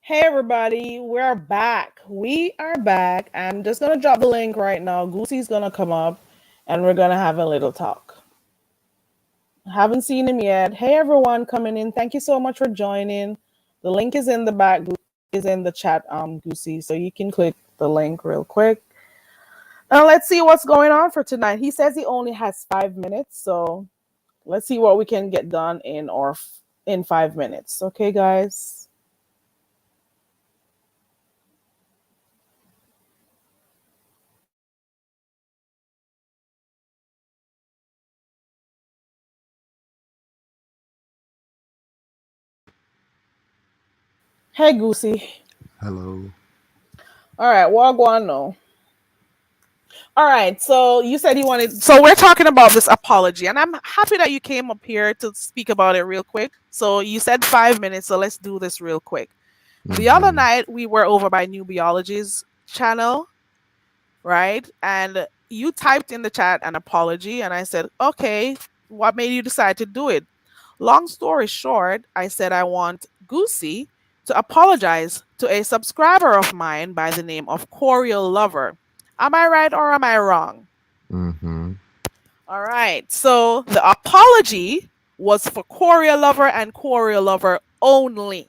Hey everybody, we're back. We are back. I'm just gonna drop the link right now. Goosey's gonna come up and we're gonna have a little talk. Haven't seen him yet. Hey everyone coming in. Thank you so much for joining. The link is in the back, is in the chat, Goosey. So you can click the link real quick. Now let's see what's going on for tonight. He says he only has 5 minutes, so let's see what we can get done in 5 minutes. Okay, guys. Hey Goosey. Hello. All right, Wagwan no. All right, so you said you wanted. So we're talking about this apology, and I'm happy that you came up here to speak about it real quick. So you said 5 minutes, so let's do this real quick. The other Mm-hmm. night we were over by New Biology's channel, right? And you typed in the chat an apology, and I said, okay, what made you decide to do it? Long story short, I said I want Goosey to apologize to a subscriber of mine by the name of Corial Lover. Am I right or am I wrong? Mm-hmm. All right. So the apology was for Corial Lover and Corial Lover only,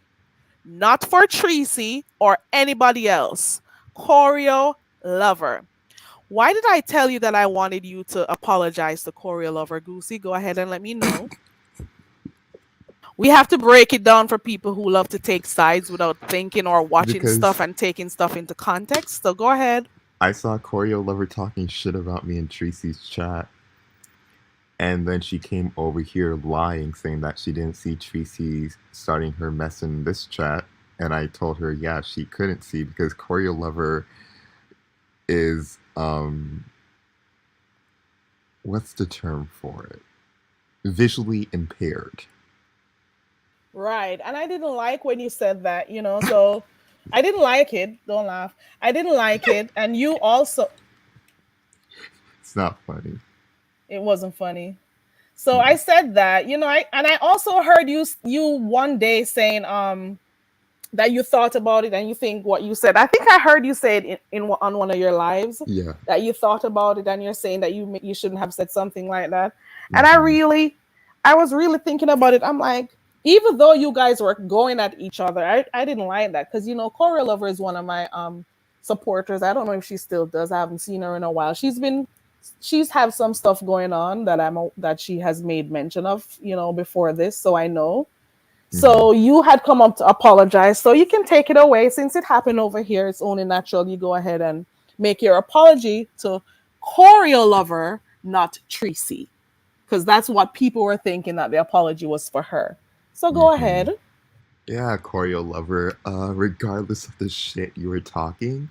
not for Tracy or anybody else. Corial Lover. Why did I tell you that I wanted you to apologize to Corial Lover, Goosey? Go ahead and let me know. We have to break it down for people who love to take sides without thinking or watching stuff Because and taking stuff into context. So go ahead. I saw Choreo Lover talking shit about me in Tracy's chat, and then she came over here lying, saying that she didn't see Tracy starting her mess in this chat. And I told her, yeah, she couldn't see because Choreo Lover is what's the term for it? Visually impaired. Right. And I didn't like when you said that, so I didn't like it. Don't laugh. I didn't like it. And you also, It's not funny. it wasn't funny. So I said that, I also heard you one day saying that you thought about it and you think what you said. I think I heard you say it on one of your lives Yeah. that you thought about it and you're saying that you shouldn't have said something like that. And Mm-hmm. I was really thinking about it. I'm like, even though you guys were going at each other, I didn't like that because Cora Lover is one of my supporters. I don't know if she still does. I haven't seen her in a while. She's have some stuff going on that she has made mention of, before this, so I know. Mm-hmm. So you had come up to apologize. So you can take it away. Since it happened over here, it's only natural you go ahead and make your apology to Choreo Lover, not Tracy. Because that's what people were thinking, that the apology was for her. So go Mm-hmm. ahead. Yeah, Choreo Lover. Regardless of the shit you were talking,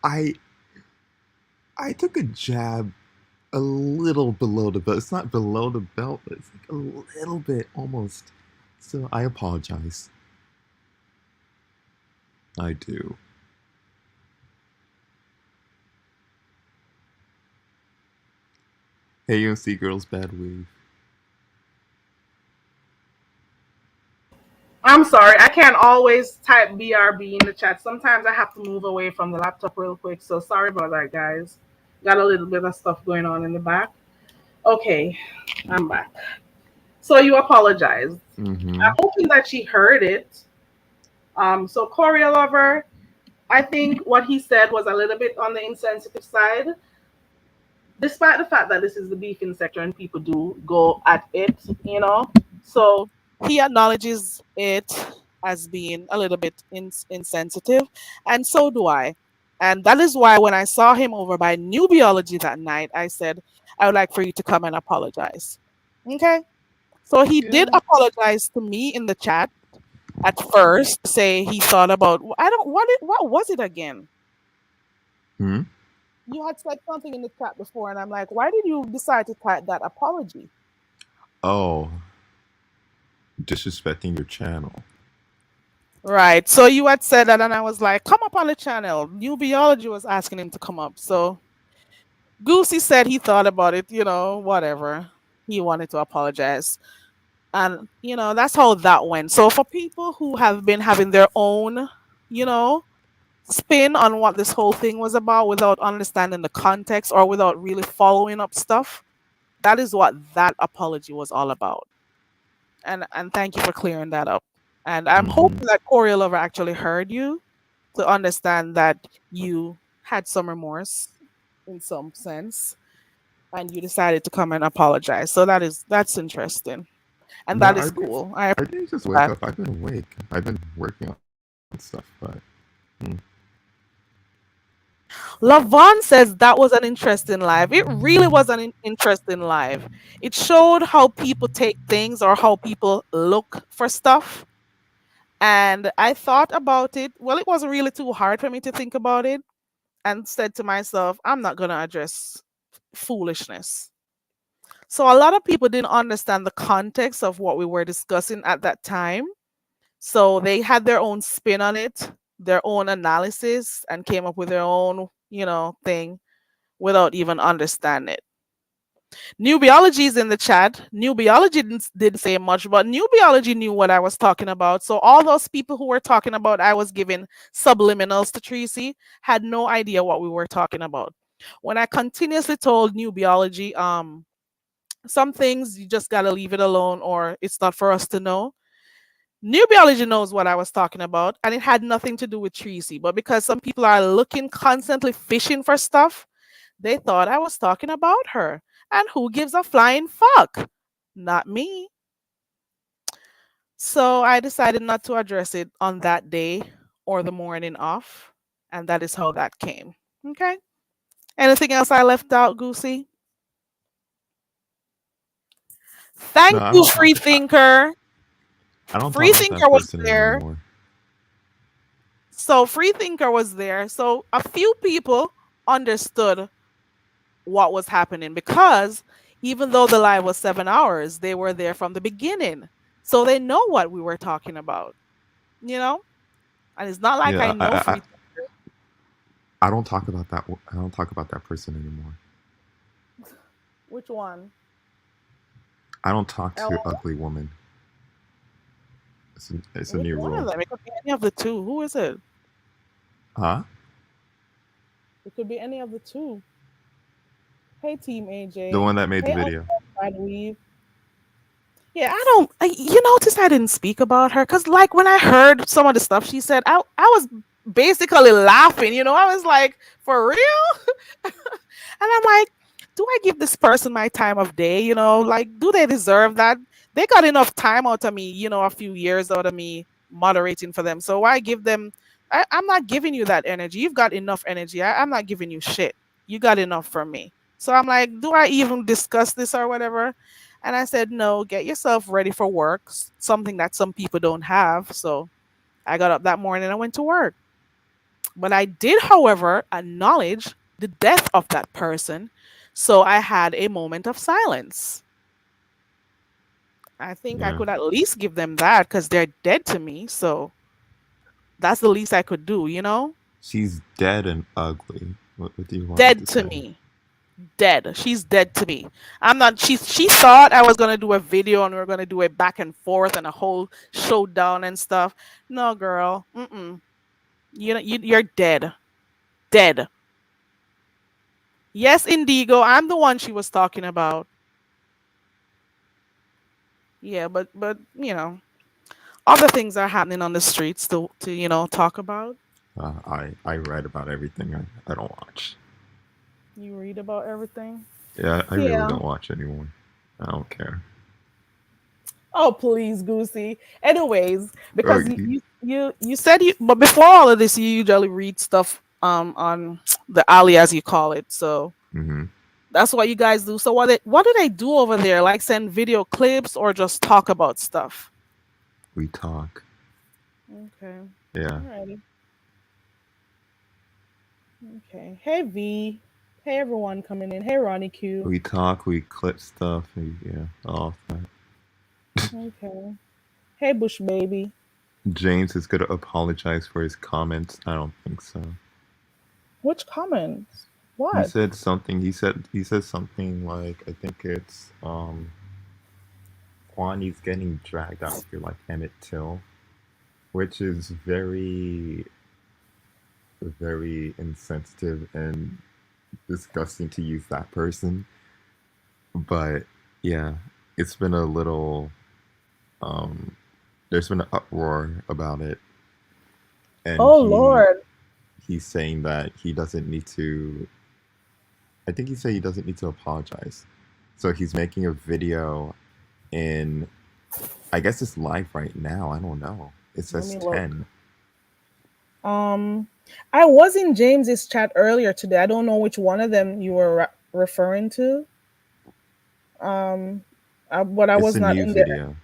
I I took a jab a little below the belt. It's not below the belt, but it's like a little bit almost. So I apologize. I do. Hey, UNC girls, bad wave. I'm sorry, I can't always type BRB in the chat. Sometimes I have to move away from the laptop real quick. So sorry about that, guys. Got a little bit of stuff going on in the back. Okay, I'm back. So you apologized. Mm-hmm. I'm hoping that she heard it. So Korea lover, I think what he said was a little bit on the insensitive side, despite the fact that this is the beefing sector and people do go at it, you know. So he acknowledges it as being a little bit insensitive, and so do I. And that is why when I saw him over by New Biology that night, I said, I would like for you to come and apologize. Okay. So he did Yeah. apologize to me in the chat at first to say he thought about I don't what was it again? Hmm. You had said something in the chat before, and I'm like, why did you decide to type that apology? Oh, disrespecting your channel. Right. So you had said that, and I was like, come up on the channel. New Biology was asking him to come up. So Goosey said he thought about it, whatever. He wanted to apologize. And, that's how that went. So for people who have been having their own, you know, spin on what this whole thing was about without understanding the context or without really following up stuff, that is what that apology was all about. And thank you for clearing that up. And I'm Hmm. hoping that Corey Lover actually heard you to understand that you had some remorse in some sense and you decided to come and apologize. So that's interesting. And No, that is cool. I I didn't just appreciate wake that. up. I've been awake. I've been working on stuff, but hmm. Lavon says that was an interesting live. It really was an interesting live. It showed how people take things or how people look for stuff. And I thought about it. Well, it wasn't really too hard for me to think about it and said to myself, I'm not going to address foolishness. So a lot of people didn't understand the context of what we were discussing at that time. So they had their own spin on it, their own analysis, and came up with their own, thing without even understanding it. New Biology is in the chat. New Biology didn't say much, but New Biology knew what I was talking about. So all those people who were talking about I was giving subliminals to Tracy had no idea what we were talking about. When I continuously told New Biology, some things you just gotta leave it alone or it's not for us to know. New Biology knows what I was talking about, and it had nothing to do with Tracy. But because some people are looking constantly fishing for stuff, they thought I was talking about her. And who gives a flying fuck? Not me. So I decided not to address it on that day or the morning off. And that is how that came. Okay. Anything else I left out, Goosey? No, Thank I you, don't talk. Free Thinker. I don't Free talk about Thinker that was person there. anymore. So Free Thinker was there. So a few people understood what was happening because even though the live was 7 hours, they were there from the beginning. So they know what we were talking about, you know? And it's not like I Yeah, know Free. I don't talk about that. I don't talk about that person anymore. Which one? I don't talk to Ella? ugly woman. It's a Which new one of rule. them? It could be any of the two. Who is it? Huh? It could be any of the two. Hey, Team The AJ. one that made the Hey, video. Uncle Weave. Yeah, I don't. You notice I didn't speak about her because, like, when I heard some of the stuff she said, I was basically laughing. I was like, for real? And I'm like, do I give this person my time of day? Like, do they deserve that? They got enough time out of me, a few years out of me moderating for them. So why give them? I'm not giving you that energy. You've got enough energy. I'm not giving you shit. You got enough from me. So I'm like, do I even discuss this or whatever? And I said, no, get yourself ready for work, something that some people don't have. So I got up that morning and I went to work. But I did, however, acknowledge the death of that person. So I had a moment of silence. I think I Yeah. could at least give them that because they're dead to me. So that's the least I could do. She's dead and ugly. What do you want me to Dead to say? me. Dead. She's dead to me. I'm not. She thought I was gonna do a video and we are gonna do a back and forth and a whole showdown and stuff. No, girl. Mm-mm. You're dead. Dead. Yes, Indigo. I'm the one she was talking about. Yeah, but other things are happening on the streets to talk about. I read about everything. I don't watch. You read about everything. Yeah, I really Yeah. don't watch anymore. I don't care. Oh, please, Goosey. Anyways, Oh, because you said you, but before all of this, you usually read stuff on the alley, as you call it. So mm-hmm. that's what you guys do. So what do they do over there? Like send video clips or just talk about stuff? We talk. Okay. Yeah, Alrighty. Okay. Hey V. Hey everyone coming in. Hey Ronnie Q. we talk. We clip stuff. Yeah, all of that. Okay. Hey Bush baby. James is gonna apologize for his comments. I don't think so. Which comments? He What? said something. He said something like I think it's Kwani's getting dragged out here like Emmett Till, which is very insensitive and disgusting to use that person. But yeah, it's been a little um there's been an uproar about it, and Oh Lord. he's saying that he doesn't need to. I think he said he doesn't need to apologize. So he's making a video in, I guess it's live right now. I don't know. It Let says me look. 10. Um, I was in James's chat earlier today. I don't know which one of them you were referring to. Um, but I It's was a not new in there. video.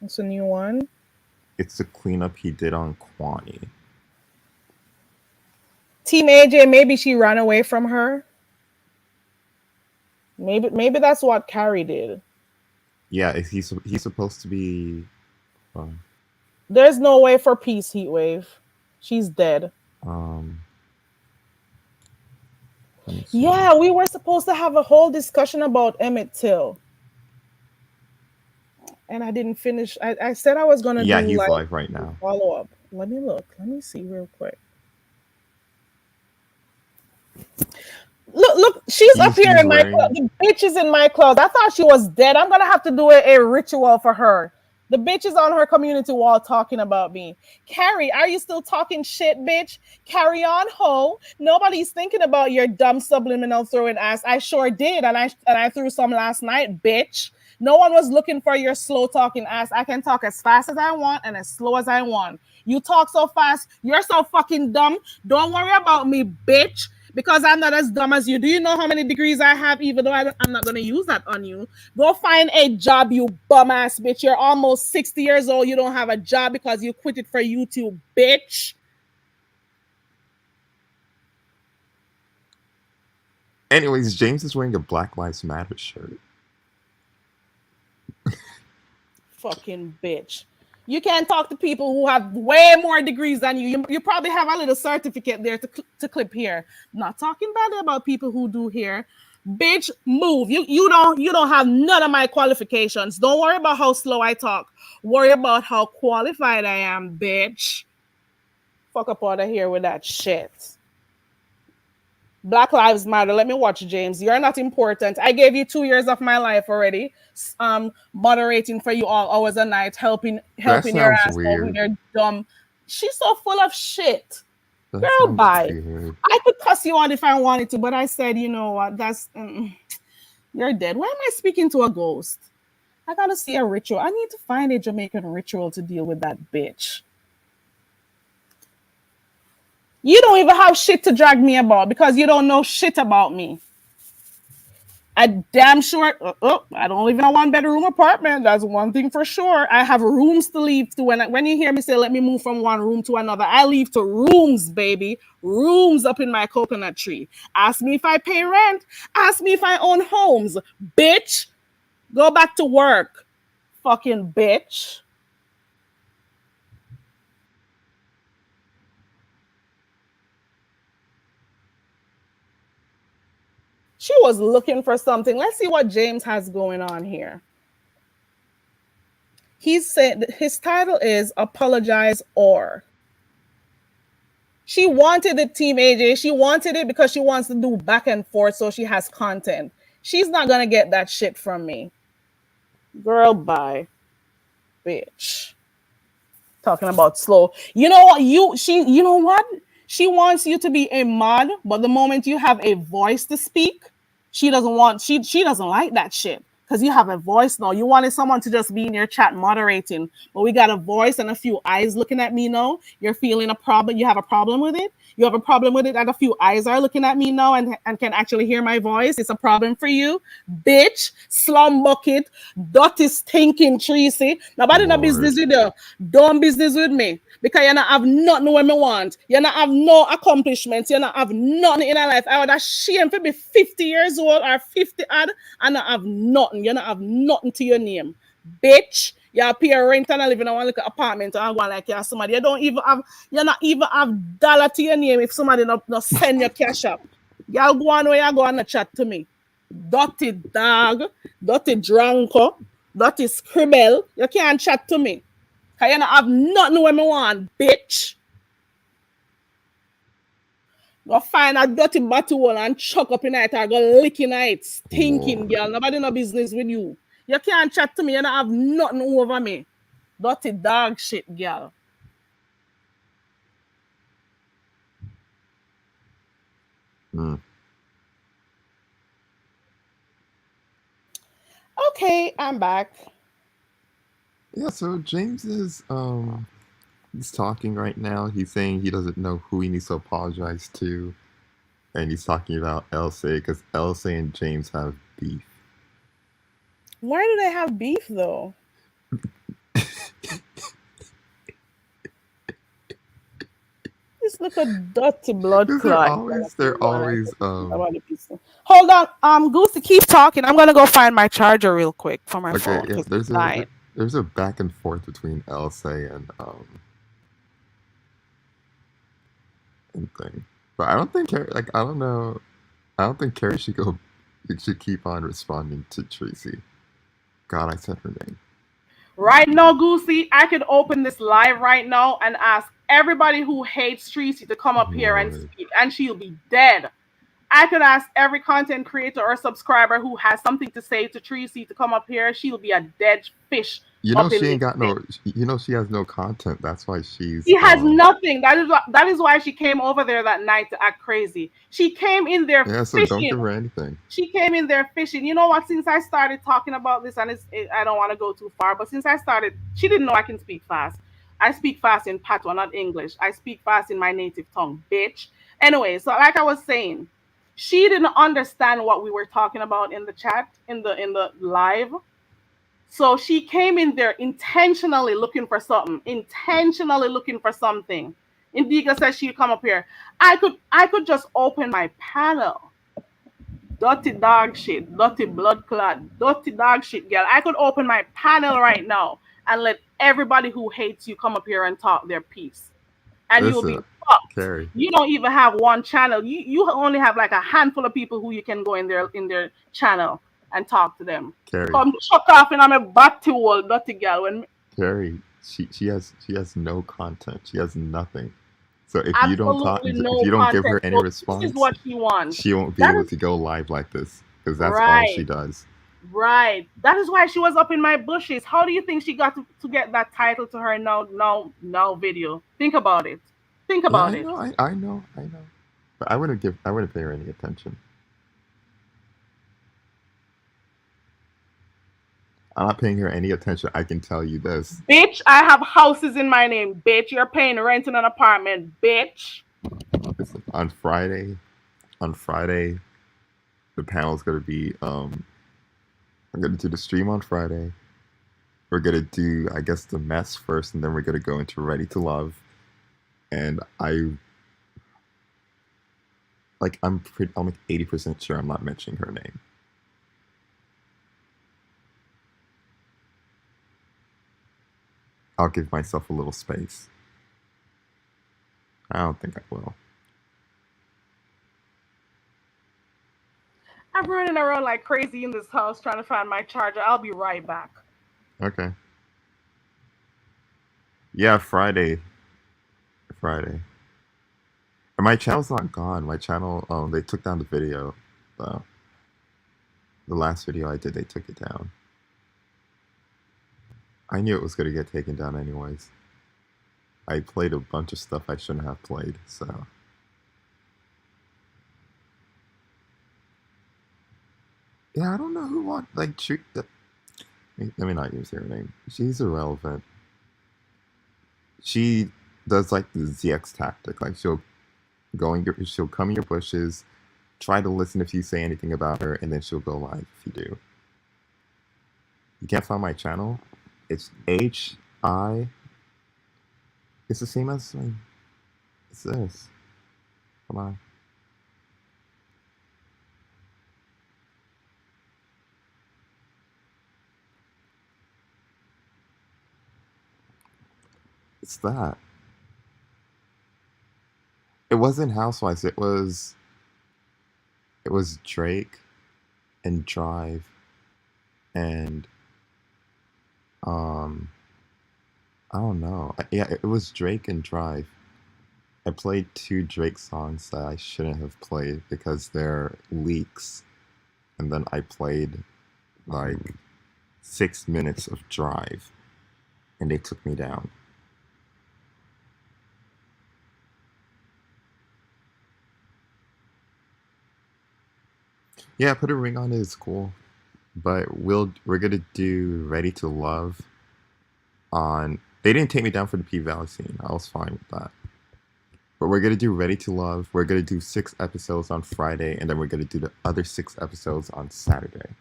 It's a new one. It's the cleanup he did on Kwani. Team AJ, maybe she ran away from her. Maybe that's what Carrie did. Yeah, he's supposed to be. Uh, There's no way for peace, Heatwave. She's dead. um, let me see. Yeah, we were supposed to have a whole discussion about Emmett Till, and I didn't finish. I said I was gonna Yeah, do he's like live right a now. follow up. Let me look. Let me see real quick. Look, she's up here He's in my closet. wearing. The bitch is in my closet. I thought she was dead. I'm gonna have to do a ritual for her. The bitch is on her community wall talking about me. Carrie, are you still talking shit, bitch? Carry on, ho. Nobody's thinking about your dumb subliminal throwing ass. I sure did, and I threw some last night, bitch. No one was looking for your slow talking ass. I can talk as fast as I want and as slow as I want. You talk so fast, you're so fucking dumb. Don't worry about me, bitch, because I'm not as dumb as you. Do you know how many degrees I have, even though I'm not going to use that on you? Go find a job, you bum ass bitch. You're almost 60 years old. You don't have a job because you quit it for YouTube, bitch. Anyways, James is wearing a Black Lives Matter shirt. Fucking bitch. You can't talk to people who have way more degrees than you. You probably have a little certificate there to clip here. Not talking badly about people who do here. Bitch, move. You don't have none of my qualifications. Don't worry about how slow I talk. Worry about how qualified I am, bitch. Fuck up out of here with that shit. Black Lives Matter. Let me watch, James. You're not important. I gave you 2 years of my life already. Moderating for you all hours a night, That helping your sounds ass out with weird. your dumb. She's so full of shit. That Girl, sounds bye. weird. I could cuss you out if I wanted to, but I said, you know what? You're dead. Why am I speaking to a ghost? I gotta see a ritual. I need to find a Jamaican ritual to deal with that bitch. You don't even have shit to drag me about because you don't know shit about me. A damn sure. I don't live in a one bedroom apartment. That's one thing for sure. I have rooms to leave to. When you hear me say, "Let me move from one room to another," I leave to rooms, baby. Rooms up in my coconut tree. Ask me if I pay rent. Ask me if I own homes, bitch. Go back to work, fucking bitch. She was looking for something. Let's see what James has going on here. He said his title is "Apologize or." She wanted the team, AJ. She wanted it because she wants to do back and forth so she has content. She's not gonna get that shit from me. Girl, bye, bitch. Talking about slow. You know what? You know what? She wants you to be a mod, but the moment you have a voice to speak, she doesn't like that shit. Because you have a voice now. You wanted someone to just be in your chat moderating. But we got a voice and a few eyes looking at me now. You're feeling a problem. You have a problem with it. You have a problem with it that a few eyes are looking at me now and can actually hear my voice. It's a problem for you. Bitch, slum bucket, dirty stinking Tracy. Nobody no Lord. business with you. Don't business with me. Because you not have nothing when me want. You not have no accomplishments. You not have nothing in your life. I would ashamed to be 50 years old or 50 odd and not have nothing. You not have nothing to your name. Bitch. You pay a rent and I live in a one little apartment and go like you're somebody. You not even have dollar to your name if somebody not send your cash up. Y'all go on where you go and chat to me. Dirty dog, dirty drunko, dirty scribble. You can't chat to me. Cause you not have nothing when me want, bitch. Go find a dirty bottle and chuck up in it or go lick in it. Stinking Lord. girl. Nobody no business with you. You can't chat to me. You don't have nothing over me. Dirty dog shit, girl. Mm. Okay, I'm back. Yeah, so James is he's talking right now. He's saying he doesn't know who he needs to apologize to, and he's talking about Elsa because Elsa and James have beef. Why do they have beef though? This look a dirty blood Because clot. they're always Hold on, Goosey, keep talking. I'm gonna go find my charger real quick for my okay. phone Yeah, because it's dying. there's a back and forth between Elsa and thing, but I don't think like I don't know. I don't think Carrie should go. It should keep on responding to Tracy. God, I said her name. Right now, Goosey, I could open this live right now and ask everybody who hates Tracy to come up here and Lord. speak, and she'll be dead. I could ask every content creator or subscriber who has something to say to Tracy to come up here. She'll be a dead fish You know up in she this ain't got thing. no. You know she has no content. That's why she's She has nothing. That is why she came over there that night to act crazy. She came in there yeah. So don't fishing. give her anything. She came in there fishing. You know what? Since I started talking about this, and I don't want to go too far, but since I started, she didn't know I can speak fast. I speak fast in patois, not English. I speak fast in my native tongue, bitch. Anyway, so like I was saying, she didn't understand what we were talking about in the chat, in the live. So she came in there intentionally looking for something, intentionally looking for something. Indiga says she'd come up here. I could just open my panel. Dirty dog shit, dirty blood clot, dirty dog shit, girl. I could open my panel right now and let everybody who hates you come up here and talk their piece. And you'll be Listen, fucked. Carrie. You don't even have one channel. You only have like a handful of people who you can go in their channel and talk to them. Carrie. Come chuck off in my batty wall, dirty girl. When Carrie. She has no content. She has nothing. So absolutely if no you don't give content. her any So this is response, what she wants. she won't be That able is to go live like this because that's all she right. does. Right. That is why she was up in my bushes. How do you think she got to get that title to her now video? Think about it. Think Yeah, about I it. know. I know. But I wouldn't pay her any attention. I'm not paying her any attention. I can tell you this. Bitch, I have houses in my name. Bitch, you're paying rent in an apartment. Bitch. Listen, on Friday, the panel's gonna be I'm gonna do the stream on Friday. We're gonna do I guess the mess first, and then we're gonna go into Ready to Love. And I'm like 80% sure I'm not mentioning her name. I'll give myself a little space. I don't think I will. I'm running around like crazy in this house trying to find my charger. I'll be right back. Okay. Yeah, Friday. And my channel's not gone. My channel, they took down the video. Uh, the last video I did, they took it down. I knew it was gonna get taken down anyways. I played a bunch of stuff I shouldn't have played. So yeah, I don't know who want like treat. Let me not use her name. She's irrelevant. She does like the ZX tactic. Like she'll come in your bushes, try to listen if you say anything about her, and then she'll go live if you do. You can't find my channel. It's HI. It's the same as like, it's this. Come on. It's that. It wasn't Housewives. It was Drake and Drive and um I don't know. Yeah, it was Drake and Drive. I played two Drake songs that I shouldn't have played because they're leaks, and then I played like 6 minutes of Drive, and they took me down. Yeah, put a ring on it is cool, but we're gonna do Ready to Love on. They didn't take me down for the P Valley scene. I was fine with that. But we're gonna do Ready to Love. We're gonna do 6 episodes on Friday, and then we're gonna do the other 6 episodes on Saturday.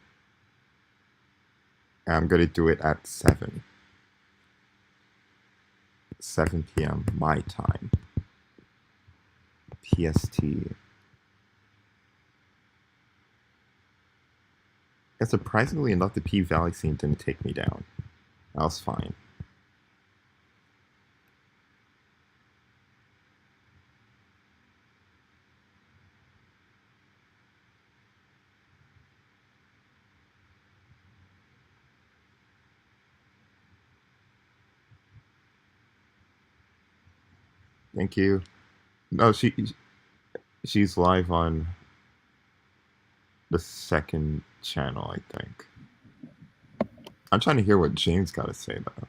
And I'm gonna do it at 7 p.m. my time, PST. And surprisingly enough, the P Valley scene didn't take me down. I was fine. Thank you. No, she's live on the second channel, I think. I'm trying to hear what James got to say though.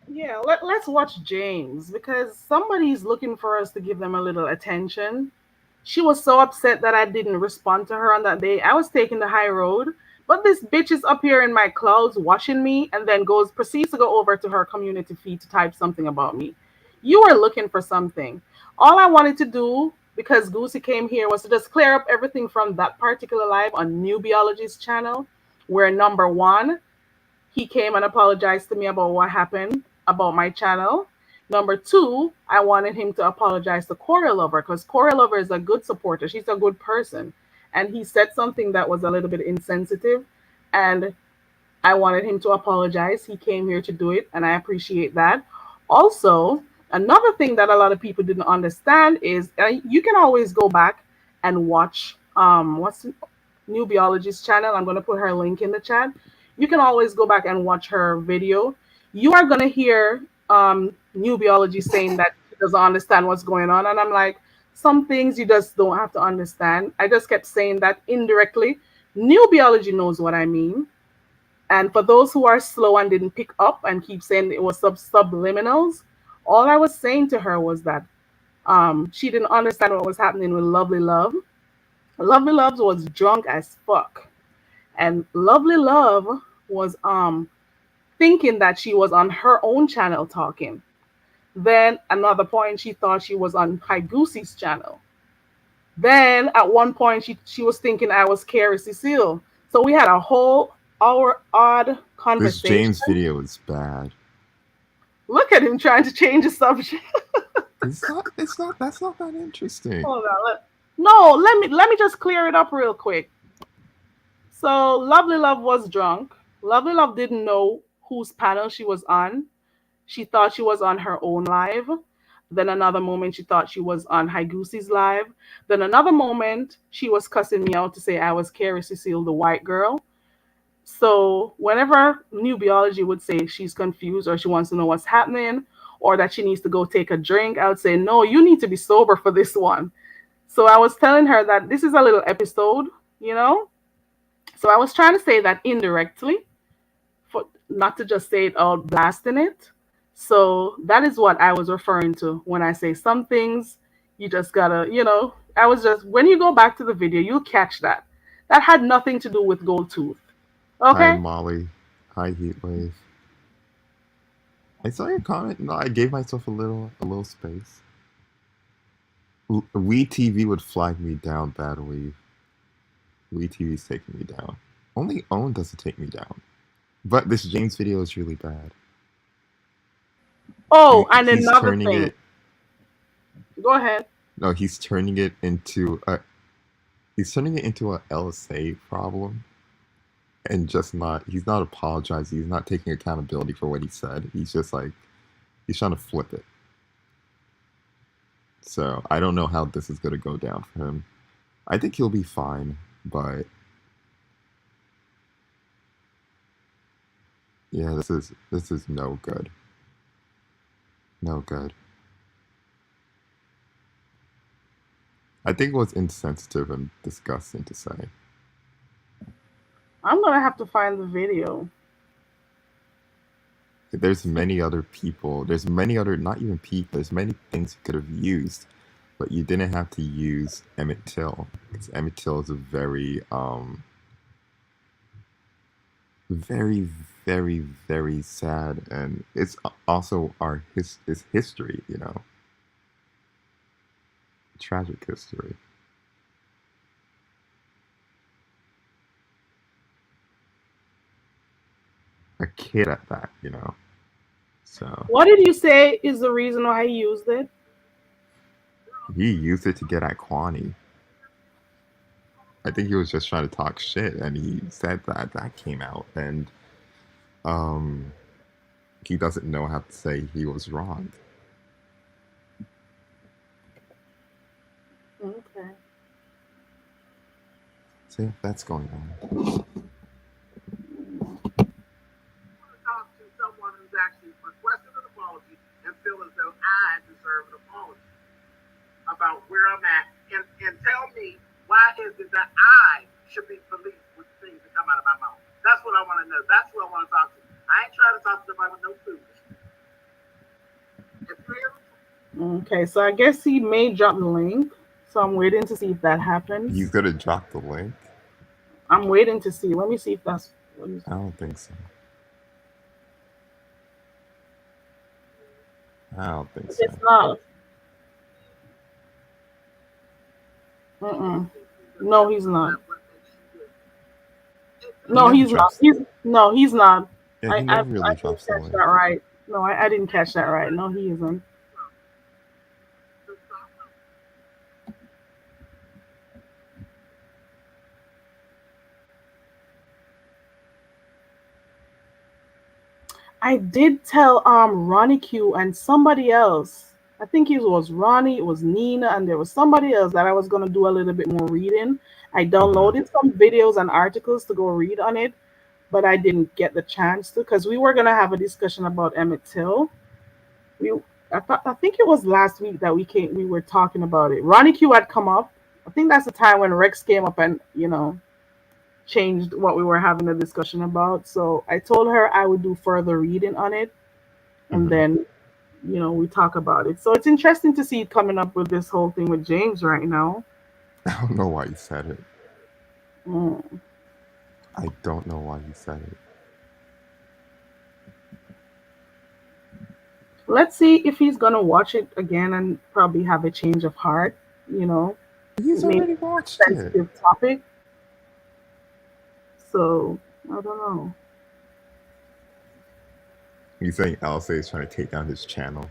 Yeah, let's watch James because somebody's looking for us to give them a little attention. She was so upset that I didn't respond to her on that day. I was taking the high road, but this bitch is up here in my clouds watching me and then proceeds to go over to her community feed to type something about me. You were looking for something. All I wanted to do, because Goosey came here, was to just clear up everything from that particular live on New Biology's channel, where number one, he came and apologized to me about what happened about my channel. Number two, I wanted him to apologize to Corey Lover because Corey Lover is a good supporter. She's a good person. And he said something that was a little bit insensitive. And I wanted him to apologize. He came here to do it, and I appreciate that. Also, another thing that a lot of people didn't understand is you can always go back and watch what's New Biology's channel. I'm going to put her link in the chat. You can always go back and watch her video. You are going to hear New Biology saying that she doesn't understand what's going on. And I'm like, some things you just don't have to understand. I just kept saying that indirectly. New Biology knows what I mean. And for those who are slow and didn't pick up and keep saying it was subliminals, all I was saying to her was that she didn't understand what was happening with Lovely Love. Lovely Love was drunk as fuck. And Lovely Love was thinking that she was on her own channel talking. Then another point she thought she was on Hi Goosey's channel. Then at one point she was thinking I was Carrie Cecile. So we had a whole hour odd This conversation. James video is bad. Look at him trying to change the subject. It's not. It's not. That's not that interesting. Hold on. No, let me just clear it up real quick. So Lovely Love was drunk. Lovely Love didn't know whose panel she was on. She thought she was on her own live. Then another moment she thought she was on Hi Goosey's live. Then another moment she was cussing me out to say I was Carrie Cecile, the white girl. So whenever New Biology would say she's confused or she wants to know what's happening or that she needs to go take a drink, I would say, no, you need to be sober for this one. So I was telling her that this is a little episode, you know? So I was trying to say that indirectly, for not to just say it out blasting it. So that is what I was referring to when I say some things you just gotta, I was just, when you go back to the video, you'll catch that. That had nothing to do with gold tooth. Hi, Okay? Molly. Hi, Heatwave. I saw your comment. No, I gave myself a little space. We TV would flag me down badly. We TV's taking me down. Only Own doesn't take me down. But this James video is really bad. Oh, He, and he's another turning thing. it. Go ahead. No, he's turning it into a. He's turning it into a LSA problem, and just not. He's not apologizing. He's not taking accountability for what he said. He's just like he's trying to flip it. So I don't know how this is gonna go down for him. I think he'll be fine, but yeah, this is no good. No good. I think it was insensitive and disgusting to say. I'm gonna have to find the video. There's many other people. There's many other, not even people. There's many things you could have used, but you didn't have to use Emmett Till because Emmett Till is a very, very, very sad, and it's also is history. Tragic history. A kid at that. So What did you say is the reason why he used it? he used it to get at Kwani. I think he was just trying to talk shit, and he said that came out, and um, he doesn't know how to say he was wrong. Okay. So yeah, that's going on. Talk to someone who's actually requested an apology and feel as though I deserve an apology about where I'm at, and tell me why is it that I should be policed with things that come out of my mouth. That's what I want to know. That's who I want to talk to. I ain't trying to talk to somebody with no foolishness. If you hear me, Okay, so I guess he may drop the link. So I'm waiting to see if that happens. He's gonna drop the link. I'm waiting to see. Let me see if that's. Let me I see. don't think so. I don't think so. It's not. Mm-mm. No, he's not. that's what makes you do. He No, never he's not. drops. He's no, he's not. Yeah, I he I, never I really didn't drops the catch link. that right. No, I didn't catch that right. No, he isn't. I did tell Ronnie Q and somebody else. I think it was Ronnie, it was Nina, and there was somebody else that I was gonna do a little bit more reading. I Mm-hmm. downloaded some videos and articles to go read on it, but I didn't get the chance to because we were gonna have a discussion about Emmett Till. We I think it was last week that we were talking about it. Ronnie Q had come up. I think that's the time when Rex came up and changed what we were having a discussion about. So I told her I would do further reading on it and Mm-hmm. then we talk about it. So it's interesting to see it coming up with this whole thing with James right now. I don't know why he said it. Mm. I don't know why he said it. Let's see if he's gonna watch it again and probably have a change of heart. You know, He's maybe already watched it. sensitive topic. So I don't know. He's saying Elsa is trying to take down his channel.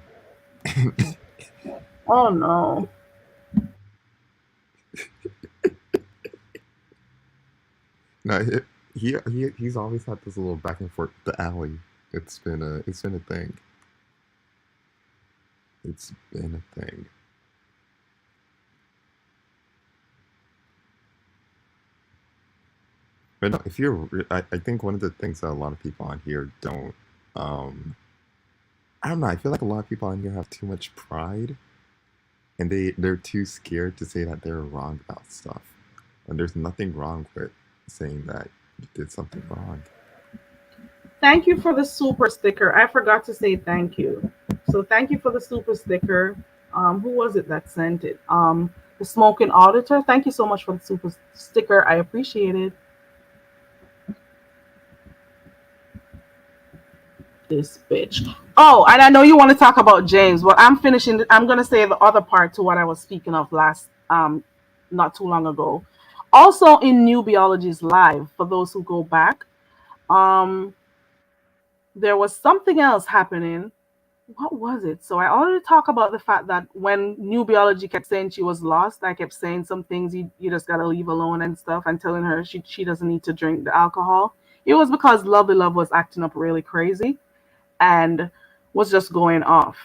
Oh no. No, he's always had this little back and forth with the alley. It's been a thing. It's been a thing. But no, if I think one of the things that a lot of people on here don't, um, I don't know. I feel like a lot of people on here have too much pride, and they're too scared to say that they're wrong about stuff. And there's nothing wrong with saying that you did something wrong. Thank you for the super sticker. I forgot to say thank you. So thank you for the super sticker. Who was it that sent it? The smoking auditor. Thank you so much for the super sticker. I appreciate it. This bitch. Oh, and I know you want to talk about James. Well, I'm finishing. I'm gonna say the other part to what I was speaking of last, not too long ago. Also in New Biology's live, for those who go back, um, there was something else happening. What was it? So I already talked about the fact that when New Biology kept saying she was lost, I kept saying some things you just gotta leave alone and stuff, and telling her she doesn't need to drink the alcohol. It was because Lovely Love was acting up really crazy and was just going off.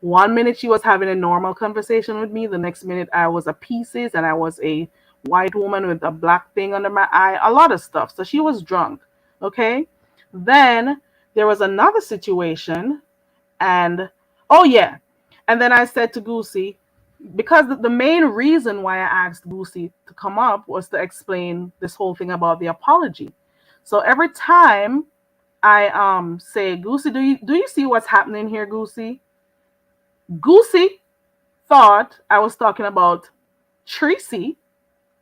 One minute she was having a normal conversation with me, the next minute I was a pieces and I was a white woman with a black thing under my eye, a lot of stuff. So she was drunk. Okay. Then there was another situation, and oh yeah. And then I said to Goosey, because the main reason why I asked Goosey to come up was to explain this whole thing about the apology. So every time I say, Goosey, do you see what's happening here, Goosey? Goosey thought I was talking about Tracy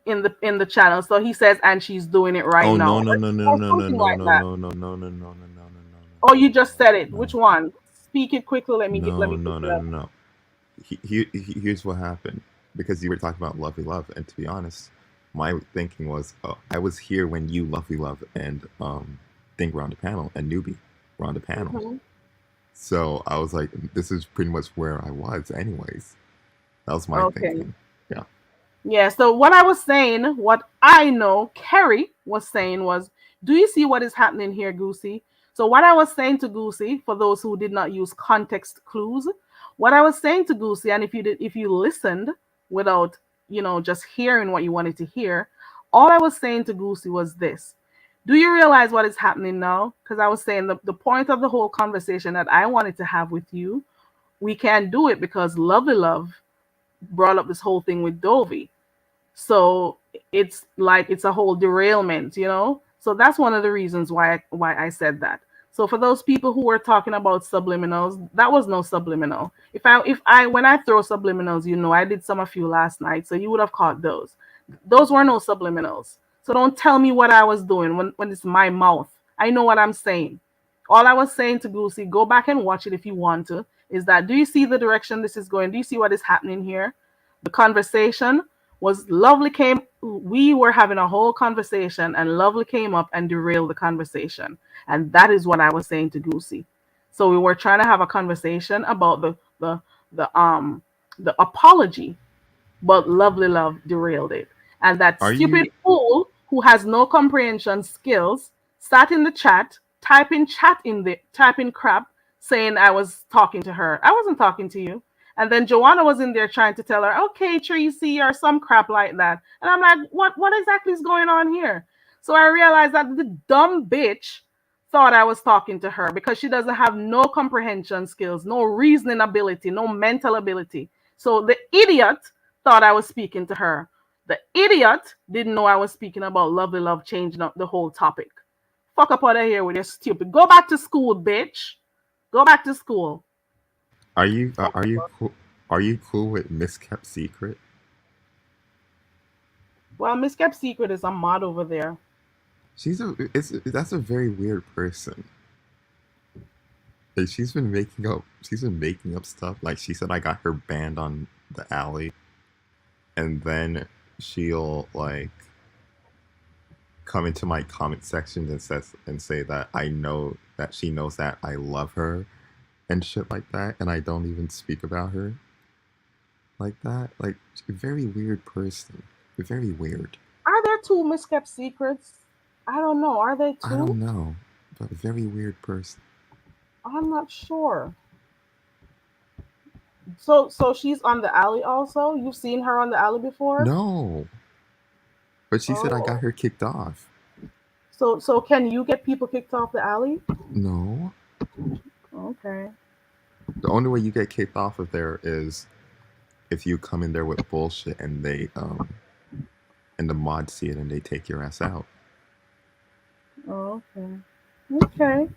in the channel. So he says, and she's doing it right Oh now. no no no no Or no no something no like no that. no no no no no no no no no Oh, you just said it. no Which one? Speak it quickly. Let no me pick no it no no up. no. Here's what happened, because you were talking about Lovely Love, and to be honest, my thinking was, oh, I was here when you, Lovely Love, and Think were on the panel, and Newbie were on the panel. Hmm. So I was like, this is pretty much where I was, anyways. That was my Okay. thinking. Yeah. Yeah, so what I was saying, what I know Kerry was saying was, do you see what is happening here, Goosey? So what I was saying to Goosey, for those who did not use context clues, what I was saying to Goosey, and if you listened without, just hearing what you wanted to hear, all I was saying to Goosey was this. Do you realize what is happening now? Because I was saying the point of the whole conversation that I wanted to have with you, we can't do it because Lovely Love brought up this whole thing with Dovey. So it's like it's a whole derailment. So that's one of the reasons why I said that. So for those people who were talking about subliminals, that was no subliminal. If I when I throw subliminals, I did some a few last night, so you would have caught those. Those were no subliminals. So don't tell me what I was doing when it's my mouth. I know what I'm saying. All I was saying to Goosey, go back and watch it if you want to, is that, do you see the direction this is going? Do you see what is happening here? The conversation was Lovely came, we were having a whole conversation and Lovely came up and derailed the conversation. And that is what I was saying to Goosey. So we were trying to have a conversation about the apology, but Lovely Love derailed it. And that Are stupid you fool who has no comprehension skills sat in the chat, typing crap, saying I was talking to her. I wasn't talking to you. And then Joanna was in there trying to tell her, okay, Tracy, or some crap like that. And I'm like, what exactly is going on here? So I realized that the dumb bitch thought I was talking to her because she doesn't have no comprehension skills, no reasoning ability, no mental ability. So the idiot thought I was speaking to her. The idiot didn't know I was speaking about Lovely Love changing up the whole topic. Fuck up out of here with your stupid. Go back to school, bitch. Go back to school. are you Fuck are you up. cool? Are you cool with Miskept Secret? Well, Miss Kept Secret is a mod over there. That's a very weird person. Like, she's been making up stuff. Like, she said I got her banned on the alley, and then she'll like come into my comment sections and say that I know that she knows that I love her and shit like that, and I don't even speak about her like that. Like, a very weird person. Very weird. Are there two Miss Kept Secrets? I don't know. Are there I two? don't know, but a very weird person. I'm not sure. So she's on the alley also. You've seen her on the alley before. No, but she said I got Oh, her kicked off. so can you get people kicked off the alley? No, Okay. the only way you get kicked off of there is if you come in there with bullshit and the mods see it and they take your ass out. Oh, okay. Okay.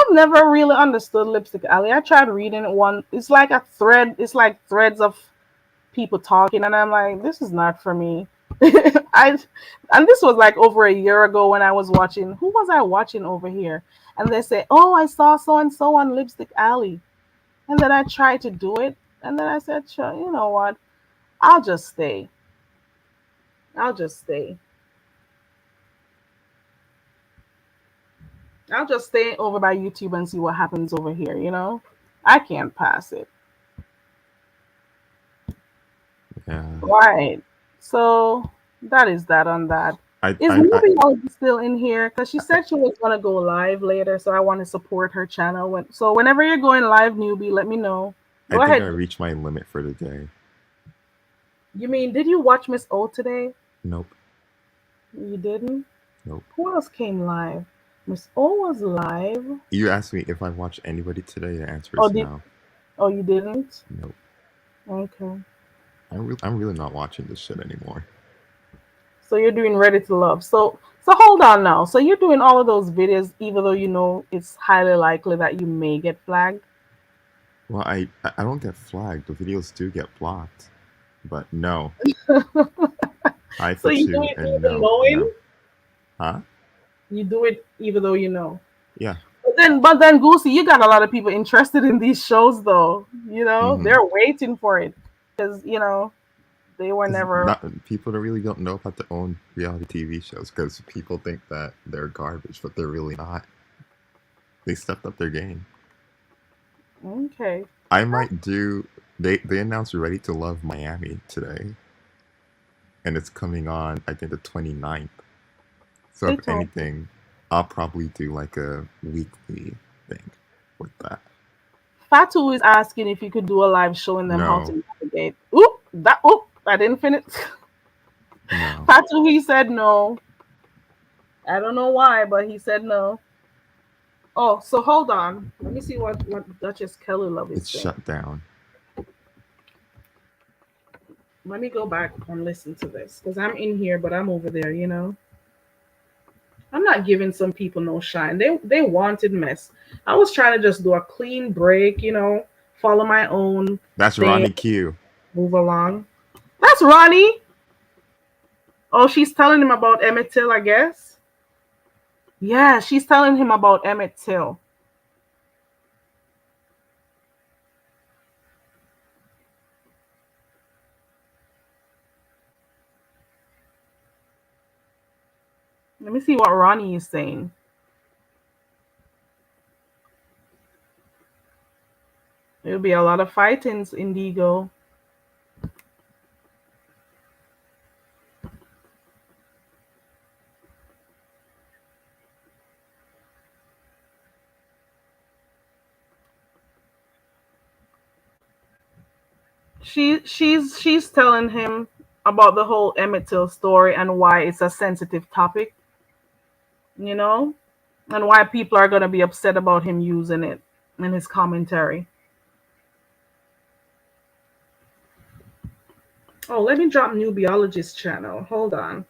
I've never really understood Lipstick Alley. I tried reading it one. It's like a thread. It's like threads of people talking, and I'm like, this is not for me. I and this was like over a year ago when I was watching. Who was I watching over here? And they say, "Oh, I saw so and so on Lipstick Alley," and then I tried to do it, and then I said, "Sure, you know what? I'll just stay. I'll just stay. I'll just stay over by YouTube and see what happens over here." I can't pass it. Yeah. Right. So that is that on that. I Is I I Newbie still in here? Because she said she was gonna go live later, so I want to support her channel. So whenever you're going live, Newbie, let me know. I Go think I ahead. reached my limit for the day. You mean did you watch Miss O today? Nope. You didn't. Nope. Who else came live? Miss O was live. You asked me if I watched anybody today. The answer Oh is did no. oh you didn't? Nope. Okay. I'm really not watching this shit anymore. So you're doing Ready to Love. So hold on now. So you're doing all of those videos even though you know it's highly likely that you may get flagged. Well, I don't get flagged. The videos do get blocked. But no. Hi So for you do two it and even no, no. knowing? Huh? You do it even though you know. Yeah. But then Goosey, you got a lot of people interested in these shows though. Mm-hmm. They're waiting for it because they were Because never. not people that really don't know about their own reality TV shows because people think that they're garbage, but they're really not. They stepped up their game. Okay. I might do. They announced Ready to Love Miami today, and it's coming on. I think the 29th. So They if told me. anything, I'll probably do like a weekly thing with that. Fatu is asking if you could do a live showing them how No, to navigate. Oop, I didn't finish. no, Fatu, he said no. I don't know why, but he said no. Oh, so hold on. Let me see what Duchess Kelly Love is it's saying. shut down. Let me go back and listen to this because I'm in here, but I'm over there. I'm not giving some people no shine. They wanted mess. I was trying to just do a clean break, follow my own That's thing, Ronnie Q. move along. That's Ronnie. Oh, she's telling him about Emmett Till, I guess. Yeah, she's telling him about Emmett Till. Let me see what Ronnie is saying. There'll be a lot of fightings, Indigo. She's telling him about the whole Emmett Till story and why it's a sensitive topic, you know, and why people are gonna be upset about him using it in his commentary. Oh, let me drop New Biologist channel. Hold on.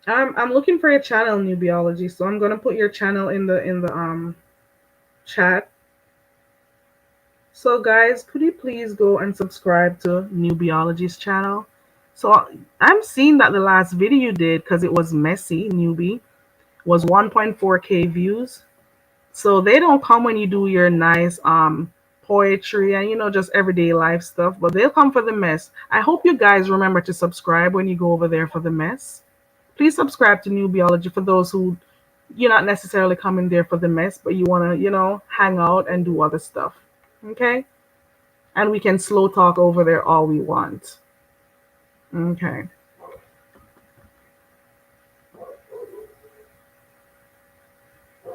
I'm looking for your channel, New Biology, so I'm gonna put your channel in the chat. So guys, could you please go and subscribe to New Biologist channel? So I'm seeing that the last video you did, because it was messy, newbie, was 1.4K views. So they don't come when you do your nice poetry and just everyday life stuff, but they'll come for the mess. I hope you guys remember to subscribe when you go over there for the mess. Please subscribe to New Biology for those who you're not necessarily coming there for the mess, but you want to, hang out and do other stuff. Okay? And we can slow talk over there all we want. Okay.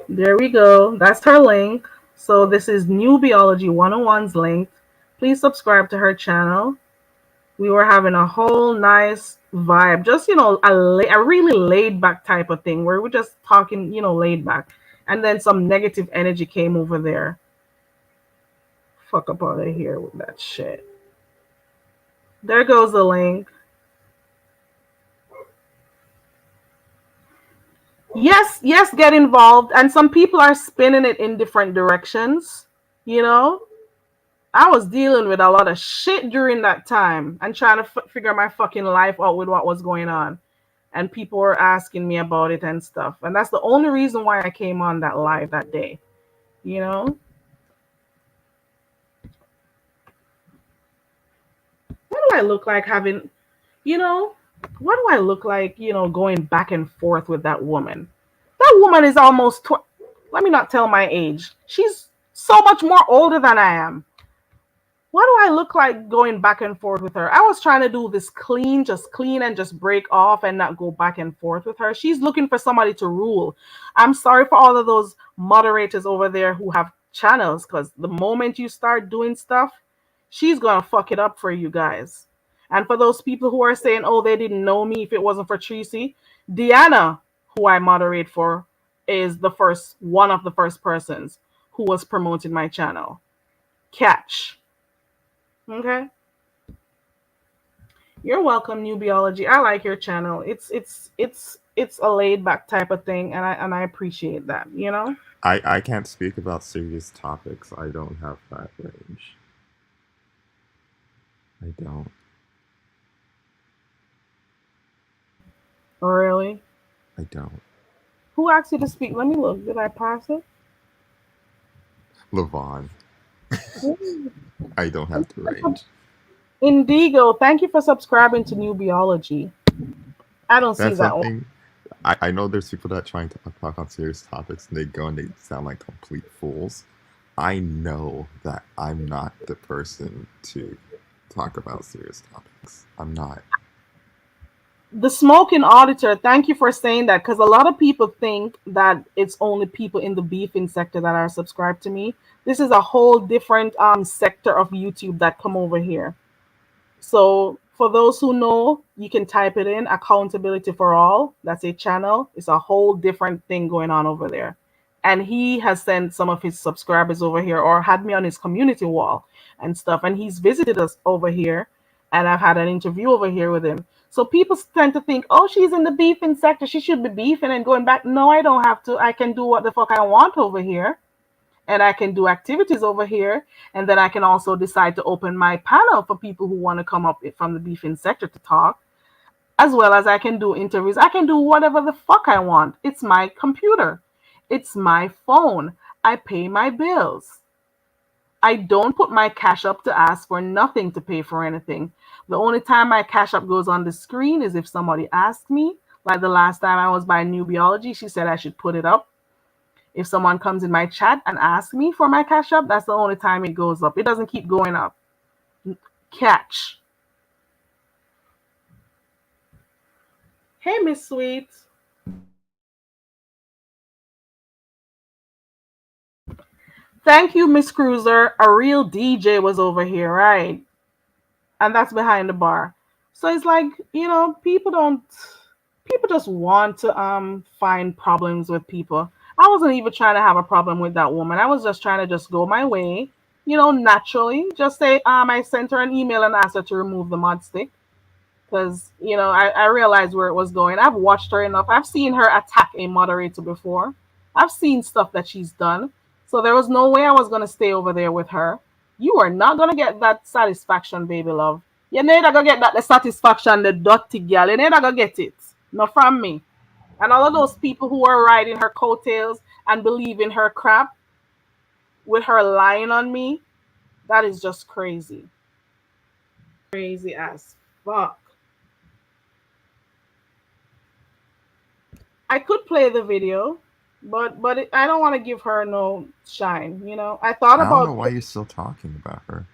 There we go. That's her link. So this is New Biology 101's link. Please subscribe to her channel. We were having a whole nice vibe, just a really laid back type of thing where we're just talking, laid back, and then some negative energy came over there. Fuck up out of here with that shit. There goes the link. Yes, yes, get involved. And some people are spinning it in different directions. You know, I was dealing with a lot of shit during that time and trying to figure my fucking life out with what was going on. And people were asking me about it and stuff. And that's the only reason why I came on that live that day. You know, what do I look like having, you know, what do I look like, going back and forth with that woman? That woman is almost, let me not tell my age. She's so much more older than I am. What do I look like going back and forth with her? I was trying to do this clean, just clean and just break off and not go back and forth with her. She's looking for somebody to rule. I'm sorry for all of those moderators over there who have channels, because the moment you start doing stuff, she's going to fuck it up for you guys. And for those people who are saying, oh, they didn't know me if it wasn't for Tracy, Deanna, who I moderate for, is one of the first persons who was promoting my channel. Catch. Okay. You're welcome, New Biology. I like your channel. It's a laid back type of thing, and I appreciate that. I can't speak about serious topics. I don't have that range. I don't. Really? I don't. Who asked you to speak? Let me look. Did I pass it? Levon, Ooh. I don't have the range. Indigo, thank you for subscribing to New Biology. I don't see That's that one. something. I know there's people that trying to talk on serious topics and they go and they sound like complete fools. I know that I'm not the person to talk about serious topics. I'm not. The smoking auditor, thank you for saying that, because a lot of people think that it's only people in the beefing sector that are subscribed to me. This is a whole different sector of YouTube that come over here. So for those who know, you can type it in, accountability for all. That's a channel. It's a whole different thing going on over there. And he has sent some of his subscribers over here or had me on his community wall and stuff. And he's visited us over here. And I've had an interview over here with him. So people tend to think, oh, she's in the beefing sector. She should be beefing and going back. No, I don't have to. I can do what the fuck I want over here, and I can do activities over here. And then I can also decide to open my panel for people who want to come up from the beefing sector to talk, as well as I can do interviews. I can do whatever the fuck I want. It's my computer, it's my phone. I pay my bills. I don't put my cash up to ask for nothing to pay for anything. The only time my cash up goes on the screen is if somebody asks me. Like the last time I was by New Biology, she said I should put it up. If someone comes in my chat and asks me for my cash up, that's the only time it goes up. It doesn't keep going up. Catch. Hey, Miss Sweet. Thank you, Miss Cruiser. A real DJ was over here, right? And that's behind the bar. So it's like, people just want to find problems with people. I wasn't even trying to have a problem with that woman. I was just trying to just go my way, naturally. Just say, I sent her an email and asked her to remove the mod stick. Because, I realized where it was going. I've watched her enough. I've seen her attack a moderator before. I've seen stuff that she's done. So there was no way I was going to stay over there with her. You are not going to get that satisfaction, baby love. You're never going to get that the satisfaction, the dirty girl. You're never going to get it. Not from me. And all of those people who are riding her coattails and believe in her crap with her lying on me, that is just crazy. Crazy as fuck. I could play the video, but I don't want to give her no shine. I thought I don't about know why you're still talking about her.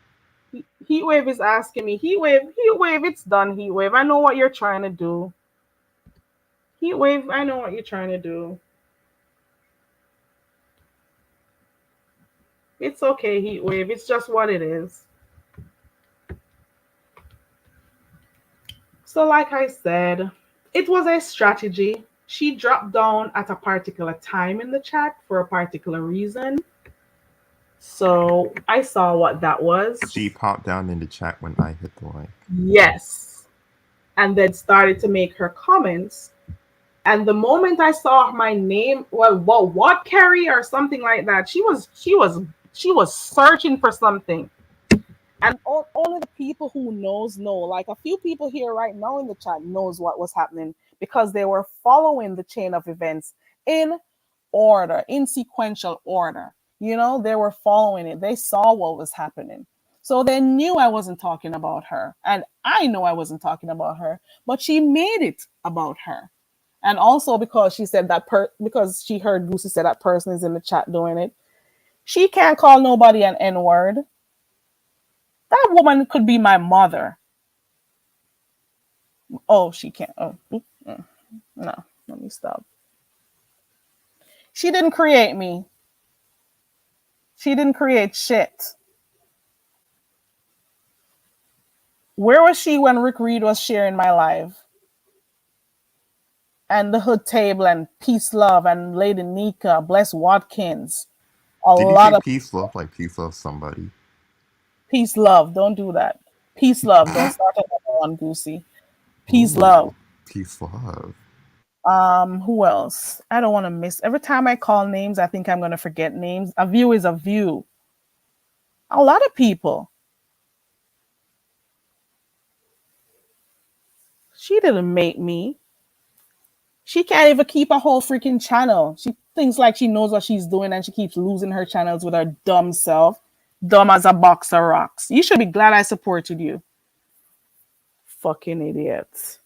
Heatwave is asking me. Heatwave, it's done. Heatwave, I know what you're trying to do. Heatwave, I know what you're trying to do. It's okay, Heatwave. It's just what it is. So, like I said, it was a strategy. She dropped down at a particular time in the chat for a particular reason. So I saw what that was. She popped down in the chat when I hit the like. Yes. And then started to make her comments. And the moment I saw my name, well, what Carrie or something like that, she was searching for something. And only the people who knows know. Like a few people here right now in the chat knows what was happening because they were following the chain of events in order, in sequential order. They were following it. They saw what was happening. So they knew I wasn't talking about her. And I know I wasn't talking about her, but she made it about her. And also because she said because she heard Goosey say that person is in the chat doing it, she can't call nobody an N word. That woman could be my mother. Oh, she can't. Oh, no. Let me stop. She didn't create me. She didn't create shit. Where was she when Rick Reed was sharing my life? And the Hood Table and Peace Love and Lady Nika, Bless Watkins. A Did you say lot of peace love like peace love somebody? Peace Love. Don't do that. Peace Love. Don't start another one, Goosey. Peace Love. Ooh, peace love. Who else? I don't want to miss. Every time I call names, I think I'm gonna forget names. A view is a view. A lot of people. She didn't make me. She can't even keep a whole freaking channel. She thinks like she knows what she's doing and she keeps losing her channels with her dumb self. Dumb as a box of rocks. You should be glad I supported you. Fucking idiots.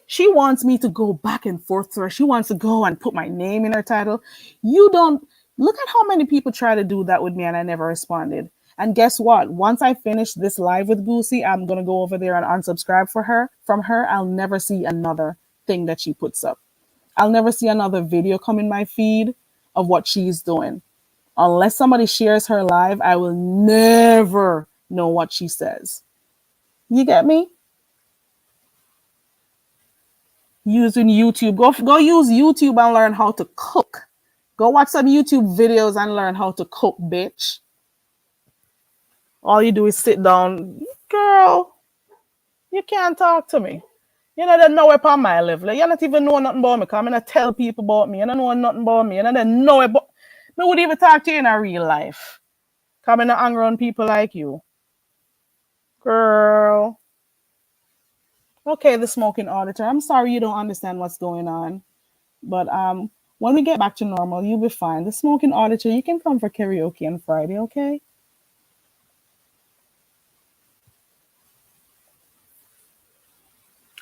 She wants me to go back and forth to her. She wants to go and put my name in her title. You don't look at how many people try to do that with me and I never responded. And guess what? Once I finish this live with Goosey, I'm gonna go over there and unsubscribe from her. I'll never see another thing that she puts up. I'll never see another video come in my feed of what she's doing. Unless somebody shares her live, I will never know what she says. You get me? Using YouTube. Go use YouTube and learn how to cook. Go watch some YouTube videos and learn how to cook, bitch. All you do is sit down. Girl, you can't talk to me. You know, they know upon my level. You don't even know nothing about me. Because I'm going to tell people about me. You don't know nothing about me. You don't know about me. Would even talk to you in a real life. Coming to hang around people like you. Girl. Okay, the smoking auditor. I'm sorry you don't understand what's going on. But when we get back to normal, you'll be fine. The smoking auditor, you can come for karaoke on Friday, okay?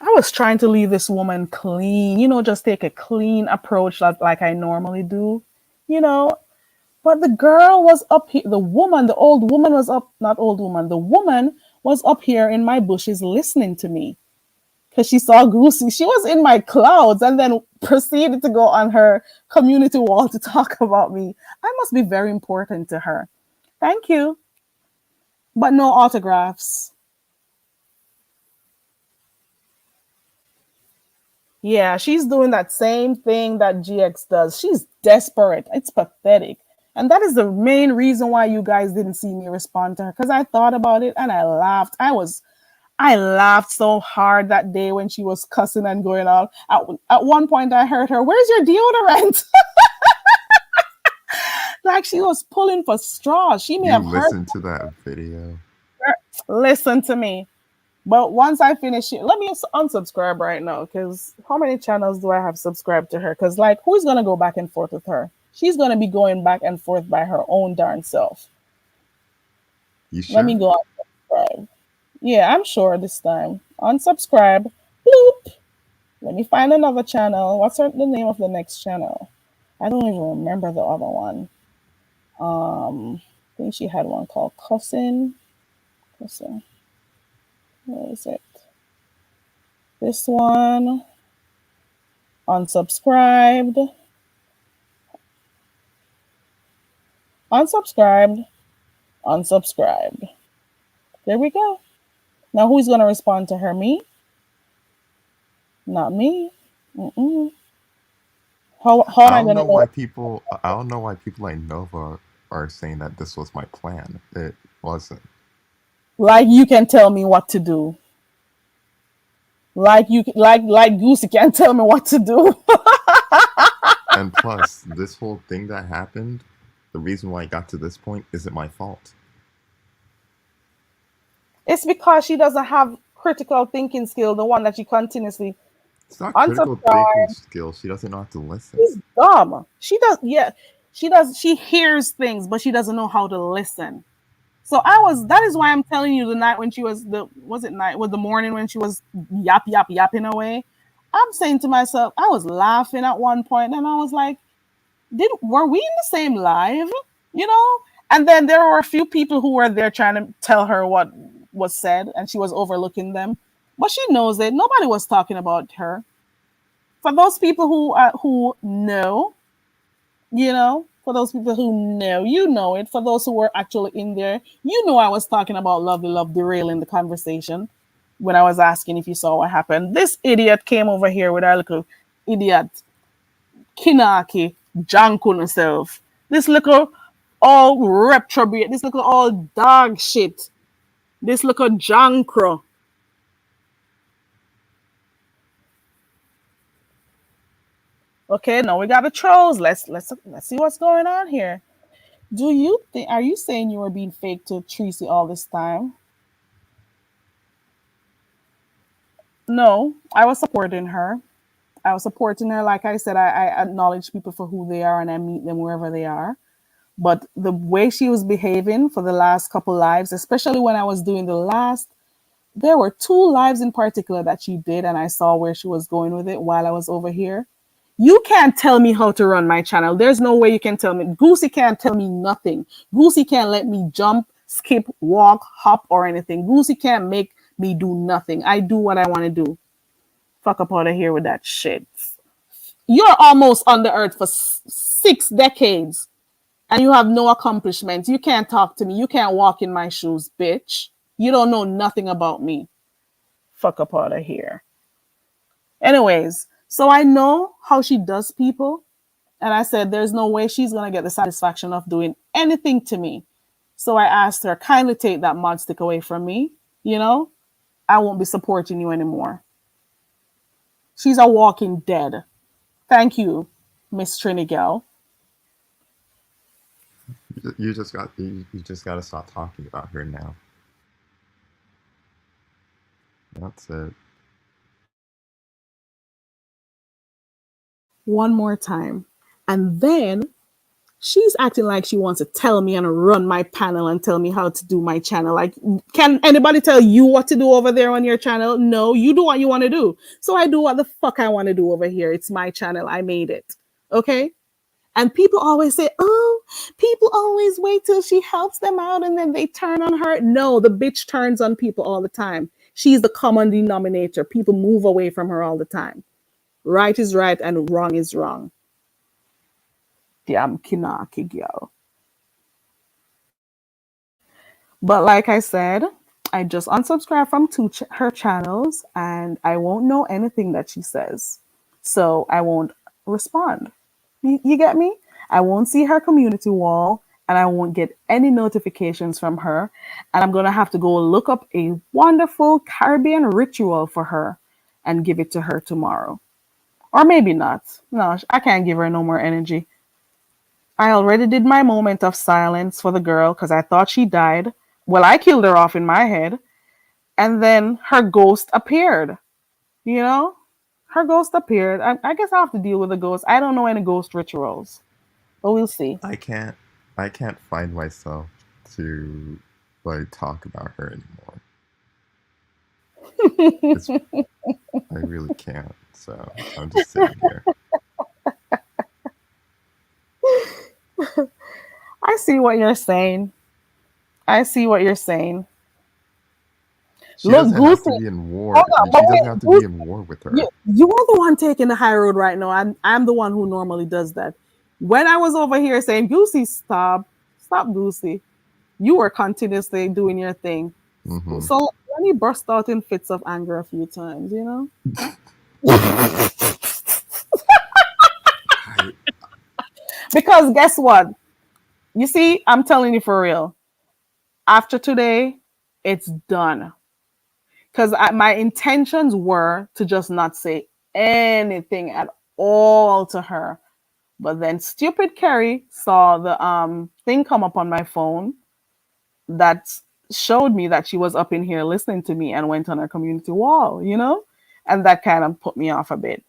I was trying to leave this woman clean, just take a clean approach like I normally do, you know. But the girl was up here, the old woman was up, not old woman, the woman was up here in my bushes listening to me because she saw Goosey. She was in my clouds and then proceeded to go on her community wall to talk about me. I must be very important to her. Thank you. But no autographs. Yeah, she's doing that same thing that GX does. She's desperate. It's pathetic. And that is the main reason why you guys didn't see me respond to her because I thought about it and I laughed. I laughed so hard that day when she was cussing and going on. At one point, I heard her, "Where's your deodorant?" Like she was pulling for straws. She may You have heard. listened to that video. Listen to me. But once I finish it, let me unsubscribe right now because how many channels do I have subscribed to her? Because, like, who's going to go back and forth with her? She's going to be going back and forth by her own darn self. You Let me sure? go unsubscribe. Yeah, I'm sure this time. Unsubscribe. Bloop. Let me find another channel. The name of the next channel? I don't even remember the other one. I think she had one called Cousin. Cousin. Where is it? This one. Unsubscribed. Unsubscribed. Unsubscribed. There we go. Now who's gonna respond to her? Me? Not me. Mm-mm. How am I I don't gonna know know? why people. I don't know why people like Nova are saying that this was my plan. It wasn't. Like you can tell me what to do. like Goosey can't tell me what to do. And plus, this whole thing that happened, the reason why it got to this point isn't my fault. It's because she doesn't have critical thinking skill, the one that she continuously It's not critical thinking unsubscribe. skills. She doesn't know how to listen. She's dumb. She does, yeah, she does. She hears things, but she doesn't know how to listen. So I was. That is why I'm telling you the night when she was it night? Was the morning when she was yapping away? I'm saying to myself, I was laughing at one point, and I was like, did were we in the same live? You know? And then there were a few people who were there trying to tell her what was said, and she was overlooking them. But she knows it. Nobody was talking about her. For those people who know, for those people who know, you know it. For those who were actually in there, you know I was talking about lovely love derailing the conversation when I was asking if you saw what happened. This idiot came over here with our little idiot Kinaki Jankun herself. This little all reprobate, this little all dog shit. This little jankro. Okay, now we got the trolls. Let's see what's going on here. Do you think are you saying you were being fake to Tracy all this time? No, I was supporting her. I was supporting her. Like I said, I acknowledge people for who they are and I meet them wherever they are. But the way she was behaving for the last couple lives, especially when I was doing the last, there were two lives in particular that she did, and I saw where she was going with it while I was over here. You can't tell me how to run my channel. There's no way you can tell me. Goosey can't tell me nothing. Goosey can't let me jump, skip, walk, hop, or anything. Goosey can't make me do nothing. I do what I want to do. Fuck up out of here with that shit. You're almost on the earth for 6 decades and you have no accomplishments. You can't talk to me. You can't walk in my shoes, bitch. You don't know nothing about me. Fuck up out of here. Anyways, so I know how she does people. And I said, there's no way she's going to get the satisfaction of doing anything to me. So I asked her, kindly take that mod stick away from me. You know, I won't be supporting you anymore. She's a walking dead. Thank you, Miss Trinigal. You just got to stop talking about her now. That's it. One more time. And then she's acting like she wants to tell me and run my panel and tell me how to do my channel. Like, can anybody tell you what to do over there on your channel? No, you do what you want to do. So I do what the fuck I want to do over here. It's my channel. I made it. Okay? And people always say, oh, people always wait till she helps them out and then they turn on her. No, the bitch turns on people all the time. She's the common denominator. People move away from her all the time. Right is right and wrong is wrong. Damn Kinaki girl. But like I said, I just unsubscribed from her channels and I won't know anything that she says. So I won't respond. You get me? I won't see her community wall and I won't get any notifications from her. And I'm going to have to go look up a wonderful Caribbean ritual for her and give it to her tomorrow. Or maybe not. No, I can't give her no more energy. I already did my moment of silence for the girl because I thought she died. Well, I killed her off in my head. And then her ghost appeared. You know? Her ghost appeared. I guess I'll have to deal with the ghost. I don't know any ghost rituals. But we'll see. I can't. I can't find myself to like talk about her anymore. It's. I really can't. So I'm just sitting here. I see what you're saying. I see what you're saying. She Look, doesn't have to Goosey. be in war. Hold on, but She doesn't wait, have to be Goosey, in war with her. you are the one taking the high road right now. I'm the one who normally does that. When I was over here saying, Goosey, stop, Goosey. You were continuously doing your thing. Hmm. So let me burst out in fits of anger a few times, you know? I Because guess what? You see, I'm telling you for real. After today, it's done. because my intentions were to just not say anything at all to her. But then stupid Carrie saw the thing come up on my phone that showed me that she was up in here listening to me and went on her community wall, and that kind of put me off a bit.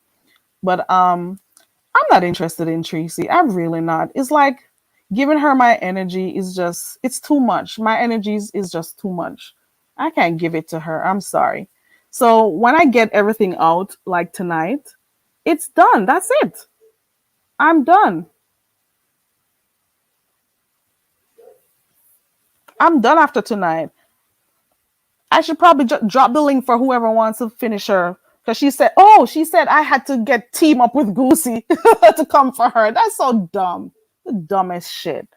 But I'm not interested in Tracy. I'm really not. It's like giving her my energy is just, it's too much. My energy is just too much. I can't give it to her. I'm sorry. So when I get everything out, like tonight, it's done. That's it. I'm done. I'm done after tonight. I should probably just drop the link for whoever wants to finish her. Because she said I had to get team up with Goosey to come for her. That's so dumb. The dumbest shit.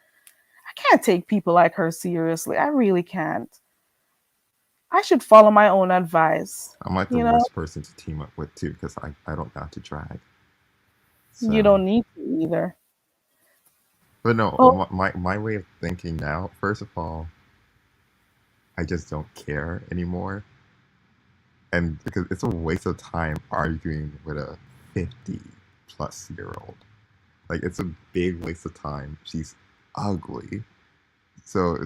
I can't take people like her seriously. I really can't. I should follow my own advice. I'm like the You know, worst person to team up with too because I don't got to drag. you So, don't need to either. but no, Oh, my way of thinking now. First of all, I just don't care anymore, and because it's a waste of time arguing with a 50-plus-year-old. Like it's a big waste of time. She's ugly, so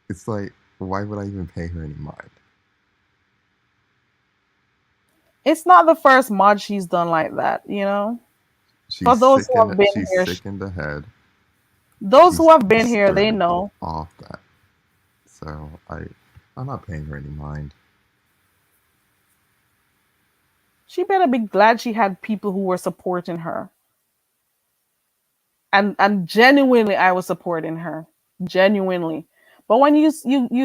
it's like why would I even pay her any mind? it's not the first mod she's done like that. For She's those sick who in have the, been she's here, sick in the head. those who She's have been here, they disturbing people know. off that. So I'm not paying her any mind. She better be glad she had people who were supporting her. And genuinely I was supporting her. Genuinely. But when you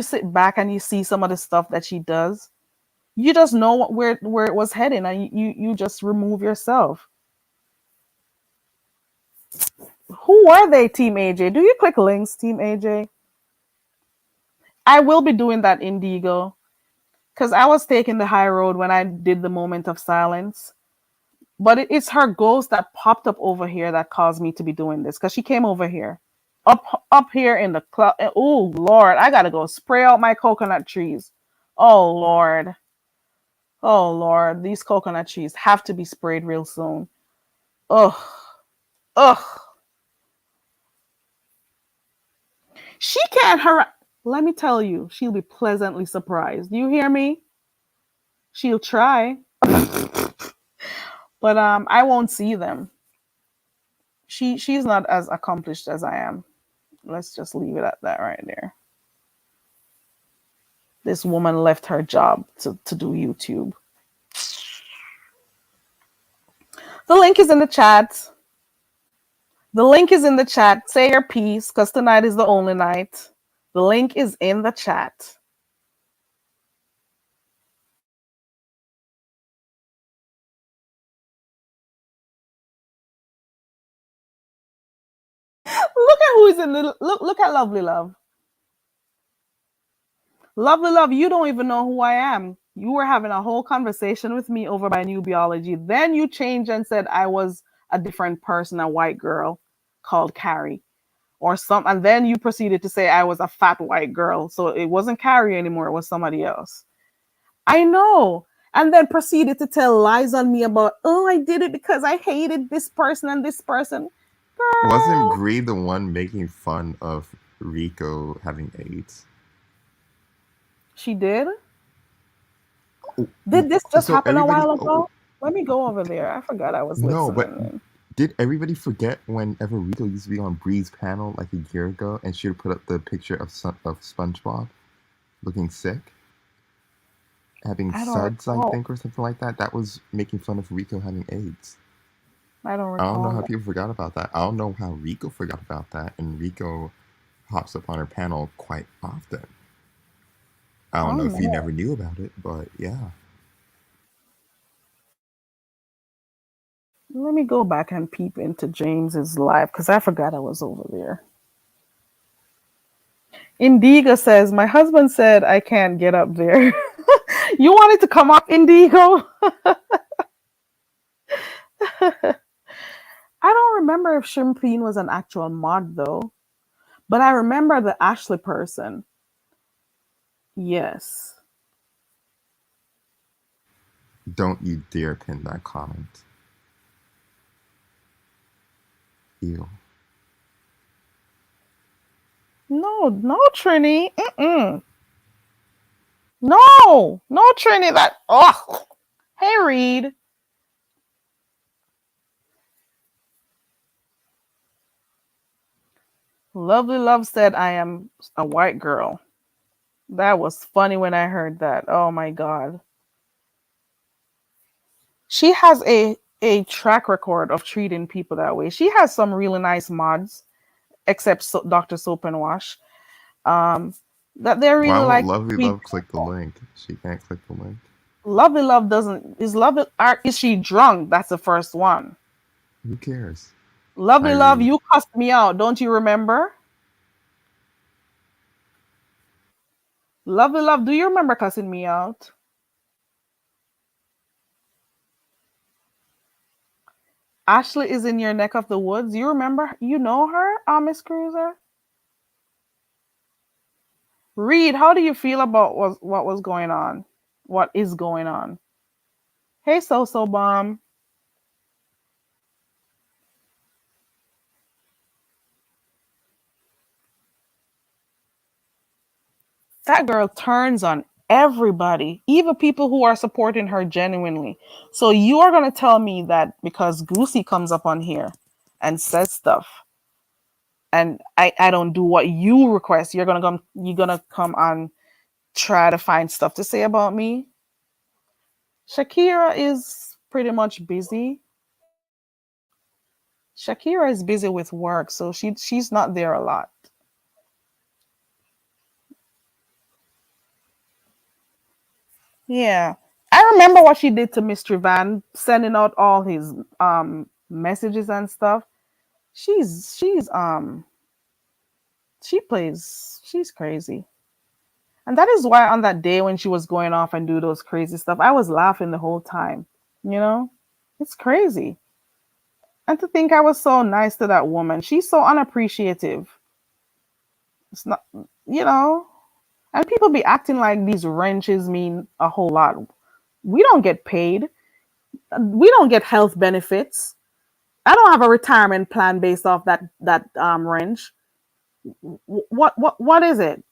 sit back and you see some of the stuff that she does, you just know where it was heading, and you just remove yourself. Who are they, Team AJ? Do you click links, Team AJ? I will be doing that, Indigo, because I was taking the high road when I did the moment of silence. But it's her ghost that popped up over here that caused me to be doing this, because she came over here, up here in the club. Oh Lord, I gotta go spray out my coconut trees. Oh Lord, oh Lord, these coconut trees have to be sprayed real soon. Ugh, ugh. She can't harass. Let me tell you, she'll be pleasantly surprised. You hear me? She'll try, but I won't see them. She's not as accomplished as I am. Let's just leave it at that right there. This woman left her job to do YouTube. The link is in the chat. The link is in the chat. Say your piece, because tonight is the only night. The link is in the chat. Look at who's in the look at Lovely Love. Lovely Love, you don't even know who I am. You were having a whole conversation with me over my new biology. Then you changed and said I was a different person, a white girl called Carrie or some, and then you proceeded to say I was a fat white girl. So it wasn't Carrie anymore, it was somebody else. I know. And then proceeded to tell lies on me about, oh, I did it because I hated this person and this person. Wasn't Girl, Bree the one making fun of Rico having AIDS? she did. Oh, Did this just so happen a everybody, while oh, ago? Let me go over there. I forgot I was no, but listening. did everybody forget whenever Rico used to be on Bree's panel like a year ago, and she would put up the picture of SpongeBob looking sick, having I don't suds, I recall. think, or something like that? That was making fun of Rico having AIDS. I don't I don't know recall how that. people forgot about that. I don't know how Rico forgot about that, and Rico hops up on her panel quite often. I don't Oh know if you man. never knew about it, but yeah. Let me go back and peep into James's live because I forgot I was over there. Indigo says, my husband said I can't get up there. You wanted to come up, Indigo? I don't remember if Shrimpine was an actual mod though, but I remember the Ashley person. Yes. Don't you dare pin that comment. Ew. No, no, Trini. Mm-mm. No, no, Trini. That. Ugh. Hey, Reed. Lovely Love said I am a white girl. That was funny when I heard that. Oh my god. She has a track record of treating people that way. She has some really nice mods, except Dr. Soap and Wash. Um, that they're Why really won't like Lovely sweet Love click the people. link? She can't click the link. Lovely Love doesn't is Lovely is she drunk? That's the first one. Who cares? Hi, Lovely Love, Reed. you cussed me out, don't you remember? Lovely Love, do you remember cussing me out? Ashley is in your neck of the woods. You remember? You know her, Miss Cruiser? Reed, how do you feel about what was going on? What is going on? Hey, So Bomb. That girl turns on everybody, even people who are supporting her genuinely. So you are going to tell me that because Goosey comes up on here and says stuff and I don't do what you request, you're gonna come and try to find stuff to say about me? Shakira is pretty much busy. Shakira is busy with work, so she's not there a lot. Yeah. I remember what she did to Mr. Van, sending out all his messages and stuff. She's she's crazy. And that is why on that day when she was going off and do those crazy stuff, I was laughing the whole time. You know? It's crazy. And to think I was so nice to that woman. She's so unappreciative. It's not, you know? And people be acting like these wrenches mean a whole lot. We don't get paid. We don't get health benefits. I don't have a retirement plan based off that wrench. What is it?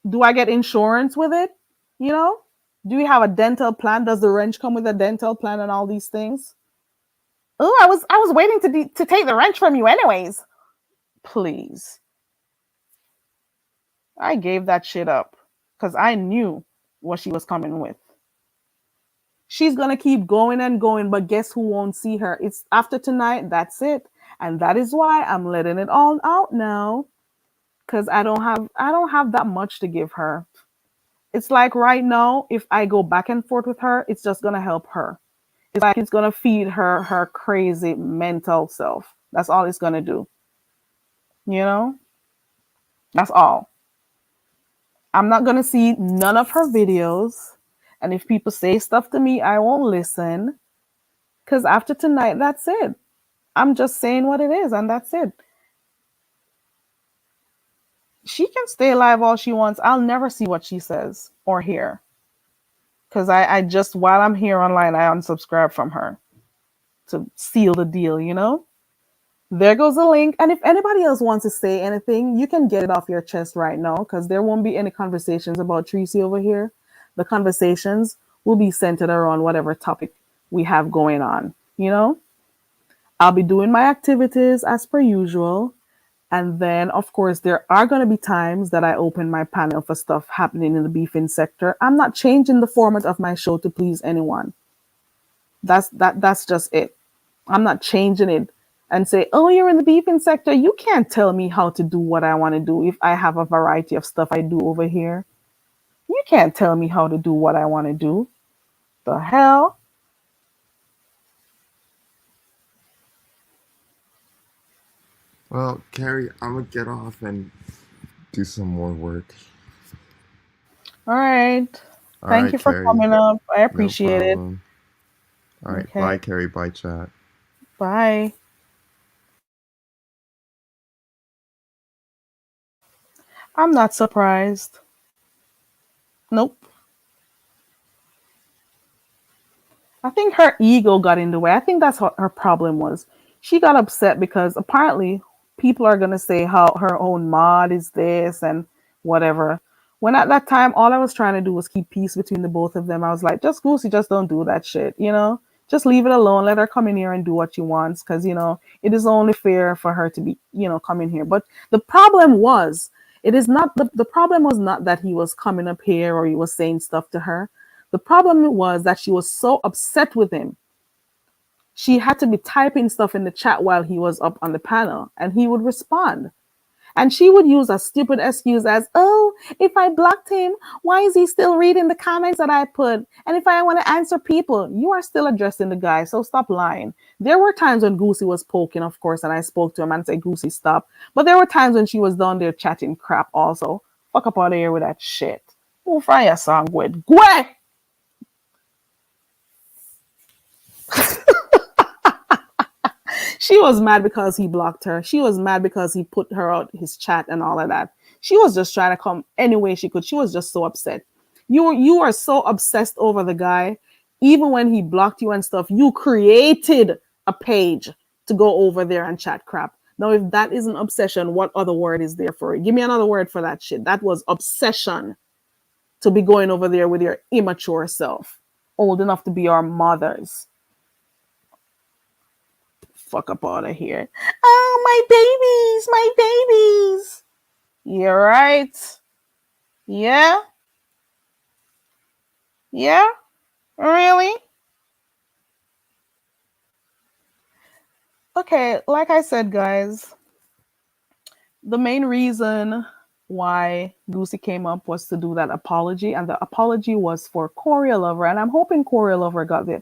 Do I get insurance with it? You know? Do we have a dental plan? Does the wrench come with a dental plan and all these things? Oh, I was waiting to take the wrench from you anyways. Please. I gave that shit up because I knew what she was coming with. She's gonna keep going and going, but guess who won't see her? It's after tonight, that's it. And that is why I'm letting it all out now. Because I don't have that much to give her. It's like right now, if I go back and forth with her, it's just gonna help her. It's like it's gonna feed her crazy mental self. That's all it's gonna do. You know? That's all. I'm not gonna see none of her videos. And if people say stuff to me, I won't listen. Cause after tonight, that's it. I'm just saying what it is, and that's it. She can stay alive all she wants. I'll never see what she says or hear. Cause I just while I'm here online, I unsubscribe from her to seal the deal, you know? There goes the link. And if anybody else wants to say anything, you can get it off your chest right now because there won't be any conversations about Tracy over here. The conversations will be centered around whatever topic we have going on. You know, I'll be doing my activities as per usual. And then, of course, there are going to be times that I open my panel for stuff happening in the beefing sector. I'm not changing the format of my show to please anyone. That's just it. I'm not changing it and say, "Oh, you're in the beefing sector. You can't tell me how to do what I want to do if I have a variety of stuff I do over here. You can't tell me how to do what I want to do." The hell? Well, Carrie, I'm gonna get off and do some more work. All right. All Thank right, you for Carrie. coming up. I No appreciate it. problem. All right, Okay. bye, Carrie. Bye, chat. Bye. I'm not surprised. Nope. I think her ego got in the way. I think that's what her problem was. She got upset because apparently people are going to say how her own mod is this and whatever. When at that time, all I was trying to do was keep peace between the both of them. I was like, just Goosey, just don't do that shit, you know? Just leave it alone. Let her come in here and do what she wants because, you know, it is only fair for her to be, you know, come in here. But the problem was, it is not, the problem was not that he was coming up here or he was saying stuff to her. The problem was that she was so upset with him. She had to be typing stuff in the chat while he was up on the panel and he would respond. And she would use a stupid excuse as, oh, if I blocked him, why is he still reading the comments that I put? And if I want to answer people, you are still addressing the guy, so stop lying. There were times when Goosey was poking, of course, and I spoke to him and said, Goosey, stop. But there were times when she was down there chatting crap also. Fuck up out of here with that shit. Who fry your song with? Gwe! She was mad because he blocked her. She was mad because he put her out his chat and all of that. She was just trying to come any way she could. She was just so upset. You are so obsessed over the guy. Even when he blocked you and stuff, you created a page to go over there and chat crap. Now, if that isn't obsession, what other word is there for it? Give me another word for that shit. That was obsession to be going over there with your immature self, old enough to be our mothers. Fuck up out of here. Oh, my babies, my babies. You're right. Yeah, yeah, really? Okay, like I said, guys, the main reason why Lucy came up was to do that apology, and the apology was for Corey Lover, and I'm hoping Corey Lover got the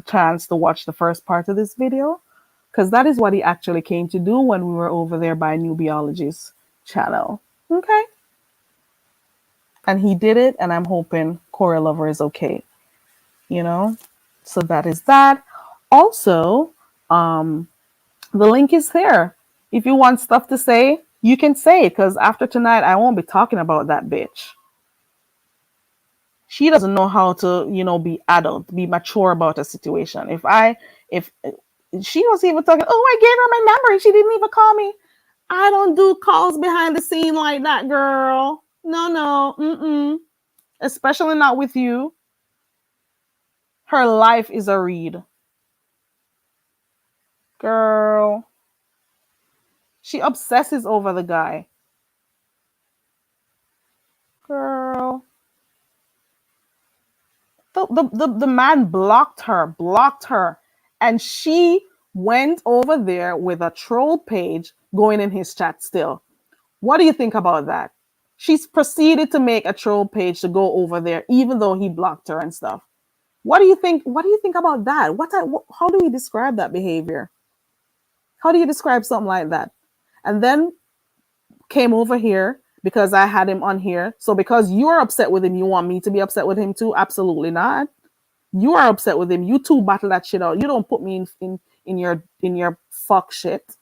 chance to watch the first part of this video, because that is what he actually came to do when we were over there by Newbiology's channel. Okay? And he did it, and I'm hoping Corey Lover is okay, you know? So that is that. Also, the link is there. If you want stuff to say, you can say it, because after tonight, I won't be talking about that bitch. She doesn't know how to, you know, be adult, be mature about a situation. If she was even talking, oh, I gave her my number, she didn't even call me. I don't do calls behind the scene like that, girl. No, no, mm-mm. Especially not with you. Her life is a read. Girl. She obsesses over the guy. Girl. The man blocked her. And she went over there with a troll page going in his chat still. What do you think about that? She's proceeded to make a troll page to go over there, even though he blocked her and stuff. What do you think? What do you think about that? How do you describe that behavior? How do you describe something like that? And then came over here because I had him on here. So because you're upset with him, you want me to be upset with him too? Absolutely not. You are upset with him. You two battle that shit out. You don't put me in your fuck shit.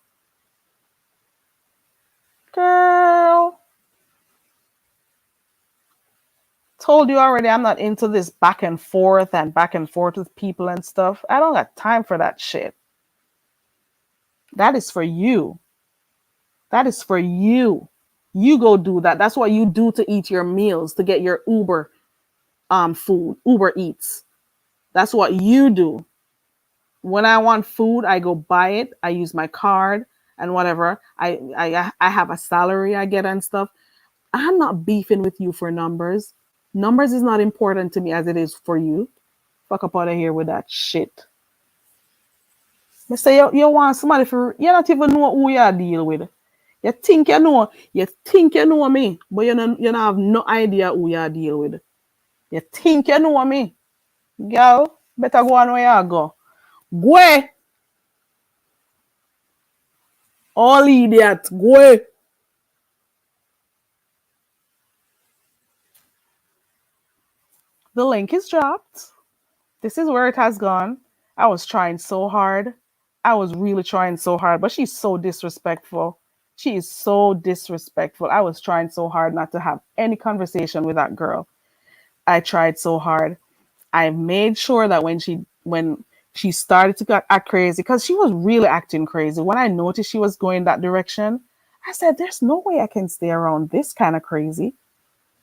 Girl. Told you already I'm not into this back and forth with people and stuff. I don't got time for that shit. That is for you. That is for you. You go do that. That's what you do to eat your meals, to get your Uber food, Uber Eats. That's what you do. When I want food, I go buy it. I use my card and whatever. I have a salary I get and stuff. I'm not beefing with you for numbers. Numbers is not important to me as it is for you. Fuck up out of here with that shit. Me say you want somebody for you not even know who you deal with. You think you know me, but you don't have no idea who you deal with. You think you know me. Girl, better go on where you go. Go! All idiot, go! The link is dropped. This is where it has gone. I was trying so hard. I was really trying so hard, but she's so disrespectful. She is so disrespectful. I was trying so hard not to have any conversation with that girl. I tried so hard. I made sure that when she when she started to act crazy, because she was really acting crazy. When I noticed she was going that direction, I said, "There's no way I can stay around this kind of crazy."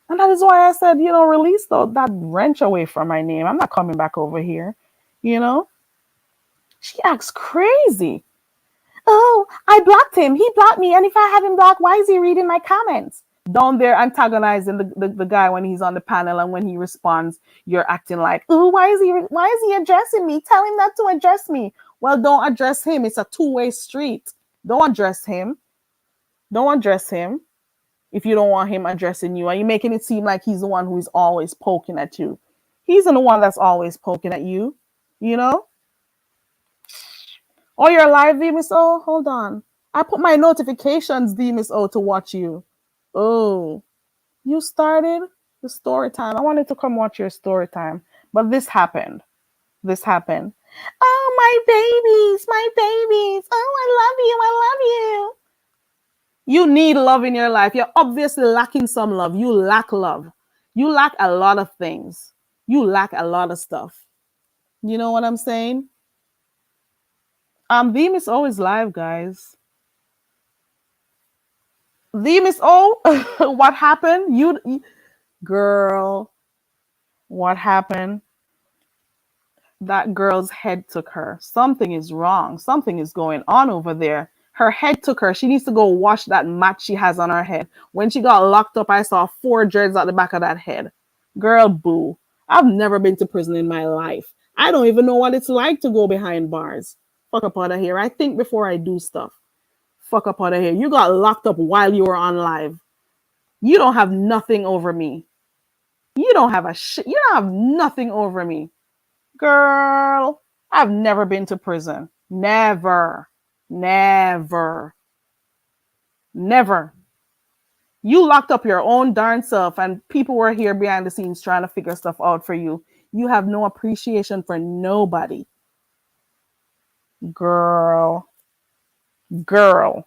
And that is why I said, release that wrench away from my name. I'm not coming back over here. You know, she acts crazy. Oh, I blocked him. He blocked me. And if I have him blocked, why is he reading my comments? Down there antagonizing the guy when he's on the panel, and when he responds, you're acting like, oh, why is he addressing me? Tell him not to address me. Well, don't address him. It's a two-way street. Don't address him. Don't address him if you don't want him addressing you. Are you making it seem like he's the one who is always poking at you? He's the one that's always poking at you, you know? Oh, you're live, Miss O? Hold on. I put my notifications, Miss O, to watch you. Oh, you started the story time. I wanted to come watch your story time, but this happened. This happened. Oh, my babies, my babies. Oh, I love you. I love you. You need love in your life. You're obviously lacking some love. You lack love. You lack a lot of things. You lack a lot of stuff. You know what I'm saying? Theme is always live, guys. Theme is what happened? Girl, what happened? That girl's head took her. Something is wrong. Something is going on over there. Her head took her. She needs to go wash that mat she has on her head. When she got locked up, I saw 4 dreads at the back of that head. Girl, boo. I've never been to prison in my life. I don't even know what it's like to go behind bars. Fuck up out of here. I think before I do stuff. Fuck up out of here. You got locked up while you were on live. You don't have nothing over me. You don't have a shit. You don't have nothing over me. Girl, I've never been to prison. Never. Never. Never. You locked up your own darn self, and people were here behind the scenes trying to figure stuff out for you. You have no appreciation for nobody. Girl. Girl.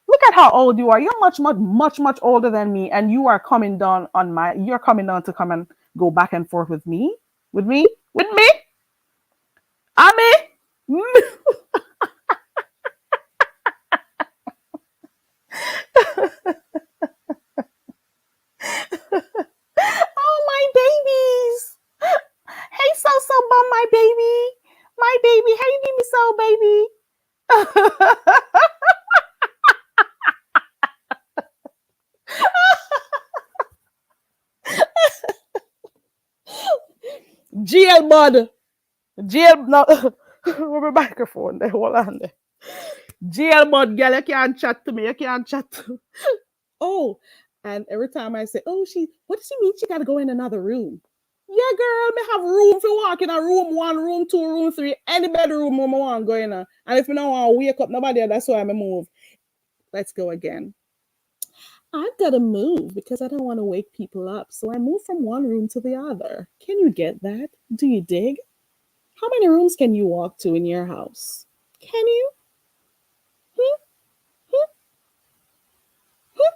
Look at how old you are. You're much, much, much, much older than me, and you're coming down to come and go back and forth with me? With me? With me? Ami? Oh, my babies. Hey, so bum, my baby. My baby. Hey, give me so, baby. Jail bud. Jail no with my microphone there. Hold on there. Jail bud, girl, you can't chat to me. You can't chat to. Oh, and every time I say, oh, what does she mean? She gotta go in another room. Yeah, girl, me have room for walk in a room 1, room 2, room 3, any bedroom I want go in. And if you don't want to wake up nobody, that's why I move. Let's go again. I've got to move because I don't want to wake people up. So I move from one room to the other. Can you get that? Do you dig? How many rooms can you walk to in your house? Can you? Hmm? Hmm? Hmm?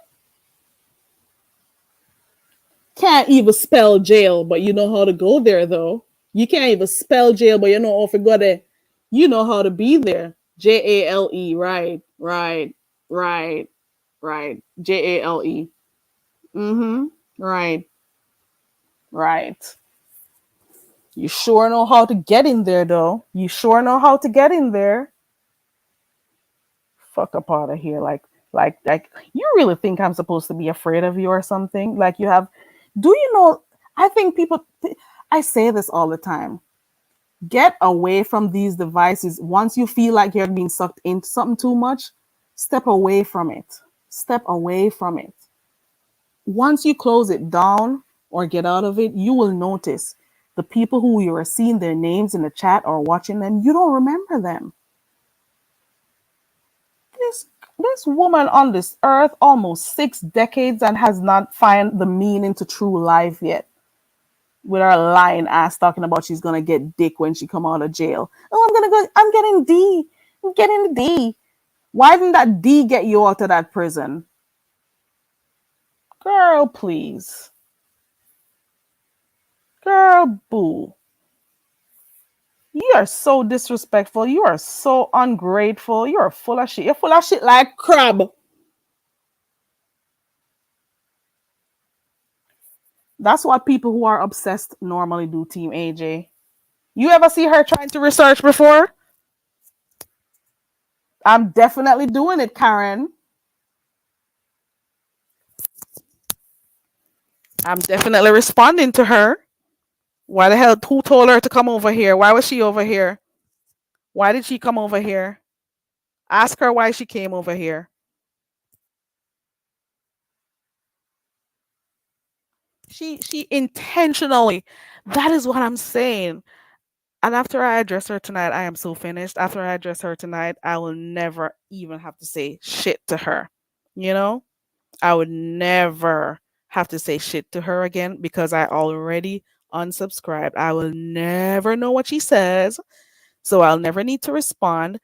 Can't even spell jail, but you know how to go there, though. You can't even spell jail, but you know how to go there. You know how to be there. Jale, right, right, right, right. Jale. Mm-hmm. Right, right. You sure know how to get in there, though. You sure know how to get in there. Fuck up out of here. Like, you really think I'm supposed to be afraid of you or something? Like, do you know? I think I say this all the time. Get away from these devices. Once you feel like you're being sucked into something too much, step away from it. Step away from it. Once you close it down or get out of it, you will notice the people who you are seeing their names in the chat or watching them, you don't remember them. This woman on this earth almost 6 decades and has not find the meaning to true life yet. With her lying ass talking about she's gonna get dick when she come out of jail. Oh, I'm getting D. I'm getting the D. Why didn't that D get you out of that prison? Girl, please. Girl, boo. You are so disrespectful. You are so ungrateful. You are full of shit. You're full of shit like crab. That's what people who are obsessed normally do, Team AJ. You ever see her trying to research before? I'm definitely doing it, Karen. I'm definitely responding to her. Why the hell? Who told her to come over here? Why was she over here? Why did she come over here? Ask her why she came over here. She intentionally. That is what I'm saying. And after I address her tonight, I am so finished. After I address her tonight, I will never even have to say shit to her. You know? I would never have to say shit to her again because I already unsubscribed. I will never know what she says, so I'll never need to respond.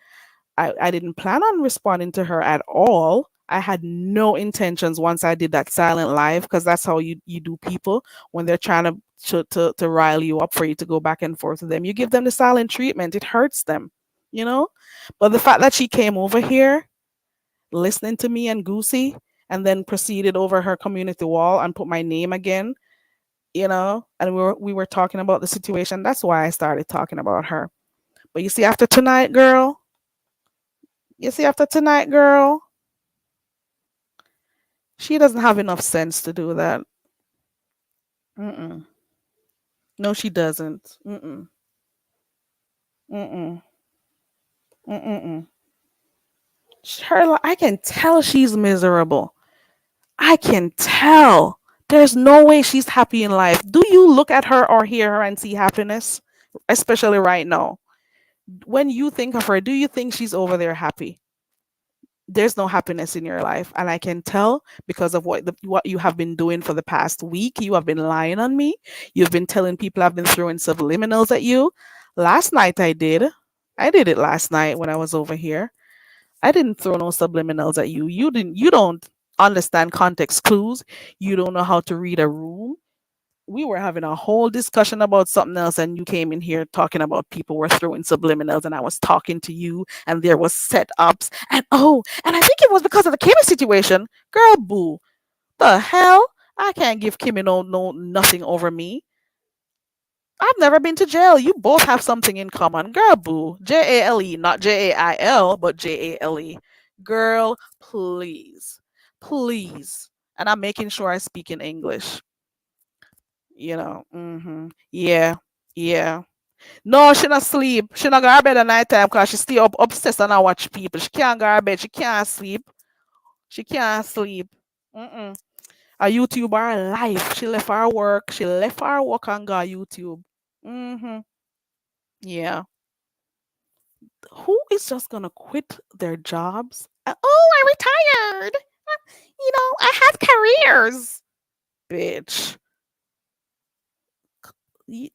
I didn't plan on responding to her at all. I had no intentions once I did that silent live because that's how you do people when they're trying to rile you up for you to go back and forth with them. You give them the silent treatment, it hurts them, you know? But the fact that she came over here listening to me and Goosey and then proceeded over her community wall and put my name again, and we were talking about the situation. That's why I started talking about her. But you see after tonight, girl, she doesn't have enough sense to do that. Mm-mm. No, she doesn't. Mm-mm. Mm-mm. Mm-mm. I can tell she's miserable. I can tell. There's no way she's happy in life. Do you look at her or hear her and see happiness? Especially right now. When you think of her, do you think she's over there happy? There's no happiness in your life, and I can tell because of what you have been doing for the past week. You have been lying on me. You've been telling people I've been throwing subliminals at you. Last night I did it last night when I was over here. I didn't throw no subliminals at you. You don't understand context clues. You don't know how to read a room. We were having a whole discussion about something else, and you came in here talking about people were throwing subliminals, and I was talking to you, and there was setups, and and I think it was because of the Kimmy situation. Girl, boo, the hell! I can't give Kimmy no nothing over me. I've never been to jail. You both have something in common. Girl, boo. JALE, not JAIL, but JALE. Girl, please. Please. And I'm making sure I speak in English. Yeah. Yeah. No, she not sleep. She not go to bed at night time because she stay up obsessed and I watch people. She can't go to bed. She can't sleep. She can't sleep. Mm-mm. A YouTuber life. She left her work. She left her work and go YouTube. Mm-hmm. Yeah. Who is just gonna quit their jobs? Oh, I retired. I have careers. Bitch.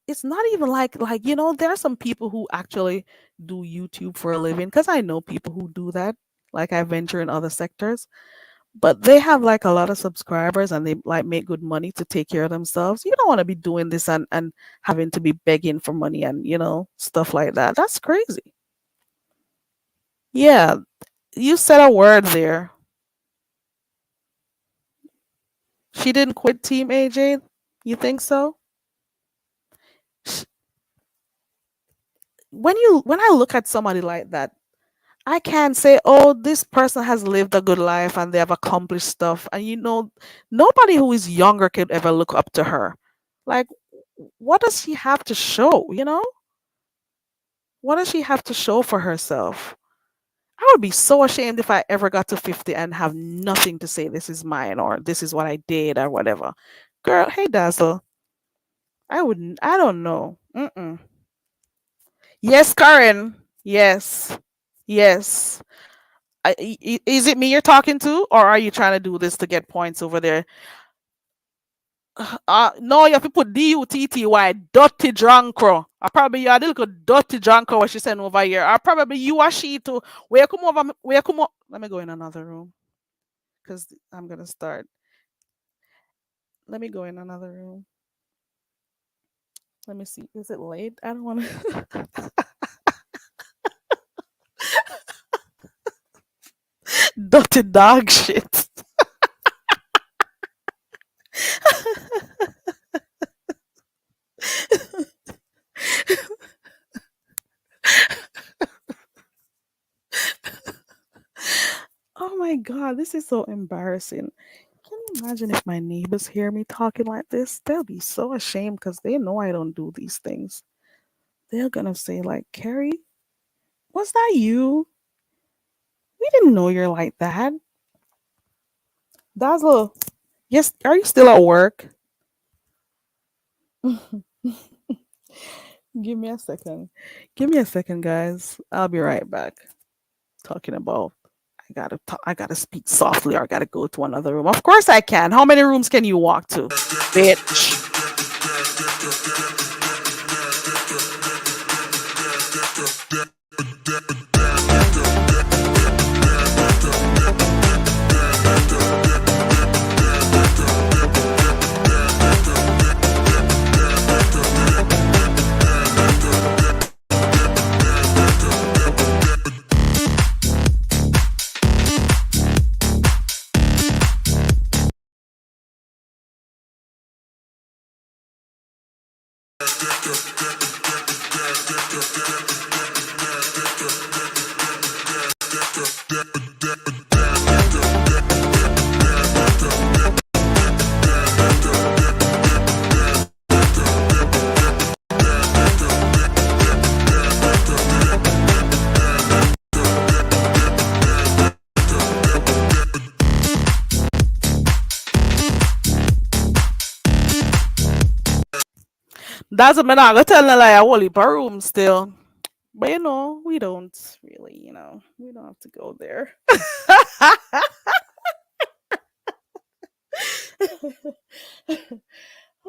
It's not even like there are some people who actually do YouTube for a living because I know people who do that. Like I venture in other sectors, but they have like a lot of subscribers and they like make good money to take care of themselves. You don't want to be doing this and having to be begging for money and stuff like that. That's crazy. Yeah, you said a word there. She didn't quit Team AJ. You think so? Sh- when I look at somebody like that, I can't say, oh, this person has lived a good life and they have accomplished stuff. And nobody who is younger could ever look up to her. Like, what does she have to show? What does she have to show for herself? I would be so ashamed if I ever got to 50 and have nothing to say, this is mine or this is what I did or whatever. Girl, hey, Dazzle. I wouldn't, I don't know. Mm-mm. Yes, Karen. Yes. Yes. Is it me you're talking to, or are you trying to do this to get points over there? No, you have to put DUTTY, dirty drunkro. I probably you a little dirty drunkro what she saying over here. I probably you or she too. Where come over? Where come over? Let me go in another room because I'm gonna start. Let me go in another room. Let me see. Is it late? I don't want to. Dirty dog shit. Oh my god, this is so embarrassing. Can you imagine if my neighbors hear me talking like this? They'll be so ashamed because they know I don't do these things. They're gonna say like, "Carrie, was that you? We didn't know you're like that." Dazzle, yes, are you still at work? Give me a second. Give me a second, guys. I'll be right back. Talking about I gotta speak softly or I gotta go to another room. Of course I can. How many rooms can you walk to? Bitch. That's a man I go tell her like a whole heap of room still. But we don't really, we don't have to go there.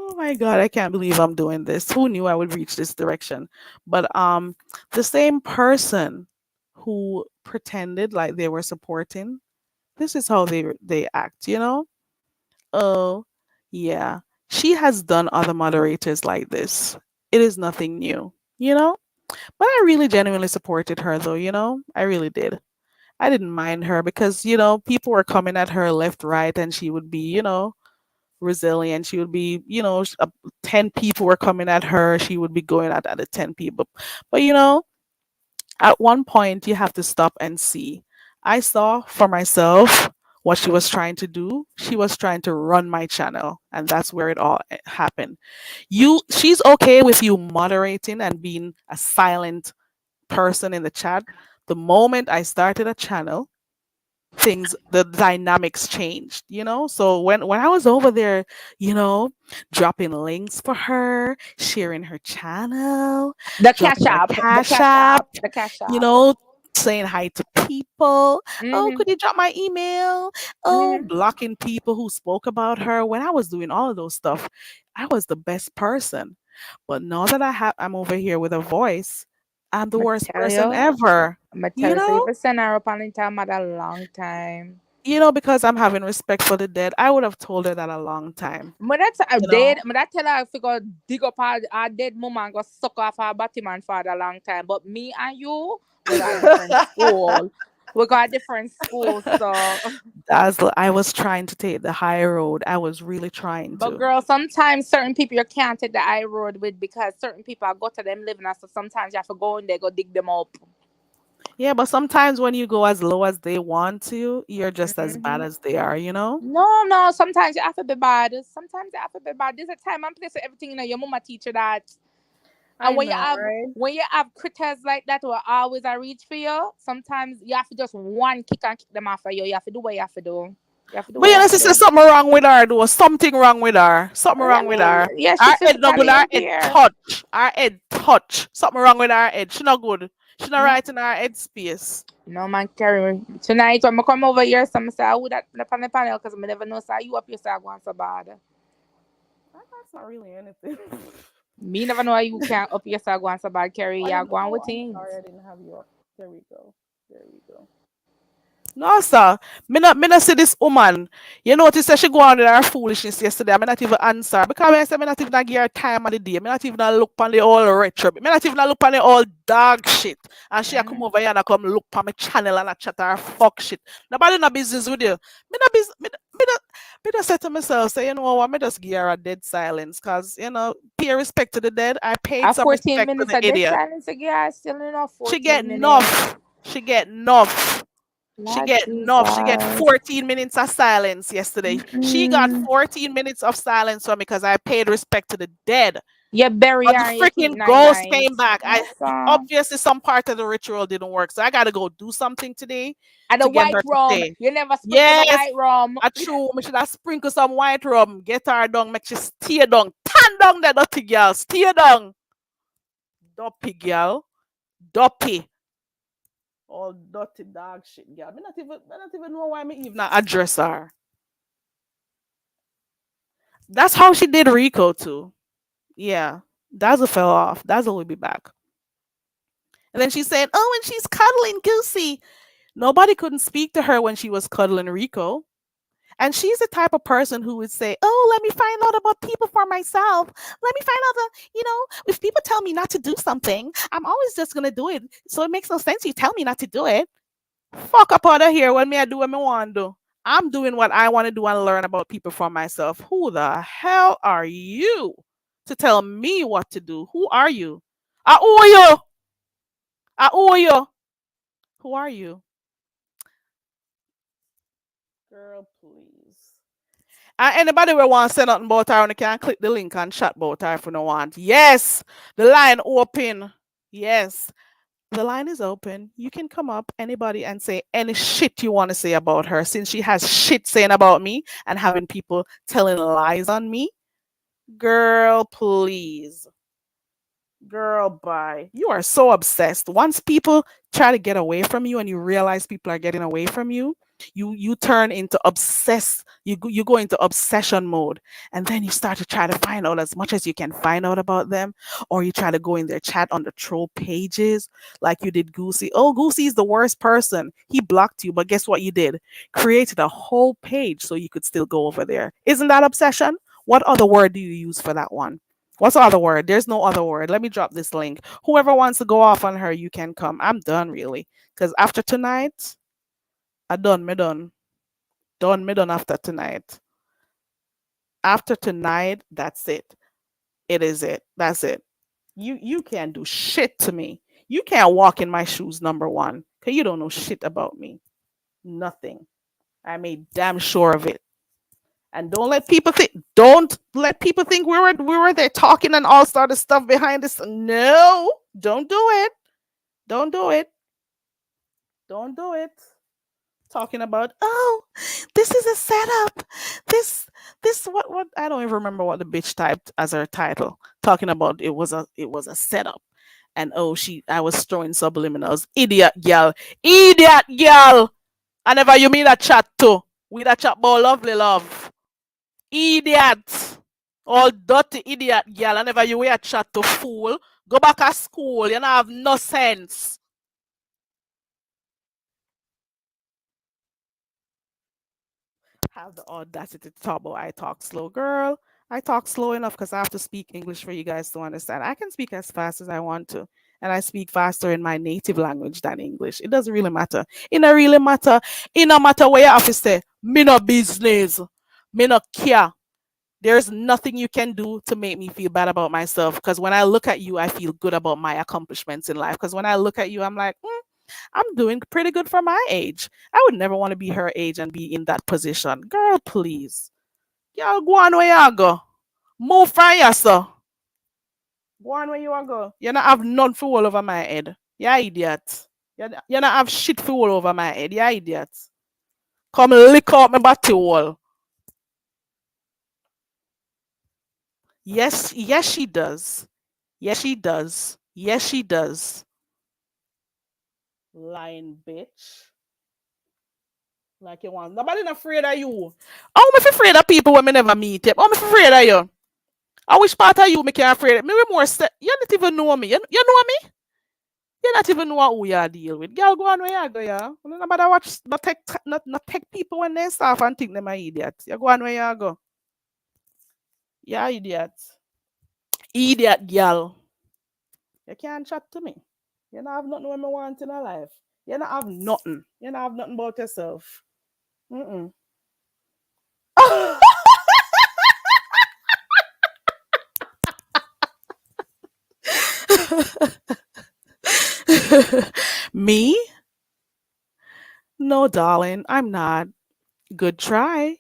Oh my god, I can't believe I'm doing this. Who knew I would reach this direction? But the same person who pretended like they were supporting, this is how they act. Oh, yeah. She has done other moderators like this. It is nothing new. But I really genuinely supported her though. I really did. I didn't mind her because, people were coming at her left, right, and she would be, resilient. She would be, 10 people were coming at her. She would be going at the 10 people. But, at one point, you have to stop and see. I saw for myself what she was trying to do. She was trying to run my channel, and that's where it all happened. She's okay with you moderating and being a silent person in the chat. The moment I started a channel, the dynamics changed. So when I was over there, you know dropping links for her, sharing her channel, The cash dropping her app, the cash cash app, app, the cash you app. know saying hi to people. Oh, Mhm, could you drop my email? Oh, mhm. blocking people who spoke about her. When I was doing all of those stuff, I was the best person. But now that I'm over here with a voice, I'm the I'ma worst tell person you, ever. I'ma tell you you. So you know for send her up on the time at a long time. because I'm having respect for the dead, I would have told her that a long time. But that's a You dead. know? But that tell her if you go dig up our dead mama and go suck off our body man for a long time. But me and you, we got a different school. We got a different school. So, I was trying to take the high road. I was really trying but to. girl, sometimes certain people you can't take the high road with because certain people are go to them living. So sometimes you have to go in there go dig them up. Yeah, but sometimes when you go as low as they want to, you're just as bad Hmm. as they are? No, no. Sometimes you have to be bad. Sometimes you have to be bad. There's a time and place for everything. Your mama teach you that. And I know, right? when you have critters like that who are always a reach for you, sometimes you have to just one kick and kick them off of you. You have to do what you have to do. You have to do But what you have to sister, do. something wrong with her. There was something wrong with her. Something Well, I wrong with mean, her. yeah, Our she's head not good. physically Our head impaired. touch. Our head touch. Something wrong with our head. She not good. She not No, right in our head space. no man, carry me. Tonight when I come over here, some say I would that on the panel because I never know say you up here say I go on so bad. That's not really anything. Me never know how you can up here say I go on so bad, carry. I Yeah, didn't. go on Oh, with I'm sorry. things. I didn't have you up. There we go. There we go. No, sir. Me not see this woman. You notice that she go on with her foolishness yesterday. I me not even answer. Because when I say me not even give her time of the day. Me not even look on the old retro. Me not even look on the old dog shit. And she a come over here and a come look on my channel and a chat her fuck shit. Nobody no business with you. Me not business. Me just say to myself, say, you know what, me just give her a dead silence. Cause, pay respect to the dead. I paid A some 14 respect to minutes the of dead idiot. silence again. Still enough. She get 14 minutes. enough. She get enough. She Lord get enough. She get Jesus. 14 minutes of silence yesterday. She got Mm-mm. 14 minutes of silence from me because I paid respect to the dead. You bury But her the and you keep freaking night ghost night. came back. I No, sir. obviously some part of the ritual didn't work, so I gotta go do something today And the to get white her to rum. stay. You never sprinkle the Yes, white rum. I true. Me should have sprinkle some white rum, get her down, make she stay down. Tan down that dirty girl. Stay down. Dopey girl. Dopey. All dirty dog shit girl. Me not even know why me even not address her. That's how she did Rico too. Yeah. Dazzle fell off. Dazzle will be back. And then she said, oh, and she's cuddling Goosey. Nobody couldn't speak to her when she was cuddling Rico. And she's the type of person who would say, oh, let me find out about people for myself. Let me find out if people tell me not to do something, I'm always just going to do it. So it makes no sense you tell me not to do it. Fuck up out of here when me I do what me want to do. I'm doing what I want to do and learn about people for myself. Who the hell are you to tell me what to do? Who are you? I owe you. I owe you. Who are you? Girl, please. Anybody will want to say nothing about her, and you can click the link and chat about her if you don't want. Yes, the line open. Yes, the line is open. You can come up, anybody, and say any shit you want to say about her, since she has shit saying about me and having people telling lies on me. Girl, please. Girl, bye. You are so obsessed. Once people try to get away from you and you realize people are getting away from you, you turn into obsessed. You go into obsession mode, and then you start to try to find out as much as you can find out about them, or you try to go in their chat on the troll pages, like you did Goosey. Oh, Goosey is the worst person. He blocked you, but guess what you did? Created a whole page so you could still go over there. Isn't that obsession? What other word do you use for that one? What's the other word? There's no other word. Let me drop this link. Whoever wants to go off on her, you can come. I'm done, really. Because after tonight, I done, me done. Done, me done after tonight. After tonight, that's it. It is it. That's it. You can't do shit to me. You can't walk in my shoes, number one. Because you don't know shit about me. Nothing. I made damn sure of it. And don't let people think we were there talking and all sort of stuff behind this. No, don't do it. Don't do it. Don't do it. Talking about, oh, this is a setup. This what I don't even remember what the bitch typed as her title. Talking about it was a setup. And oh, I was throwing subliminals. Idiot girl. Idiot girl. I never you mean that chat too. We that chat about lovely love. Idiot. All dirty idiot girl. I never you wear chat to fool. Go back to school. You don't have no sense. Have the audacity to talk about I talk slow. Girl, I talk slow enough because I have to speak English for you guys to understand. I can speak as fast as I want to. And I speak faster in my native language than English. It doesn't really matter. It don't really matter. It no matter where you have to say, me no business. Me no care. There's nothing you can do to make me feel bad about myself. Because when I look at you, I feel good about my accomplishments in life. Because when I look at you, I'm like, I'm doing pretty good for my age. I would never want to be her age and be in that position. Girl, please. Y'all go on where you go. Move from here, sir. Go on where you want go. You not have none for all over my head. You idiot. You not have shit for all over my head. You idiot. Come lick out my body wall. Yes, yes, she does. Yes, she does. Yes, she does. Lying bitch. Like you want. Nobody not afraid of you. How am I afraid of people when me never meet you? How am I afraid of you? I wish part of you me can't afraid. Me more you don't even know me. You know me? You not even know what who you deal with. Girl, go on where you go, yeah. No matter watch, not take people when they start and think them are idiots. You go on where you go. Yeah, idiot. Idiot girl. You can't chat to me. You don't have nothing when I want in a life. You don't have nothing. You don't have nothing about yourself. Mm-mm. Me? No, darling, I'm not. Good try.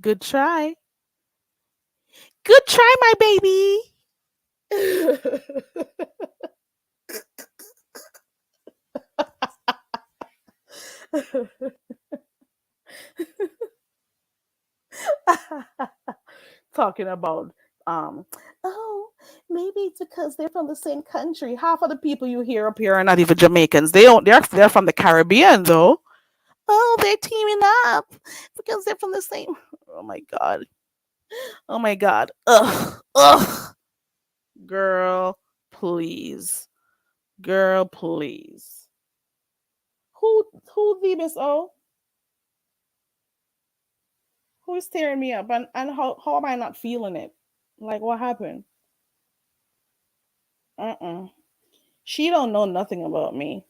Good try. Good try, my baby. Talking about um oh, maybe it's because they're from the same country. Half of the people you hear up here are not even Jamaicans. They're from the Caribbean though. Oh, they're teaming up because they're from the same. Oh my god. Oh my god. Ugh. Ugh. Girl, please. Girl, please. Who the Miss O? Who is tearing me up? And how am I not feeling it? Like what happened? Uh-uh. She don't know nothing about me.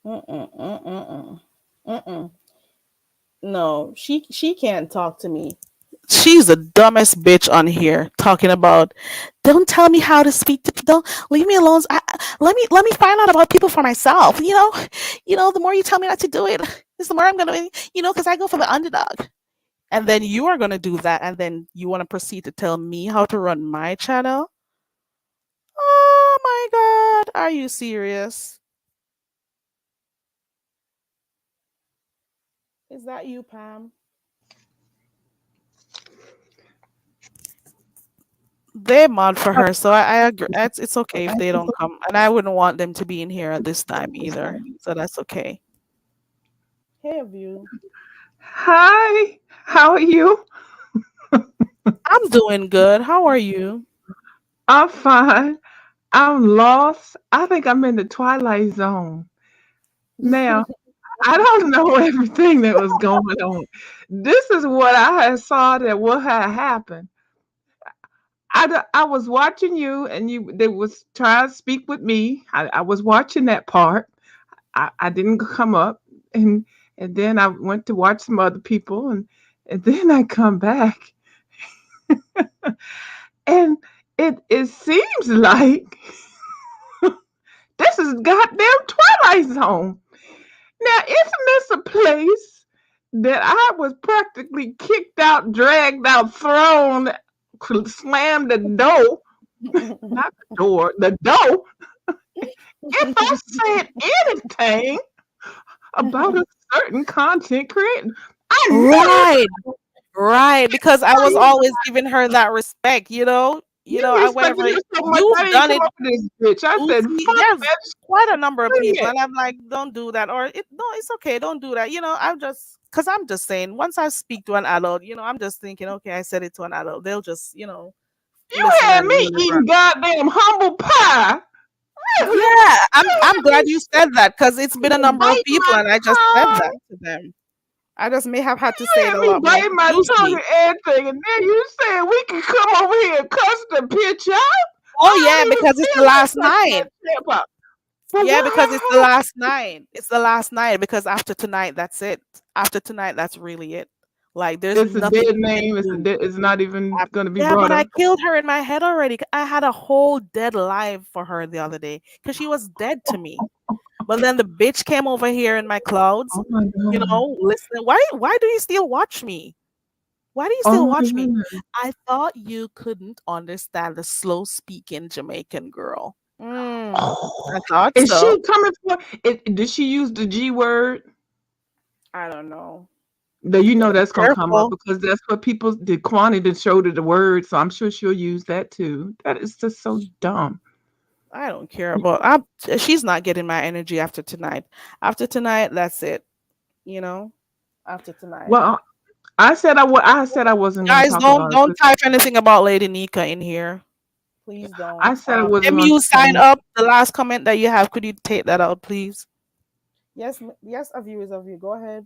Mm-mm, mm-mm, mm-mm. No, she can't talk to me. She's the dumbest bitch on here talking about. Don't tell me how to speak to. Don't leave me alone. Let me find out about people for myself. The more you tell me not to do it, is the more I'm gonna. Because I go for the underdog. And then you are gonna do that, and then you want to proceed to tell me how to run my channel. Oh my god, are you serious? Is that you, Pam? They mod for her, so I agree. It's okay if they don't come, and I wouldn't want them to be in here at this time either. So that's okay. Hey, view. Hi, how are you? I'm doing good. How are you? I'm fine. I'm lost. I think I'm in the twilight zone. Now, I don't know everything that was going on. This is what I had saw that what had happened. I was watching you and they was trying to speak with me. I was watching that part. I didn't come up and then I went to watch some other people and then I come back and it seems like this is goddamn Twilight Zone. Now, isn't this a place that I was practically kicked out, dragged out, thrown, slammed the door, not the door, the door, if I said anything about a certain content creator? I never, Right, right. Because I was always giving her that respect. you I respected whenever her so much, you've I didn't done come it, up with this bitch. I said, Goosey, fuck there's that quite a number of people, shit. and I'm like, don't do that, or no, it's okay, don't do that. Because I'm just saying, once I speak to an adult, I'm just thinking, okay, I said it to an adult, they'll just, You listen had and me whatever. eating goddamn humble pie. You Yeah, I'm had me glad you said that because it's been a number of biting people, my and I just said that tongue. to them. I just may have had to You say it had a me lot more biting my tongue profusely. and everything, and then you said we can come over here and cuss the bitch out. Oh I yeah, don't even because it's the feel last like cussing night. that shit out. But Yeah, what because it's had the happened? last night. It's the last night because after tonight, that's it. After tonight, that's really it. Like, there's It's a nothing dead you can name. do. It's not even going to be Yeah, brought but I up. killed her in my head already. I had a whole dead live for her the other day because she was dead to me. But then the bitch came over here in my clouds. Oh my god. Listen. Why do you still watch me? Why do you Oh still my watch me? god. I thought you couldn't understand the slow speaking Jamaican girl. I thought Is so. she coming for it? Did she use the G word? I don't know. Though you know that's gonna come up Careful. because that's what people did. Kwani did show to the word, so I'm sure she'll use that too. That is just so dumb. I don't care about. She's not getting my energy after tonight. After tonight, that's it. You know. After tonight, Well, I said I wasn't gonna guys, talk don't about it. don't type anything about Lady Nika in here. Please don't. I said I wasn't Maybe going you to say sign nothing. up. The last comment that you have, could you take that out, please? Yes, yes, a view is a view. Go ahead.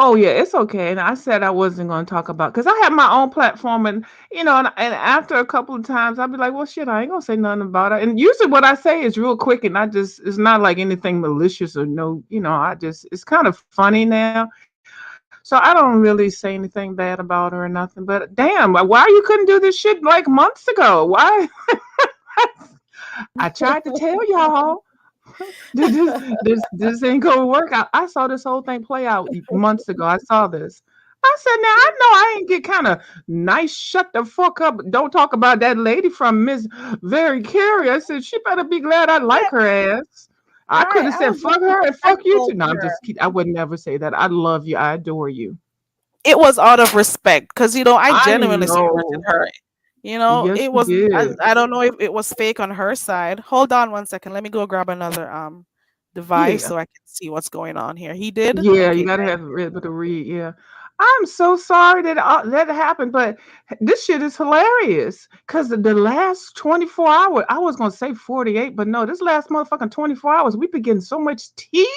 Oh yeah, it's okay. And I said I wasn't going to talk about because I have my own platform, and and after a couple of times, I'll be like, well, shit, I ain't gonna say nothing about it. And usually, what I say is real quick, and I just it's not like anything malicious or no, I just it's kind of funny now. So I don't really say anything bad about her or nothing. But damn, why you couldn't do this shit like months ago? Why? I tried to tell y'all. This ain't gonna work out. I saw this whole thing play out months ago. I saw this. I said, now I know I ain't get kind of nice. Shut the fuck up. Don't talk about that lady from Miss Very Carey. I said she better be glad I like her ass. I could Right. have I said was fuck being her and fuck you respectful too. No, to I'm her. just kidding. I would never say that. I love you. I adore you. It was out of respect because I I genuinely supported know. her. Yes, It you wasn't. did. I don't know if it was fake on her side. Hold on one second. Let me go grab another device Yeah. so I can see what's going on here. He did. Yeah, you Okay. gotta have it able to read. Yeah, I'm so sorry that that happened, but this shit is hilarious. Cause the last 24 hours, I was gonna say 48, but no, this last motherfucking 24 hours, we been getting so much tea.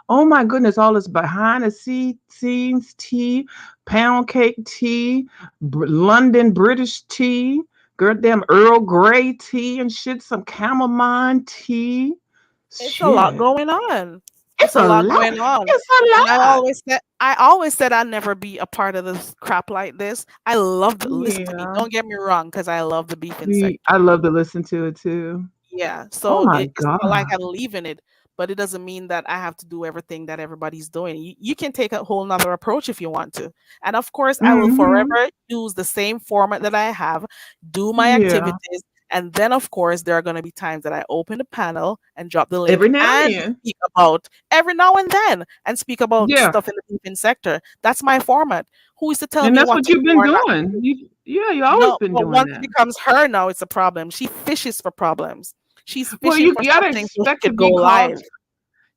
Oh my goodness, all this behind the scenes tea, pound cake tea, London British tea, goddamn Earl Grey tea and shit, some chamomile tea. It's a lot Shit, going on. It's it's a a lot lot. going on. It's a And lot. I always said I'd never be a part of this crap like this. I love to listen to me. Yeah. Don't get me wrong, because I love the beefing sector. I love to listen to it too. Yeah, Oh so my it's not like god. I believe in it, but it doesn't mean that I have to do everything that everybody's doing. You can take a whole nother approach if you want to. And of course, I will Mhm. forever use the same format that I have, do my Yeah. activities, and then of course there are going to be times that I open the panel and drop the link Every now and and then. speak about every now and then and speak about Yeah. stuff in the beefing sector. That's my format. Who is to tell And me that's what what to you've do been or not to doing. do? You always No, been but doing once it that. becomes her now, it's a problem. She fishes for problems. She's Well, fishing you for gotta something so she expect to could go be called. live.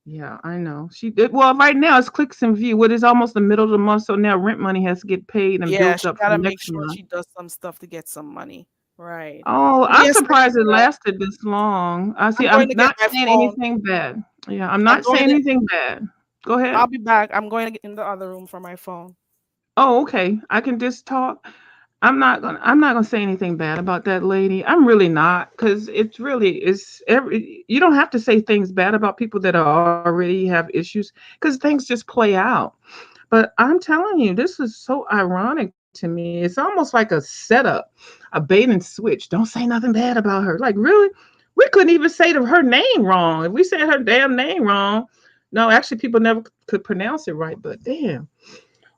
Yeah, I know. She did well right now it's clicks and view. What is almost the middle of the month, so now rent money has to get paid and Yeah, built she up for gotta make next sure month. she does some stuff to get some money. Right. Oh, Give me I'm a second, surprised it girl. lasted this long. I see. I'm going I'm to get not my saying phone. anything bad. Yeah, I'm I'm not going saying to. anything bad. Go ahead. I'll be back. I'm going to get in the other room for my phone. Oh, okay. I can just talk. I'm not gonna say anything bad about that lady. I'm really not, because it's really is every you don't have to say things bad about people that already have issues because things just play out. But I'm telling you, this is so ironic to me. It's almost like a setup, a bait and switch. Don't say nothing bad about her. Like, really? We couldn't even say her name wrong. If we said her damn name wrong, no, actually, people never could pronounce it right. But damn.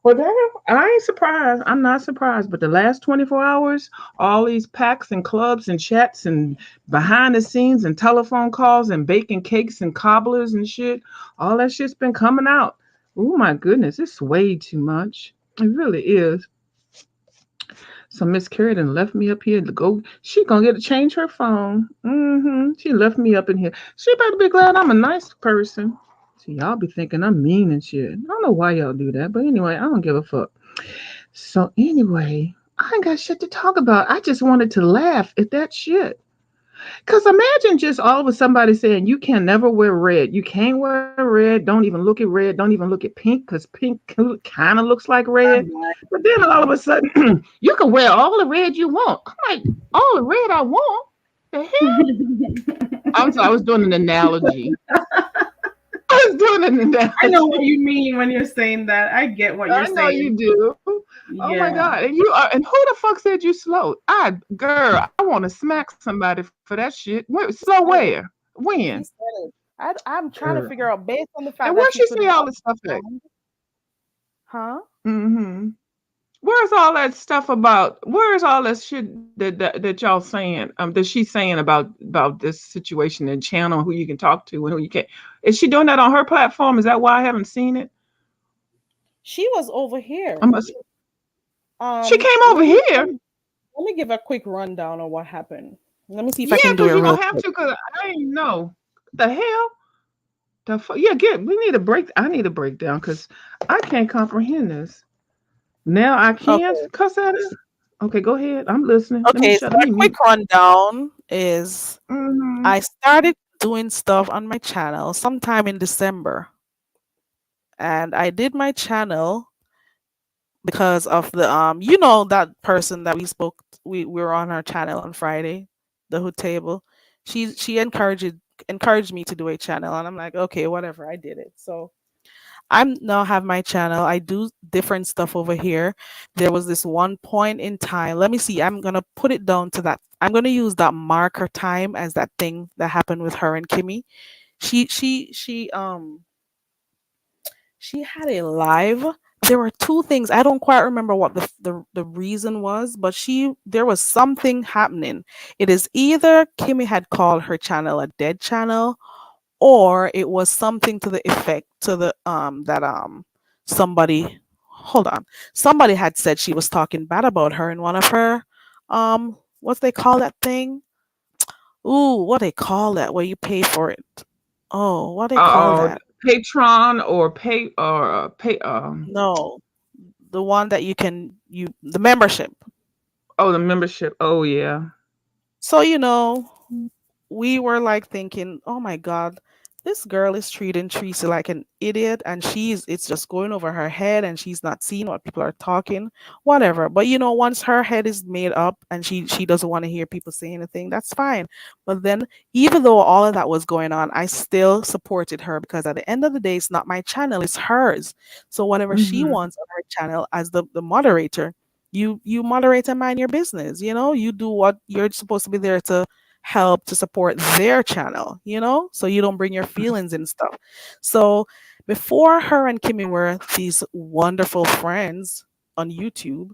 Well, damn, I ain't surprised. I'm not surprised. But the last 24 hours, all these packs and clubs and chats and behind the scenes and telephone calls and baking cakes and cobblers and shit, all that shit's been coming out. Oh my goodness, it's way too much. It really is. So Miss Carrington left me up here to go. She gonna get to change her phone. She left me up in here. She better be glad I'm a nice person. See, y'all be thinking I'm mean and shit. I don't know why y'all do that, but anyway, I don't give a fuck. So anyway, I ain't got shit to talk about. I just wanted to laugh at that shit. Cause imagine just all of a somebody saying you can never wear red. You can't wear red. Don't even look at red. Don't even look at pink because pink kind of looks like red. I'm like, But then all of a sudden you can wear all the red you want. I'm like, all the red I want. The hell? I was doing an analogy. I was doing an I know what analogy. you mean when you're saying that. I get what you're I know saying. you do. Oh my Yeah. God. And you are, and who the fuck said you slow? Girl, I want to smack somebody for that shit. Slow She said where? it. When? She said it. I'm trying to Girl. figure out based on the And fact where that she she put say it all on this stuff the at? ground. Huh? Mm-hmm. Where's all that stuff about? Where's all that shit that y'all saying? That she's saying about this situation and channel who you can talk to and who you can't. Is she doing that on her platform? Is that why I haven't seen it? She was over I here. must. She came over Let me here. let me give a quick rundown of what happened. Let me see if I Yeah, can do because it you're real gonna have quick. to. Because I ain't know the hell. Yeah, we need a break. I need a breakdown because I can't comprehend this. Now I can Okay. cuss at her. Okay, go ahead. I'm listening. Okay, so Let a me quick mute. rundown is Mhm. I started doing stuff on my channel sometime in December. And I did my channel because of the that person that we spoke, we were on her channel on Friday, the hood table. She encouraged me to do a channel, and I'm like, okay, whatever, I did it. So I'm now have my channel. I do different stuff over here. There was this one point in time. Let me see. I'm gonna put it down to that. I'm gonna use that marker time as that thing that happened with her and Kimmy. She had a live. There were two things. I don't quite remember what the reason was, but there was something happening. It is either Kimmy had called her channel a dead channel, or it was something to the effect to the that somebody hold on. Somebody had said she was talking bad about her in one of her what they call that thing? Ooh, what they call that where you pay for it? Oh, what they call Uh-oh. that? Patron or pay No, the one that the membership. oh, the membership. Oh yeah. So we were like thinking, oh my God, this girl is treating Tracy like an idiot, and it's just going over her head, and she's not seeing what people are talking, whatever. But once her head is made up and she doesn't want to hear people say anything, that's fine. But then, even though all of that was going on, I still supported her because at the end of the day, it's not my channel, it's hers. So whatever she Mhm. wants on her channel as the moderator, you moderate and mind your business. You do what you're supposed to be there to help to support their channel, so you don't bring your feelings and stuff. So before her and Kimmy were these wonderful friends on YouTube,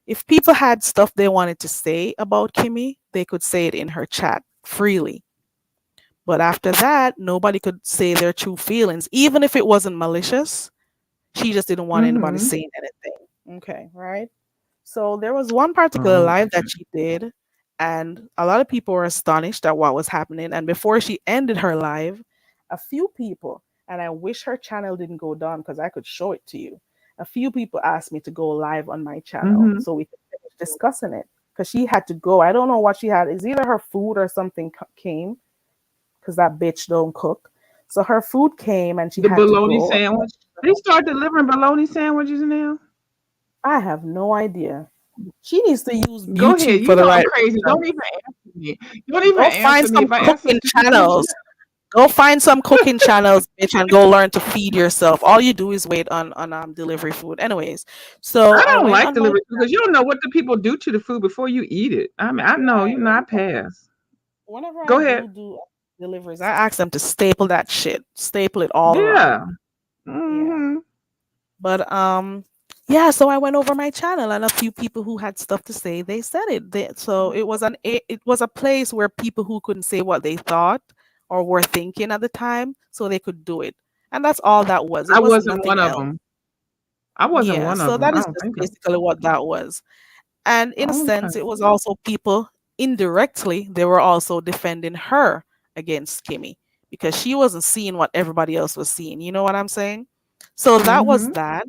if people had stuff they wanted to say about Kimmy, they could say it in her chat freely. But after that, nobody could say their true feelings, even if it wasn't malicious. She just didn't want anybody Mhm. saying anything. Okay, right? So there was one particular Oh. live that she did, and a lot of people were astonished at what was happening. And before she ended her live, a few people, and I wish her channel didn't go down because I could show it to you. A few people asked me to go live on my channel Mhm. so we could finish discussing it because she had to go. I don't know what she had. It's either her food or something came because that bitch don't cook. So her food came and she The had to bologna go. sandwich. They start delivering bologna sandwiches now. I have no idea. She needs to use Go ahead. YouTube You for the know I'm right crazy. reason. Don't even answer me. Don't even Go find answer me. some If I answer cooking stupid questions, channels. Go find some cooking channels, bitch, and go learn to feed yourself. All you do is wait on delivery food. Anyways, so I I don't went like on my delivery food because you don't know what the people do to the food before you eat it. I mean, I know, right. I pass. Whenever I Go ahead. do deliveries, I ask them to staple that shit, staple it all around. Yeah. Yeah. Mhm. But yeah, so I went over my channel and a few people who had stuff to say, they said it. So it was a place where people who couldn't say what they thought or were thinking at the time, so they could do it. And that's all that was. It I was wasn't one nothing of else. them. I wasn't Yeah, one of so them. that I is don't just think of. basically what that was. And in a Okay. sense, it was also people indirectly, they were also defending her against Kimmy because she wasn't seeing what everybody else was seeing. You know what I'm saying? So that was Mhm. that.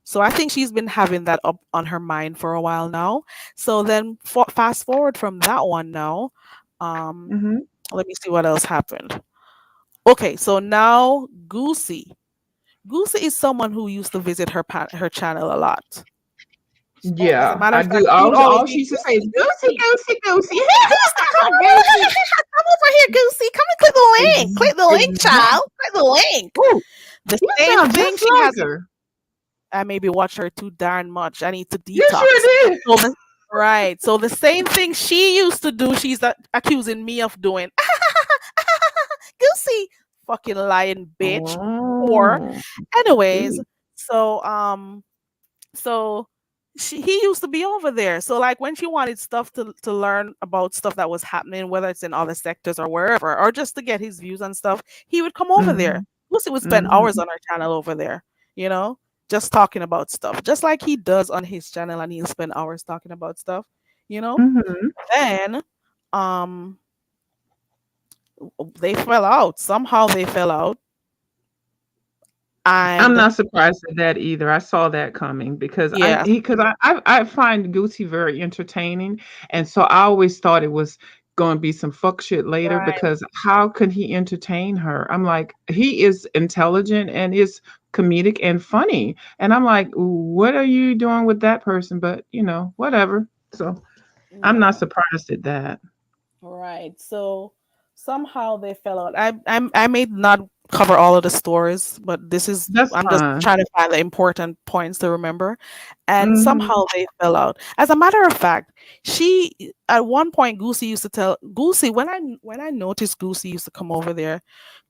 So I think she's been having that up on her mind for a while now. So then fast forward from that one now. Um, Mhm. let me see what else happened. Okay, so now Goosey. Goosey is someone who used to visit her channel a lot. As a Yeah, matter I of fact, do. she would always All be she used to say is Goosey, goosey, Goosey. goosey, goosey. Goosey, come Goosey. on, come over here, Goosey. Come and click the link. Click the link, Exactly. child. Click the link. Ooh, The you same sound thing just she like has. her. I maybe watch her too darn much. I need to You sure detox. did. So right. So the same thing she used to do, she's accusing me of doing. Goosey, fucking lying bitch, whore. Oh, Anyways, ooh. so so he used to be over there. So like when she wanted stuff to learn about stuff that was happening, whether it's in other sectors or wherever, or just to get his views on stuff, he would come over there. Mhm. Lucy would spend hours Mhm. on her channel over there, you know, just talking about stuff, just like he does on his channel, and he'll spend hours talking about stuff, you know. Mhm. Then um they fell out. Somehow they fell out I'm And not surprised at that either. I saw that coming because yeah, I find Goosey very entertaining, and so I always thought it was going to be some fuck shit later right. because how could he entertain her? I'm like, he is intelligent and is comedic and funny, and I'm like, what are you doing with that person? But whatever. So I'm not Yeah. surprised at that. Right. So somehow they fell out. I may not cover all of the stories, but this is That's I'm just fine. trying to find the important points to remember. And Hmm. somehow they fell out. As a matter of fact, she at one point Goosey used to tell Goosey when I noticed Goosey used to come over there,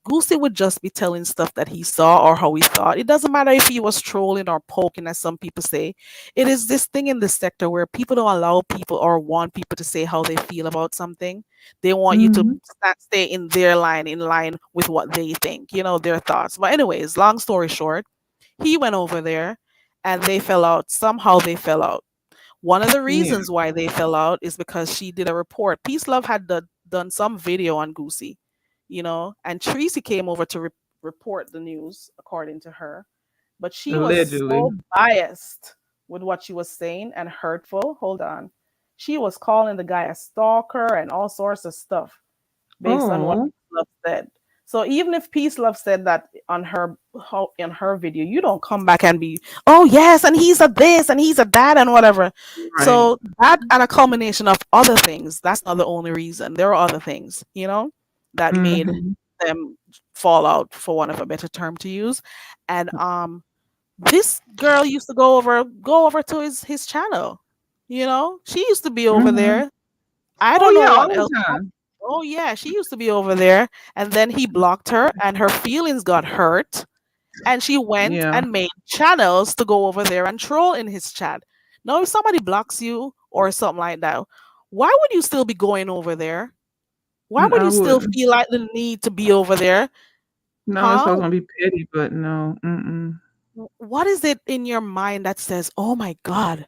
Goosey would just be telling stuff that he saw or how he thought. It doesn't matter if he was trolling or poking, as some people say. It is this thing in the sector where people don't allow people or want people to say how they feel about something. They want you to Hmm. stay in their line, in line with what they think, their thoughts. But, anyways, long story short, he went over there and they fell out. Somehow they fell out. One of the Yeah, reasons why they fell out is because she did a report. Peace Love had done some video on Goosey, and Tracy came over to report the news, according to her. But she was allegedly. so biased with what she was saying and hurtful. Hold on. She was calling the guy a stalker and all sorts of stuff based on what Oh, Peace Love said. So even if Peace Love said that on her video, you don't come back and be, oh yes, and he's a this and he's a that and whatever. right. So that and a culmination of other things. That's not the only reason. There are other things, that made Hmm. them fall out, for one of a better term to use. And this girl used to go over to his channel. She used to be over Hmm. there. I Oh don't know yeah, all what the else. time. Oh yeah, she used to be over there, and then he blocked her, and her feelings got hurt, and she went Yeah. and made channels to go over there and troll in his chat. Now, if somebody blocks you or something like that, why would you still be going over there? Why would I you still wouldn't. feel like the need to be over there? No, unless I Huh? was gonna be petty, but no. Mm-mm. What is it in your mind that says, oh my God,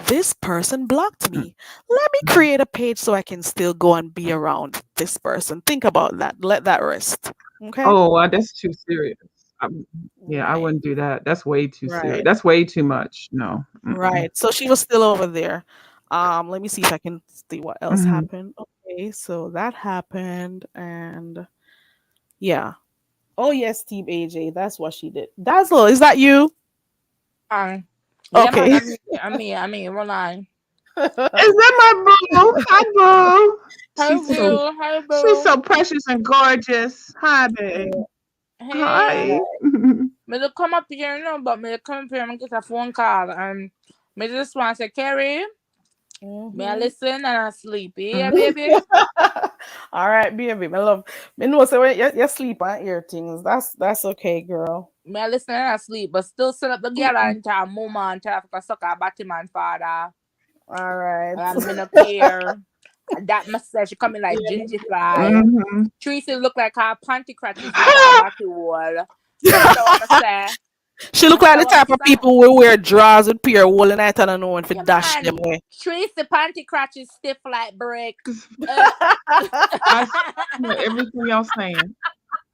this person blocked me? Let me Mm-mm. create a page so I can still go and be around this person. Think about that. Let that rest. Okay? Oh, that's too serious. Yeah, I Right. wouldn't do that. That's way too serious. Right. That's way too much. No. Mm-mm. Right. So she was still over there. Let me see if I can see what else Hmm. happened. Okay, so that happened, and yeah. Oh yes, Team AJ. That's what she did. Dazzle, is that you? Um, yeah, man, Okay. hold on. Is that my boo? Hi, boo. Hey, She's so boo. Hey, she's boo. so precious and gorgeous. Hi, babe. Hey. Hi. Me to come up here, but me to come up here and get a phone call. And me just want to say, Carrie, me I Mhm. listen and I sleep. Yeah, Mhm. baby. All right, baby, my love. Me know so when you sleep and hear things. That's okay, girl. Me I listen and I sleep, but still sit up the girl and tell mama and tell her suck a batty man father. All right. And me no care. And that message she coming like Yeah. gingy fly. Mhm. Tracy look like her panty crutches with her batty wall. Me say what me say. She Me look like say the what me type of say. people who wear drawers with pure wool and I don't know when to Yeah, dash them man. away. Tracy panty crutches stiff like brick. 'Cause Uh, I know everything y'all saying.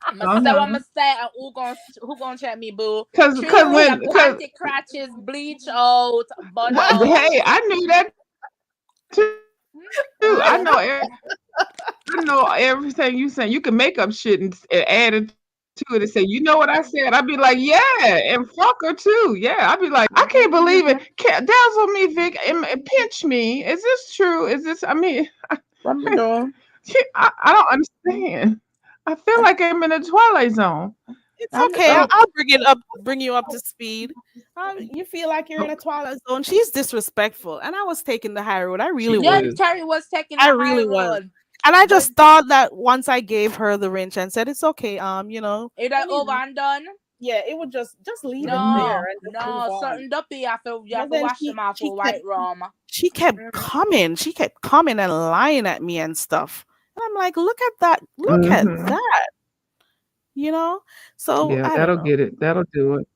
I'ma say what Uh-huh. I'ma say, and who gonna check me, boo? Cause Tracy, your because panty crotches bleach out, bud well, out. hey, I knew that too. Mm-hmm. I know everything you saying. You can make up shit and add it to it and say, you know what I said? I'd be like, yeah, and fuck her too. Yeah, I'd be like, I can't believe it. Dazzle me, Vic, and pinch me. Is this true? Is this? I mean, What me do? I don't understand. I feel like I'm in a Twilight Zone. It's I'm, okay. I'll, I'm, I'll bring you up to speed. You feel like you're in a Twilight Zone. She's disrespectful, and I was taking the high road. I really She yeah, was. is. Terry was taking the I high really was. road, And I but just thought that once I gave her the wrench and said it's okay, it let ain't me over and done. yeah, it would just leave it Mhm. there No, and just move no, on. certain duppy you have But to then wash them off she with kept white rum. she kept Mm. coming. She kept coming and lying at me and stuff. And I'm like, look at that. Look at Mhm. that. You know? So Yeah, I don't that'll know. get it. That'll do it.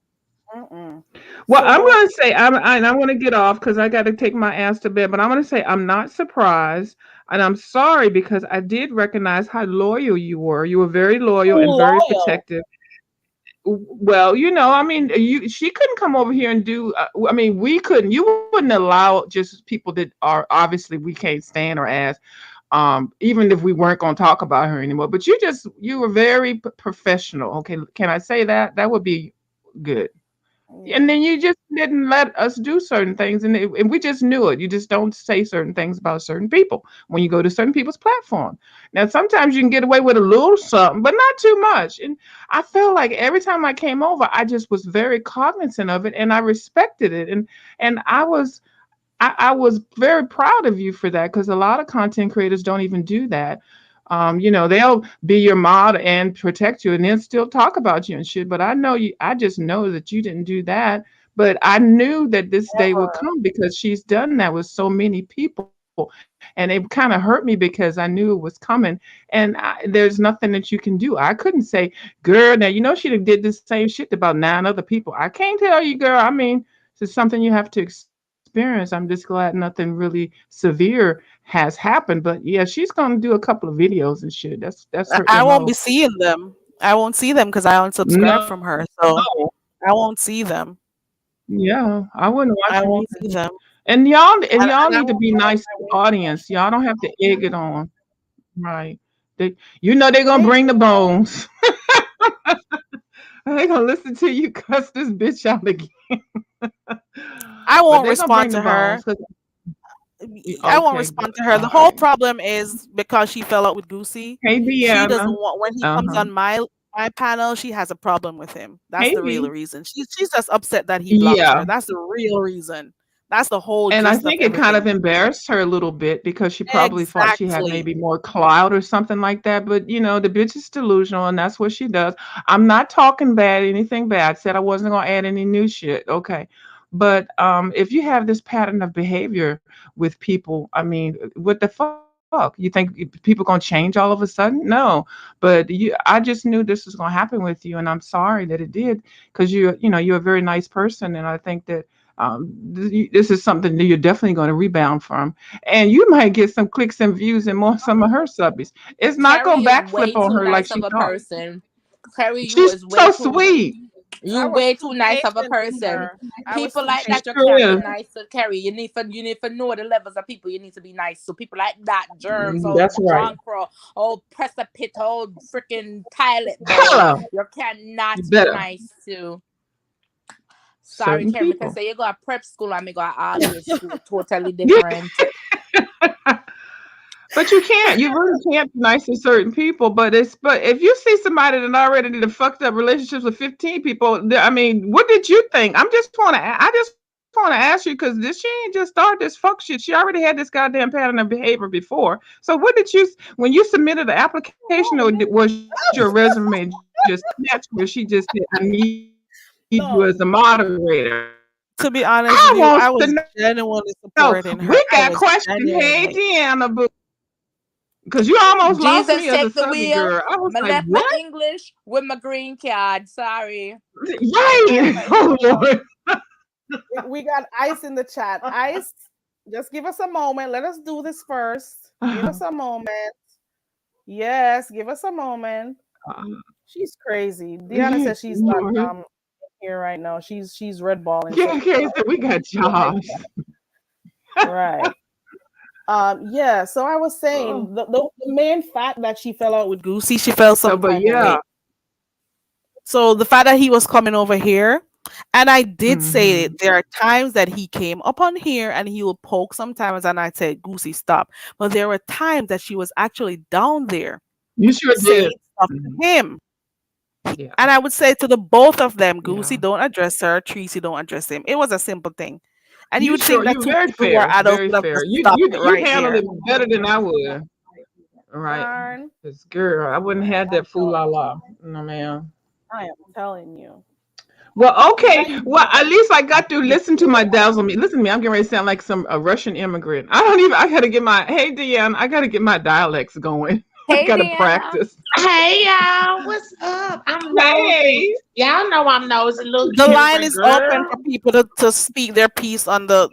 Mm-mm. Well, I'm So going to say I want to get off because I got to take my ass to bed. But I'm going to say I'm not surprised, and I'm sorry because I did recognize how loyal you were. You were very too loyal and very loyal. protective. Well, I mean, she couldn't come over here and do. I mean, we couldn't. You wouldn't allow just people that are obviously we can't stand or ask. Even if we weren't going to talk about her anymore. But you were very professional. Okay, can I say that? That would be good. And Yeah. then you just didn't let us do certain things, and we just knew it. You just don't say certain things about certain people when you go to certain people's platform. Now sometimes you can get away with a little something, but not too much. And I felt like every time I came over, I just was very cognizant of it, and I respected it, and I was very proud of you for that, because a lot of content creators don't even do that. They'll be your mod and protect you and then still talk about you and shit. But I know you, I just know that you didn't do that. But I knew that this day would Never. come because she's done that with so many people. And it kind of hurt me because I knew it was coming. And there's nothing that you can do. I couldn't say, girl, now, she done did the same shit about 9 other people. I can't tell you, girl. I mean, it's something you have to experience. I'm just glad nothing really severe has happened. But yeah, she's gonna do a couple of videos and shit. That's her I MO. won't be seeing them. I won't see them because I unsubscribed No, from her. So I won't see them. yeah, I wouldn't watch I them won't either. see them. And y'all And I need to won't be put it nice in to my the wait list. audience. Y'all don't have to egg it on. Right. They're gonna Hey, bring the Dion. bones. They're gonna listen to you cuss this bitch out again. I But won't they're gonna respond bring the to her. bones. 'Cause I won't okay, respond good. to her. The All whole right. problem is because she fell out with Goosey. Hey, She doesn't Deanna. want when he comes Uh-huh. on my panel. She has a problem with him. That's Hey, the real V. reason. She's just upset that he blocked Yeah. her. That's the real reason. That's the whole And I gist of think it kind everything. of embarrassed her a little bit because she probably thought she had Exactly. maybe more clout or something like that. But the bitch is delusional, and that's what she does. I'm not talking bad, anything bad. Said I wasn't gonna add any new shit. Okay. But if you have this pattern of behavior with people, I mean, what the fuck? You think people gonna change all of a sudden? No. But I just knew this was gonna happen with you, and I'm sorry that it did, because you're a very nice person, and I think that this is something that you're definitely going to rebound from, and you might get some clicks and views and more some of her subbies. It's not Carrie going to is backflip way on too her like nice she of a thought. person. Carrie, you She's is so way too sweet. you I was way too too nice of a patient with person. her. I was People too like She that you patient sure can't with be is. her. nice to Carrie. You need to know the levels of people you need to be nice. So people like that, germs, oh That's right. John Crow, oh press a pit, oh freaking toilet bowl. Hello. You cannot You be better. nice to. Sorry, Certain Carrie, because people. say you go to prep school and me go to all age school, totally different. But you can't. You really can't be nice to certain people. But if you see somebody that already did a fucked up relationships with 15 people, I mean, what did you think? I just want to ask you, because this she ain't just started this fuck shit. She already had this goddamn pattern of behavior before. So what did you when you submitted the application, or was your resume just snatched where she just said, "I need you as a moderator"? No, I want to know. to be We honest with got you, I questions. was Hey, genuinely Deanna, supporting boo. her. I was Because you genuinely. almost lost me as a subject girl. I was like, what? Jesus take the wheel. I left my English with my green card. Sorry. All Right. right, Oh now Lord. we got Ice in the chat. Ice, just give us a moment. Let us do this first. Give us a moment. Yes, give us a moment. She's crazy. Deanna says she's not Lord. here right now. She's red balling, so Yeah, okay, so we got we'll make jobs. right. Yeah, so I was Oh. saying the main fact that she fell out with Goosey, she felt So, some but type of yeah. way. So the fact that he was coming over here, and I did say Hmm. it, there are times that he came up on here and he would poke sometimes, and I said, Goosey, stop. But there were times that she was actually down there You sure saying did. stuff Mhm. to him. Yeah. And I would say to the both of them, Goosey, Yeah. don't address her, Tracy, don't address him. It was a simple thing. And you You would think sure that you're two very people who are fair. adults Very would have fair. just You stopped you it you right handled there. it better than I would. Right. Darn. Because girl, I wouldn't have that fool la la. No man. I am telling you. Well, We okay. got you. Well, at least I got to listen to my dazzle me. Listen to me. I'm getting ready to sound like some a Russian immigrant. I don't even. I gotta get my. Hey, Deanne. I gotta get my dialects going. I Hey gotta Deanna. practice. Hey y'all, what's up? I'm nosy. Hey. Y'all know I'm nosy, little The line immigrant is open girl. for people to speak their piece on the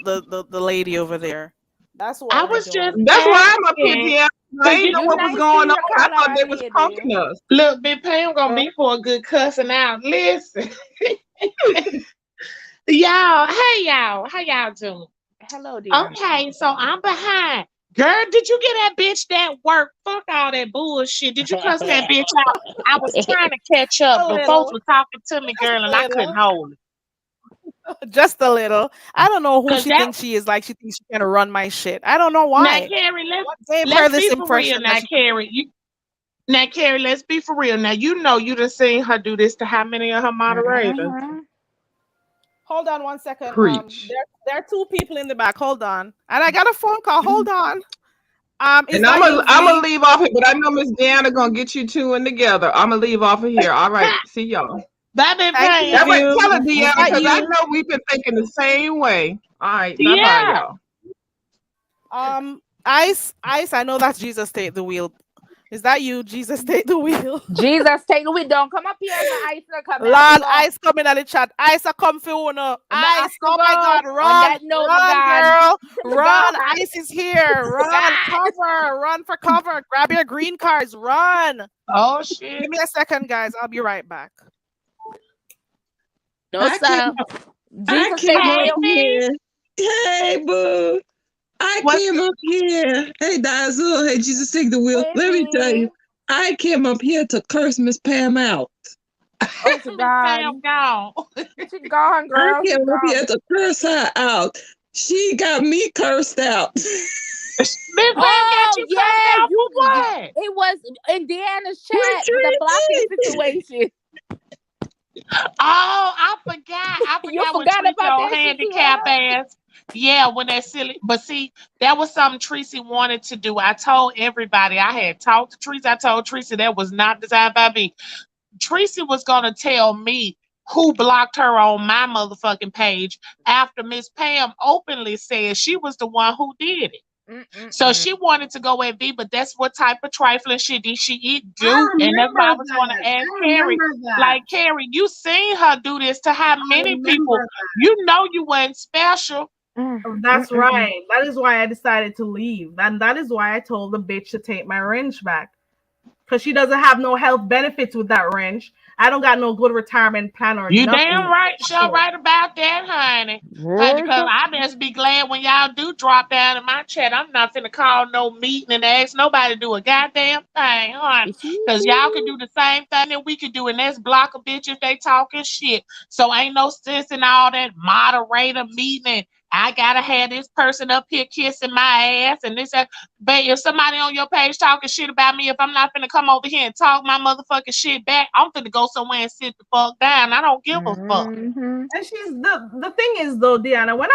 lady over there. That's what I we're was just doing. That's why I'm up here, asking. Deanna. I Cause didn't know you It's what was nice to going hear on. I thought Carla they and was Lady. punking us. look, Big Pam gonna Uh, be for a good cussing out. Listen, y'all. Hey, y'all. How y'all doing? Hello, Deanna. Okay, so I'm behind. Girl, did you get that bitch that work? Fuck all that bullshit. Did you cuss that bitch out? I was trying to catch up, a but folks little, were talking to me, just girl, a and I couldn't little, hold it. just a little. I don't know who Cause she that thinks she is. Like she thinks she can run my shit. I don't know now, why. Carrie, What gave her let's this be for real impression that now, she can? Carrie. Now, Carrie, let's be for real. Now, you know you done seen her do this to how many of her moderators? Mm-hmm. Hold on one second. Preach. There are two people in the back. Hold on, and I got a phone call. Hold on. Is And that you, I'm gonna V? leave off here, but I know Miss Deanna gonna get you two in together. I'm gonna leave off of here. All right, see y'all. Bye, Big Thank All Pam. right, you. tell her Is Deanna, that because I you? know we've been thinking the same way. All right, bye bye, Yeah. y'all. Ice. I know that's Jesus take the wheel. Is that you? Jesus take the wheel. Jesus, take the wheel. Don't come up here, no ice. Come here, have to Lord, go. Ice coming at the chat. Ice, I come for Una. I have Ice, to oh my go. God, On run, that note, my run, God, girl, my God, run. Ice is here. my Run, God. cover, run for cover. Grab your green cards, run. Oh, Give shit. me a second, guys. I'll be right back. No, I came sir. I Jesus, take came the up Hey, wheel. V. here. Hey, boo. I What's came up here. Hey, Dazzle. Hey, Jesus, take the wheel. Hey, Let me tell V. you, I came up here to curse Miss Pam out. Oh, she Miss gone. Pam gone? She gone, I girl. She came up gone. here to curse her out. She got me cursed out. Miss Pam got Oh, you cursed yeah. out for what? It was in Deanna's With chat, the blocking Tracy. situation. Oh, I forgot. I You forgot when forgot Tracy about old that shit, handicap Deanna? ass. Yeah, when that silly. But see, that was something Tracy wanted to do. I told everybody. I had talked to Tracy. I told Tracy that was not designed by me. Tracy was gonna tell me who blocked her on my motherfucking page after Miss Pam openly said she was the one who did it. So Mm-mm-mm. she wanted to go at V, but that's what type of trifling shit did she eat I do? And that's why I remember was going to that. ask I Carrie. remember that. Like, Carrie, you seen her do this to how I many people? remember You know you wasn't special. Mm, That's mm-mm. right. That is why I decided to leave. And that is why I told the bitch to take my wrench back. Because she doesn't have no health benefits with that wrench. I don't got no good retirement plan or You damn nothing. right, sure right about that, honey. Honey, because Yes. I best be glad when y'all do drop down in my chat. I'm not finna call no meeting and ask nobody to do a goddamn thing, honey. Because y'all can do the same thing that we could do, and that's block a bitch if they talking shit. So ain't no sense in all that moderator meeting. And I gotta have this person up here kissing my ass and this. But if somebody on your page talking shit about me, if I'm not finna come over here and talk my motherfucking shit back, I'm finna go somewhere and sit the fuck down. I don't give a fuck. Mm-hmm. And she's the thing is though, Deanna, when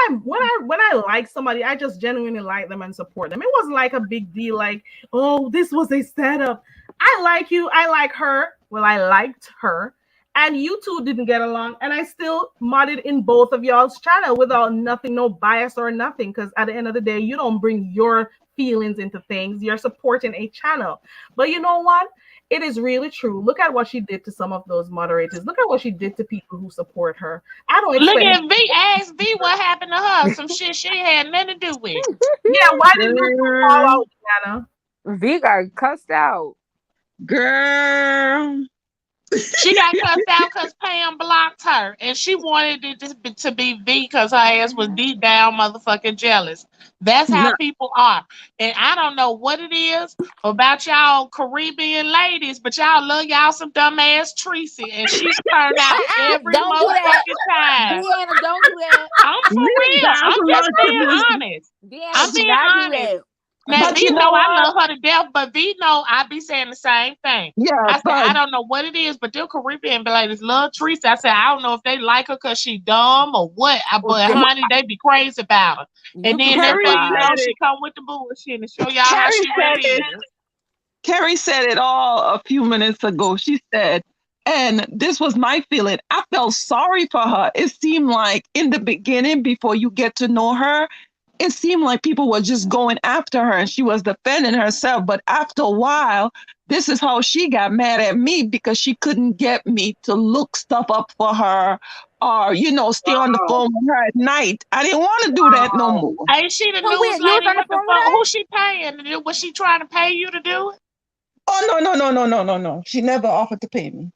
I like somebody, I just genuinely like them and support them. It wasn't like a big deal, like, oh, this was a setup. I like you, I like her. Well, I liked her. And you two didn't get along, and I still modded in both of y'all's channel without nothing, no bias or nothing. Because at the end of the day, you don't bring your feelings into things. You're supporting a channel. But you know what? It is really true. Look at what she did to some of those moderators. Look at what she did to people who support her. I don't Look expect at nothing. V. Ask V what happened to her. Some shit she had nothing to do with. Yeah, why did this fall Girl, out, Diana? V got cussed out. girl. She got cussed out because Pam blocked her, and she wanted it to be V because her ass was Mhm. deep down motherfucking jealous. That's how No, people are, and I don't know what it is about y'all Caribbean ladies, but y'all love y'all some dumbass Tracy, and she's turned out every Don't do that. motherfucking time. Deanna, don't do that. I'm for Miss real. I'm Dazzle just like to being just, honest. Deanna, I'm do being not do honest. that. Now but V you know know I what? love her to death, but V know I be saying the same thing. Yeah, I said but I don't know what it is, but them Caribbean ladies love Teresa. I said I don't know if they like her because she dumb or what, but Okay. honey, they be crazy about her. And You can then be next Carrie thing you know, said surprised. she it. come with the bullshit and show y'all how Carrie she said really it. is. Carrie said it all a few minutes ago. She said, and this was my feeling. I felt sorry for her. It seemed like in the beginning, before you get to know her, it seemed like people were just going after her and she was defending herself. But after a while, this is how she got mad at me because she couldn't get me to look stuff up for her or stay on the Oh, phone with her at night. I didn't want to do that no Wow. more. ain't she the So news wait, you was lady? on the What the phone with fuck? her? Who she paying? Was she trying to pay you to do it? Oh no, no, no, no, no, no, no. She never offered to pay me.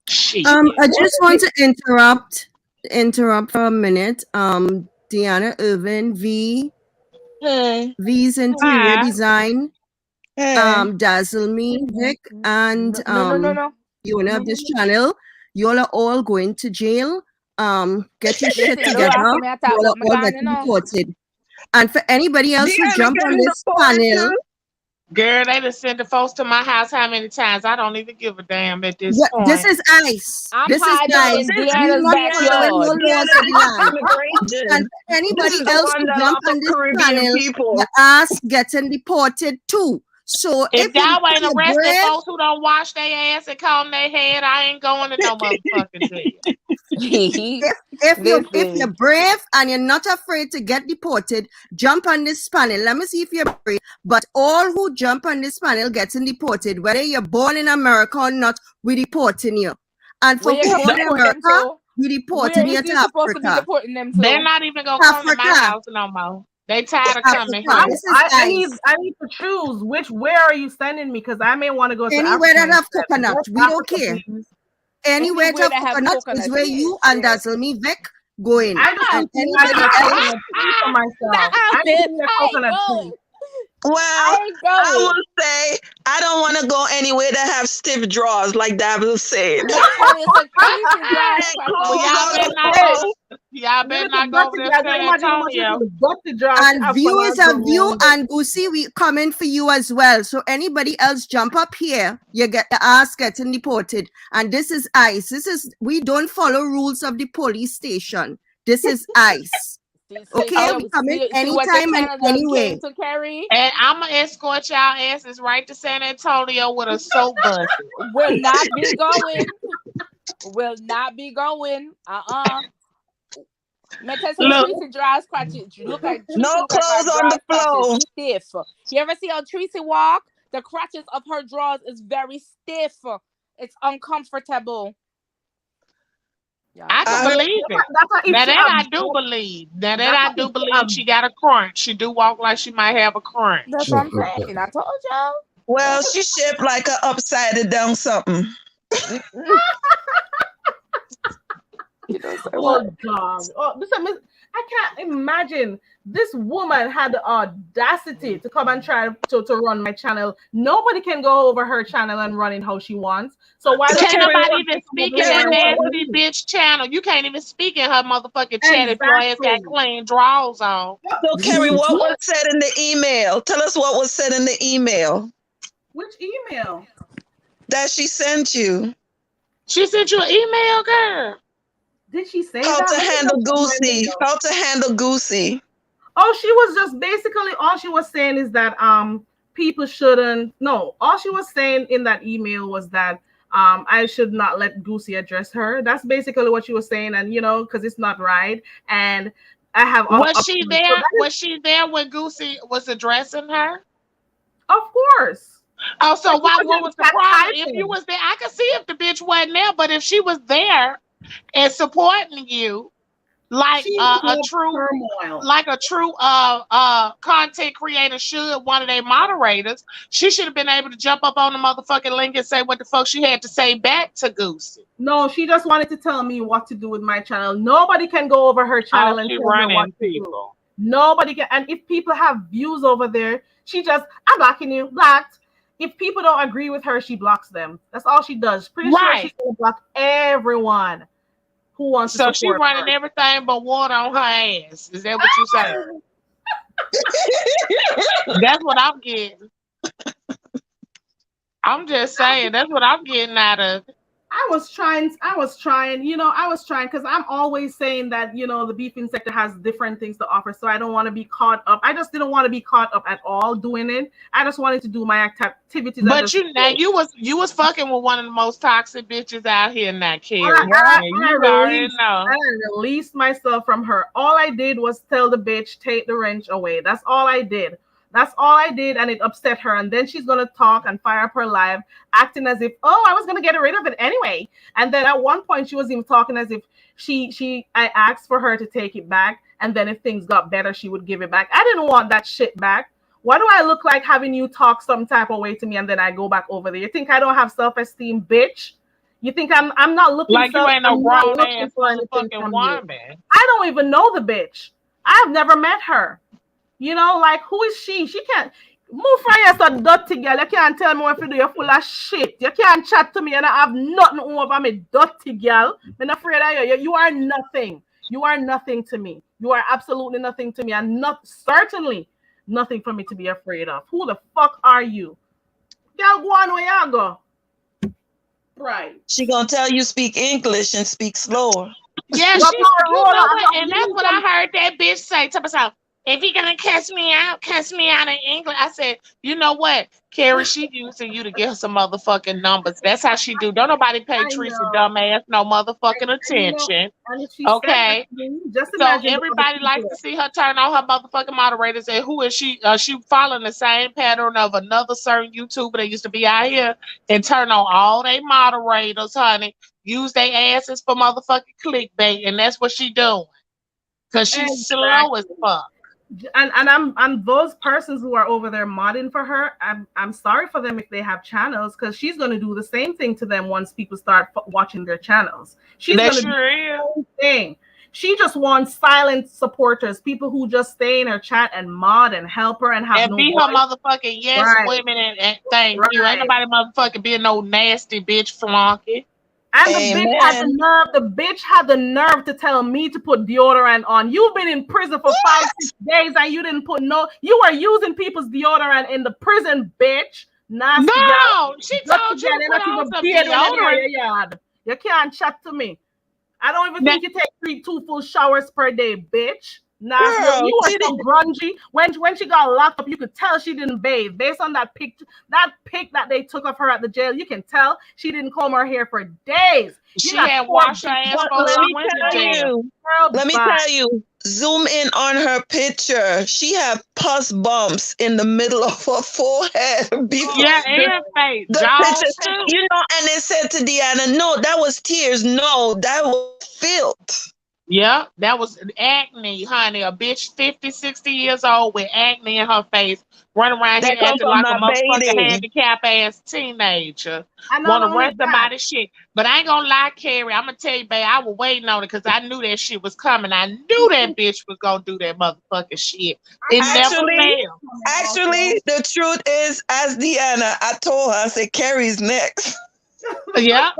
Shit. I just want to interrupt for a minute. Deanna Irvin, Hey, V's interior Hi. design, hey. Dazzle Me, Vic, and No, no, no, no, no. the owner of this channel. Y'all are all going to jail. Get your shit Listen, don't together. ask me to talk Y'all about are my all gone, you getting know. deported. And for anybody else who Deanna jump on getting this deported panel, too. Girl, they done sent the folks to my house how many times? I don't even give a damn at this this point. is ICE. I'm This is hiding No, ICE. in this We Deanna's not Deanna. following no backyard. laws Deanna, of the this is land. And immigration. for This anybody is the else one who that jump offer on this Caribbean panel, your people. ass getting deported too. So If y'all if ain't you're arresting brave, folks who don't wash their ass and comb their head, I ain't going to no motherfucking jail. if you're Listen, brave and you're not afraid to get deported, jump on this panel. Let me see if you're brave. But all who jump on this panel getting deported, whether you're born in America or not, we deporting you. And where for you who gonna born The- in deport them America, to? we Where deporting is you you to supposed to be Africa. deporting them They're to? not even gonna come to my Africa. house no more. They tired of coming Africa. here. I, This is I need ICE. I need to choose where are you sending me? Because I may want to go to Anywhere Africa that have instead. coconut, West we don't Africa, care. please. Anywhere that Anywhere have that have coconut is coconut. where Shit, you and shit. Dazzle Me Vic go in. I just Ah, need And to find anybody a else, coconut tree for myself. stop I it. need a I ain't coconut going. tree. Well, I ain't I going. will say I don't want to go anywhere that have stiff drawers, like David said. I'm gonna tell you some Tracy draws And Well, scratches. clothes y'all on better the not Hey, go. floor. Y'all better listen, not go over dirty there to guys. I San imagine how much you Antonio. can dirty jobs to and have fun viewers and go of you home. and Goosey, we coming for you as well. So anybody else jump up here, you get the ass getting deported. And this is ICE. We don't follow rules of the police station. This is ICE. Okay, we come in See what the anytime and Canada came anyway. to carry? And I'm gonna escort y'all asses right to San Antonio with a soap bucket. Will not be going. Will not be going. Me tell some Look, Tracy dry scratches. Tracy No look like her clothes on dry the scratches floor. stiff. You ever see how Tracy walk? The crotches of her drawers is very stiff. It's uncomfortable. Yeah, I can I heard, believe it. That's why if Now she that have I do believe. Now that that's I why do if she believe have she got a crunch. She do walk like she might have a that's crunch. what I'm saying. I told y'all. well, she shaped like a upside down something. Mm-mm. You know, say what? oh God. Oh, I can't imagine this woman had the audacity to come and try to run my channel. Nobody can go over her channel and run it how she wants. So why So does Can't she Carrie, have nobody what? to even come over speak in here that Carrie, and what run was? nasty me? bitch channel. You can't even speak in her motherfucking chat if your ass got Exactly. clean drawers on. So Carrie, what was said in the email? Tell us what was said in the email Which email? that she sent you. She sent you an email, girl. Did she say How that? to Let me go handle check my Goosey. mail. How to handle Goosey. Oh, she was just basically all she was saying is that people shouldn't no, all she was saying in that email was that I should not let Goosey address her. That's basically what she was saying, and because it's not right. And I have other Was she options. So there? that is Was she there when Goosey was addressing her? of course. Oh, But so she why? was What in was the chat problem? If you typing. was there, I could see if the bitch wasn't there. But if she was there and supporting you, like She a had true, turmoil. content creator should, one of their moderators, she should have been able to jump up on the motherfucking link and say what the fuck she had to say back to Goosey. No, she just wanted to tell me what to do with my channel. Nobody can go over her Oh, channel and she tell her what running to do. people. Nobody can. And if people have views over there, I'm blocking you, blocked. If people don't agree with her, she blocks them. That's all she does. Pretty sure she's Right. gonna block everyone who wants to So she support running her. everything but water on her ass. Is that what you saying? That's what I'm getting. I'm just saying. That's what I'm getting out of it. I was trying because I'm always saying that, the beefing sector has different things to offer. So I don't want to be caught up. I just didn't want to be caught up at all doing it. I just wanted to do my activities and But just now you was fucking with one of the most toxic bitches out here now, and I, Carrie. and I, What? And and I you already released know. and I released myself from her. All I did was tell the bitch take the wrench away. That's all I did. That's all I did, and it upset her. And then she's gonna talk and fire up her live, acting as if, oh, I was gonna get rid of it anyway. And then at one point, she was even talking as if I asked for her to take it back, and then if things got better, she would give it back. I didn't want that shit back. Why do I look like having you talk some type of way to me, and then I go back over there? You think I don't have self-esteem, bitch? You think I'm not looking Like you ain't no I'm not grown looking ass for anything motherfucking from you. woman. I don't even know the bitch. I've never met her. You know, like who is she? She can't move from here, so dirty girl. You can't tell me what to do. You're full of shit. You can't chat to me and I have nothing over me, dirty girl. I'm not afraid of you. You are nothing. You are nothing to me. You are absolutely nothing to me, and not certainly nothing for me to be afraid of. Who the fuck are you? Girl, go on where you go. Right. She gonna tell you speak English and speak slower. Yeah, Well, you hold know on. what? And that's what I heard that bitch say to myself. If he gonna cuss me out in English. I said, you know what, Carrie, she using you to get her some motherfucking numbers. That's how she do. Don't nobody pay I Tracy know. dumbass no motherfucking And you know, attention. and if she said that Okay. to me, just So imagine the other everybody likes people. to see her turn on her motherfucking moderators. And who is she? She following the same pattern of another certain YouTuber that used to be out here and turn on all they moderators, honey. Use their asses for motherfucking clickbait, and that's what she doing. Cause she's slow as Exactly. fuck. And I'm those persons who are over there modding for her. I'm sorry for them if they have channels, because she's gonna do the same thing to them once people start watching their channels. She's That gonna do sure the is. same thing. She just wants silent supporters, people who just stay in her chat and mod and help her and have And no be her voice. motherfucking yes Right, women and thank you. Ain't right. nobody motherfucking being no nasty bitch flunky. And Amen. the bitch had the nerve to tell me to put deodorant on. You've been in prison for 5, 6 days and you didn't put no, you were using people's deodorant in the prison, bitch. Nasty girl. No, she Dirty told you girl, to you're put not on even some paid when you're here deodorant. in your yard. You can't chat to me. I don't even Now, think you take two full showers per day, bitch. Nasty. Girl, You were titty, so grungy. When she got locked up, you could tell she didn't bathe. Based on that pic that they took of her at the jail, you can tell she didn't comb her hair for days. You she got had four washed her big ass but before buckles let she on me went to tell jail. you, girl. let me Bye. tell you, zoom in on her picture. She had pus bumps in the middle of her forehead before Yeah, the, and face. the picture. Jaws too. You know, and it said to Deanna, no, that was tears. No, that was filth. Yeah, that was acne, honey. A bitch 50, 60 years old with acne in her face, running around That here come acting from like a not motherfucking bathing. handicap ass teenager. And not Want to only run that, somebody's shit. But I ain't gonna lie, Carrie. I'm gonna tell you, babe, I was waiting on it because I knew that shit was coming. I knew that bitch was gonna do that motherfucking shit. It I never knew Actually, it was failed. coming also. actually, the truth is, as Deanna, I told her, I said, Carrie's next. Yep,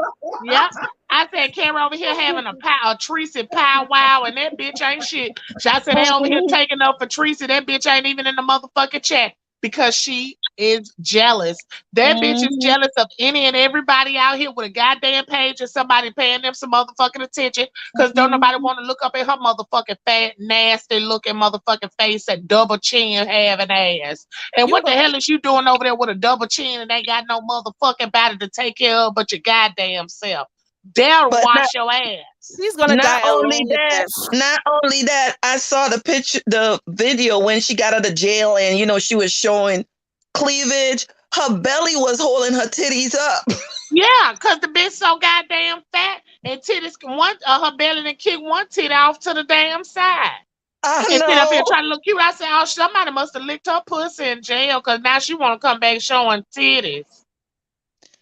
yep. I said, Carrie over here having a Tracy powwow, and that bitch ain't shit. I said, they over here Mhm. taking up for Tracy. That bitch ain't even in the motherfucking chat because she is jealous. That bitch is Mhm. jealous of any and everybody out here with a goddamn page and somebody paying them some motherfucking attention because don't nobody Mhm. want to look up at her motherfucking fat, nasty looking motherfucking face and double chin having ass. And You what the know, hell is you doing over there with a double chin and ain't got no motherfucking body to take care of but your goddamn self? Dare But wash your ass. she's gonna not die only alone with that, this. not only that, I saw the picture, the video when she got out of jail, and she was showing cleavage. Her belly was holding her titties up. Yeah, cause the bitch so goddamn fat and titties can one her belly and kick one titty off to the damn side. I And sit up here know, trying to look cute. I said, oh, somebody must have licked her pussy in jail because now she want to come back showing titties.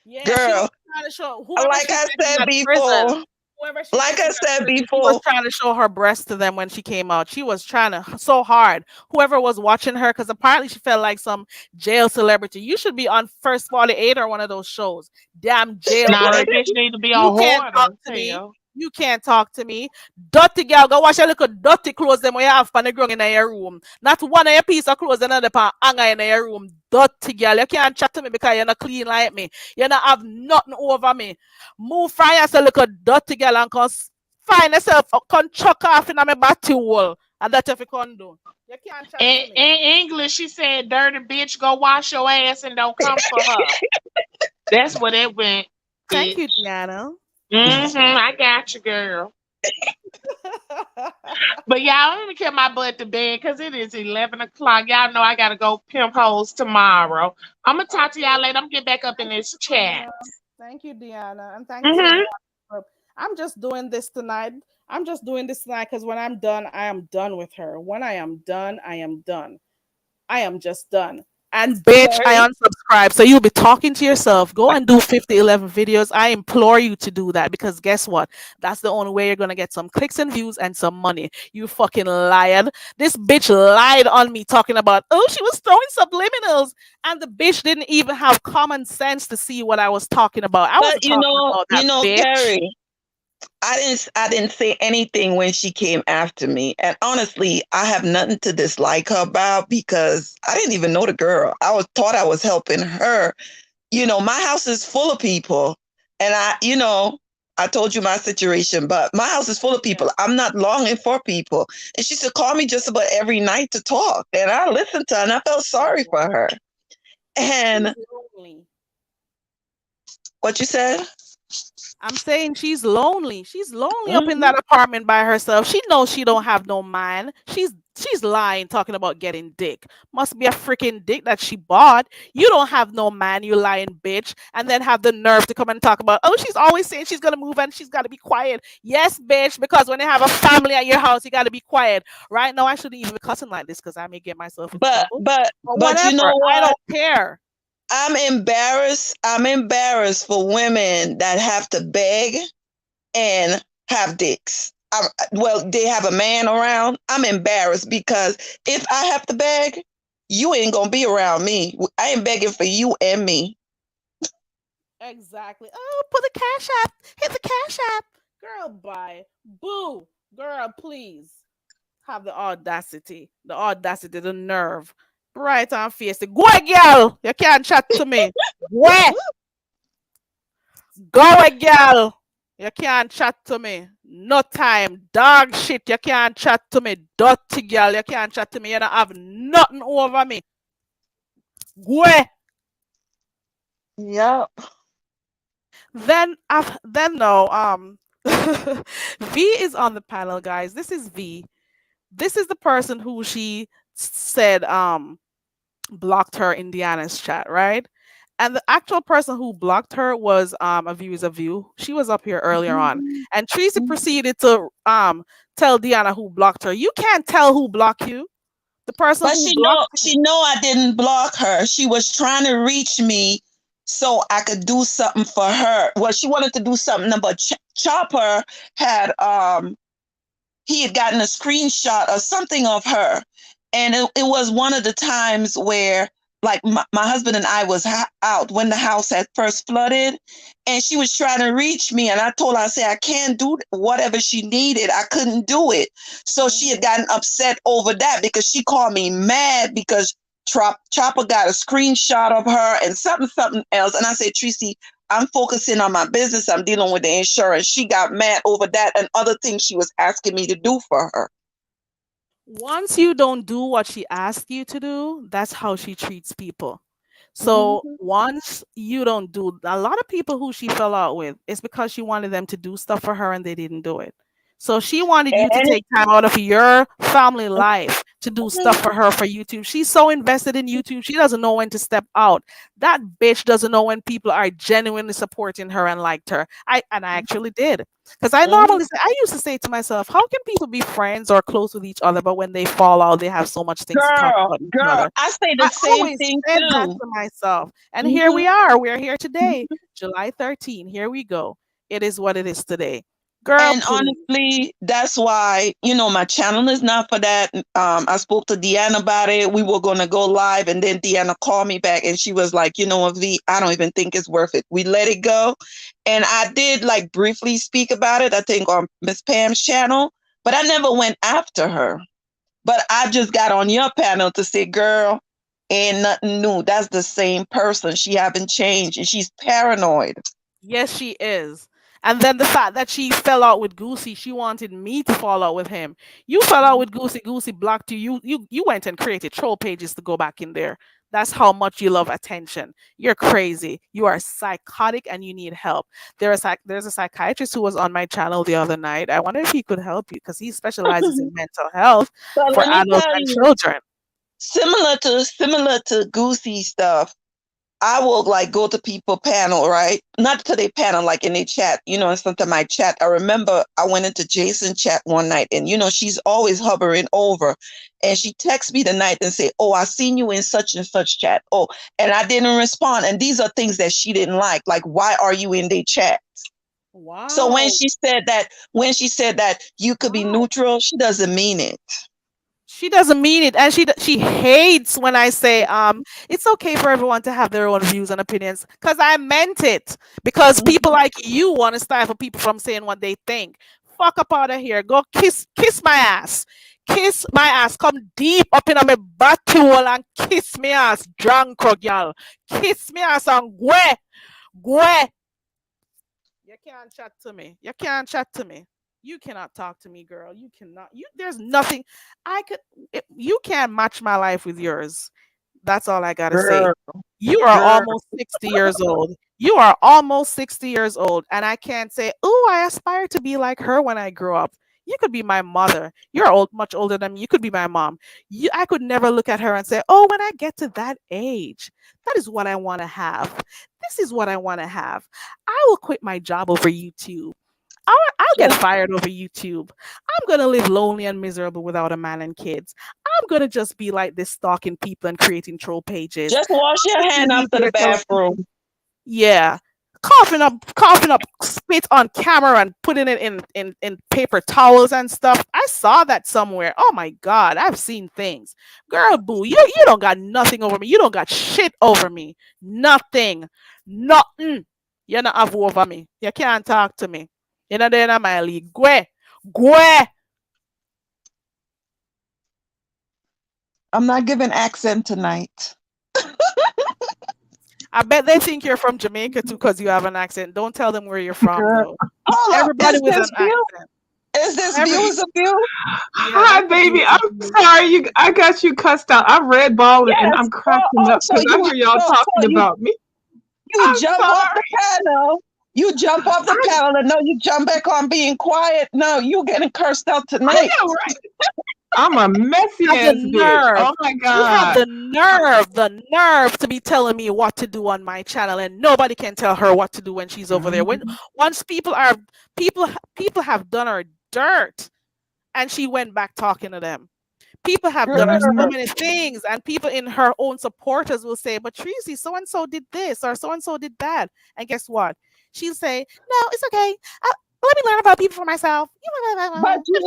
Yeah, she was girl. trying to show whoever Like she I said in said that prison. before, Whoever she like said in I that said prison, she was before, trying to show her breast to them when she came out. She was trying to so hard. Whoever was watching her, because apparently she felt like some jail celebrity. You should be on First 48 or one of those shows. Damn Now that jailbird. bitch need to be You on can't talk Hoarders. to me. Hell. You can't talk to me. Dirty girl, go wash your little dirty clothes them where you have on the ground in your room. Not one of your piece of clothes another pan hanger in your room. Dirty girl, you can't chat to me because you're not clean like me. You don't have nothing over me. Move from yourself, little dirty girl, and come find yourself, come chuck off in my batty wall. And that's if you can do. You can't chat to me. In English, she said, dirty bitch, go wash your ass and don't come for her. That's what it went, Thank you, bitch. Diana. I got you, girl. But y'all, I'm gonna get my butt to bed because it is 11 o'clock. Y'all know I gotta go pimp hoes tomorrow. I'm gonna talk to y'all later. I'm gonna get back up in Thank this you, chat. Sonia. Thank you, Deanna. And thanks Hmm. everyone. I'm just doing this tonight. I'm just doing this tonight because when I'm done, I am done with her. When I am done, I am done. I am just done. And bitch, I Carrie, unsubscribe. So you'll be talking to yourself. Go and do 50, 11 videos. I implore you to do that because guess what? That's the only way you're going to get some clicks and views and some money. You fucking liar. This bitch lied on me talking about, oh, she was throwing subliminals. And the bitch didn't even have common sense to see what I was talking about. I but wasn't talking about that bitch. Carrie, I didn't say anything when she came after me. And honestly, I have nothing to dislike her about because I didn't even know the girl. I was helping her. My house is full of people. And I told you my situation, but my house is full of Yeah. people. I'm not longing for people. And she used to call me just about every night to talk. And I listened to her and I felt sorry for her. She's And lonely. what you said? I'm saying she's lonely. She's lonely up in Mhm. that apartment by herself. She knows she don't have no man. She's lying, talking about getting dick. Must be a freaking dick that she bought. You don't have no man, you lying bitch. And then have the nerve to come and talk about, oh, she's always saying she's gonna move and she's gotta be quiet. Yes, bitch, because when you have a family at your house, you gotta be quiet. Right now, I shouldn't even be cussing like this because I may get myself in But trouble. but But but you whatever, know I what? don't care. I'm embarrassed. I'm embarrassed for women that have to beg and have dicks. Well, they have a man around. I'm embarrassed because if I have to beg, you ain't gonna be around me. I ain't begging for you and me. Exactly. Oh, put the cash app. Hit the cash app. Girl, bye. Boo. Girl, please. Have the audacity, the nerve. Bright and face. Go away, girl. You can't chat to me. Where? Go away, girl. You can't chat to me. No time. Dog shit. You can't chat to me. Dirty girl. You can't chat to me. You don't have nothing over me. Go away. Yep. Then no. V is on the panel, guys. This is V. This is the person who she said blocked her in Deanna's chat, right? And the actual person who blocked her was a view is a view. She was up here earlier on. Mhm. And Tracy Mhm. proceeded to tell Deanna who blocked her. You can't tell who blocked you. The person But who blocked you. she know I didn't block her. She was trying to reach me so I could do something for her. Well, she wanted to do something, but Chopper had he had gotten a screenshot or something of her, and it was one of the times where like my husband and I was out when the house had first flooded, and she was trying to reach me, and I told her, I said I can't do whatever she needed. I couldn't do it. So she had Mhm. gotten upset over that because she called me mad because Chopper got a screenshot of her and something else, and I said, Tracy, I'm focusing on my business. I'm dealing with the insurance. She got mad over that and other things she was asking me to do for her. Once you don't do what she asked you to do, that's how she treats people. So Mhm. once you don't do, a lot of people who she fell out with, it's because she wanted them to do stuff for her and they didn't do it. So she wanted you to And take time out of your family life to do stuff for her for YouTube. She's so invested in YouTube, she doesn't know when to step out. That bitch doesn't know when people are genuinely supporting her and liked her. I actually did. Because I used to say to myself, how can people be friends or close with each other, but when they fall out, they have so much things to talk about each girl, other? I say I the same always thing said that too. to myself. And here we Mhm. are. We're here today, July 13. Here we go. It is what it is today. Girl, And please. honestly, that's why, my channel is not for that. I spoke to Deanna about it. We were going to go live, and then Deanna called me back and she was like, you know what, V, I don't even think it's worth it. We let it go. And I did like briefly speak about it, I think on Miss Pam's channel, but I never went after her. But I just got on your panel to say, girl, ain't nothing new. That's the same person. She haven't changed and she's paranoid. Yes, she is. And then the fact that she fell out with Goosey, she wanted me to fall out with him. You fell out with Goosey, Goosey blocked you. You went and created troll pages to go back in there. That's how much you love attention. You're crazy. You are psychotic and you need help. There's a psychiatrist who was on my channel the other night. I wonder if he could help you because he specializes in mental health But for let me adults tell and you, children. similar to Goosey stuff. I will like go to people panel, right? Not to their panel, like in their chat, and sometimes my chat. I remember I went into Jason's chat one night and she's always hovering over and she texts me the night and say, "Oh, I seen you in such and such chat." Oh, and I didn't respond. And these are things that she didn't like. Like, why are you in their chat? So when Wow. she said that you could be Wow. neutral, she doesn't mean it. She doesn't mean it, and she hates when I say it's okay for everyone to have their own views and opinions, because I meant it. Because people Mhm. like you want to stifle people from saying what they think. Fuck up out of here. Go kiss my ass. Kiss my ass. Come deep up in my butthole and kiss me ass, drunk girl. Kiss me ass and gwe. You can't chat to me. You can't chat to me. You cannot talk to me, girl. You cannot. There's nothing I could. You can't match my life with yours. That's all I gotta say. Girl, You are girl, almost 60 years old. You are almost 60 years old, and I can't say, "Oh, I aspire to be like her when I grow up." You could be my mother. You're much older than me. You could be my mom. I could never look at her and say, "Oh, when I get to that age, that is what I want to have. This is what I want to have. I will quit my job over YouTube. I'll get just fired over YouTube. I'm gonna live lonely and miserable without a man and kids. I'm gonna just be like this, stalking people and creating troll pages. just wash I'm your just hand gonna be after the there telling people, bathroom. yeah, coughing up spit on camera and putting it in paper towels and stuff. I saw that somewhere. Oh my god, I've seen things. Girl, boo, you don't got nothing over me. You don't got shit over me. Nothing, nothing. You not have over me. You can't talk to me. You're not there in my league. Gwe. I'm not giving accent tonight. I bet they think you're from Jamaica too because you have an accent. Don't tell them where you're from Girl. though. Hold up. Everybody with an accent. Is this Every view is a view? Yeah, that's Hi, a baby. beautiful I'm view. sorry. I got you cussed out. I'm red balling and Yes, I'm girl. cracking Oh, up because I hear y'all so talking you about me. you I'm jump off the sorry. panel. You jump off the I, panel and now you jump back on being quiet. No, you getting cursed out I tonight. know, right? I'm a messy Have the ass bitch. nerve. Oh my You have God. the nerve to be telling me what to do on my channel, and nobody can tell her what to do when she's over there. When Mhm. once people have done her dirt, and she went back talking to them. People have done her so Girl, Mhm. many things, and people in her own supporters will say, "But Tracy, so and so did this, or so and so did that," and guess what? She'll say, "No, it's okay. Let me learn about people for myself." but you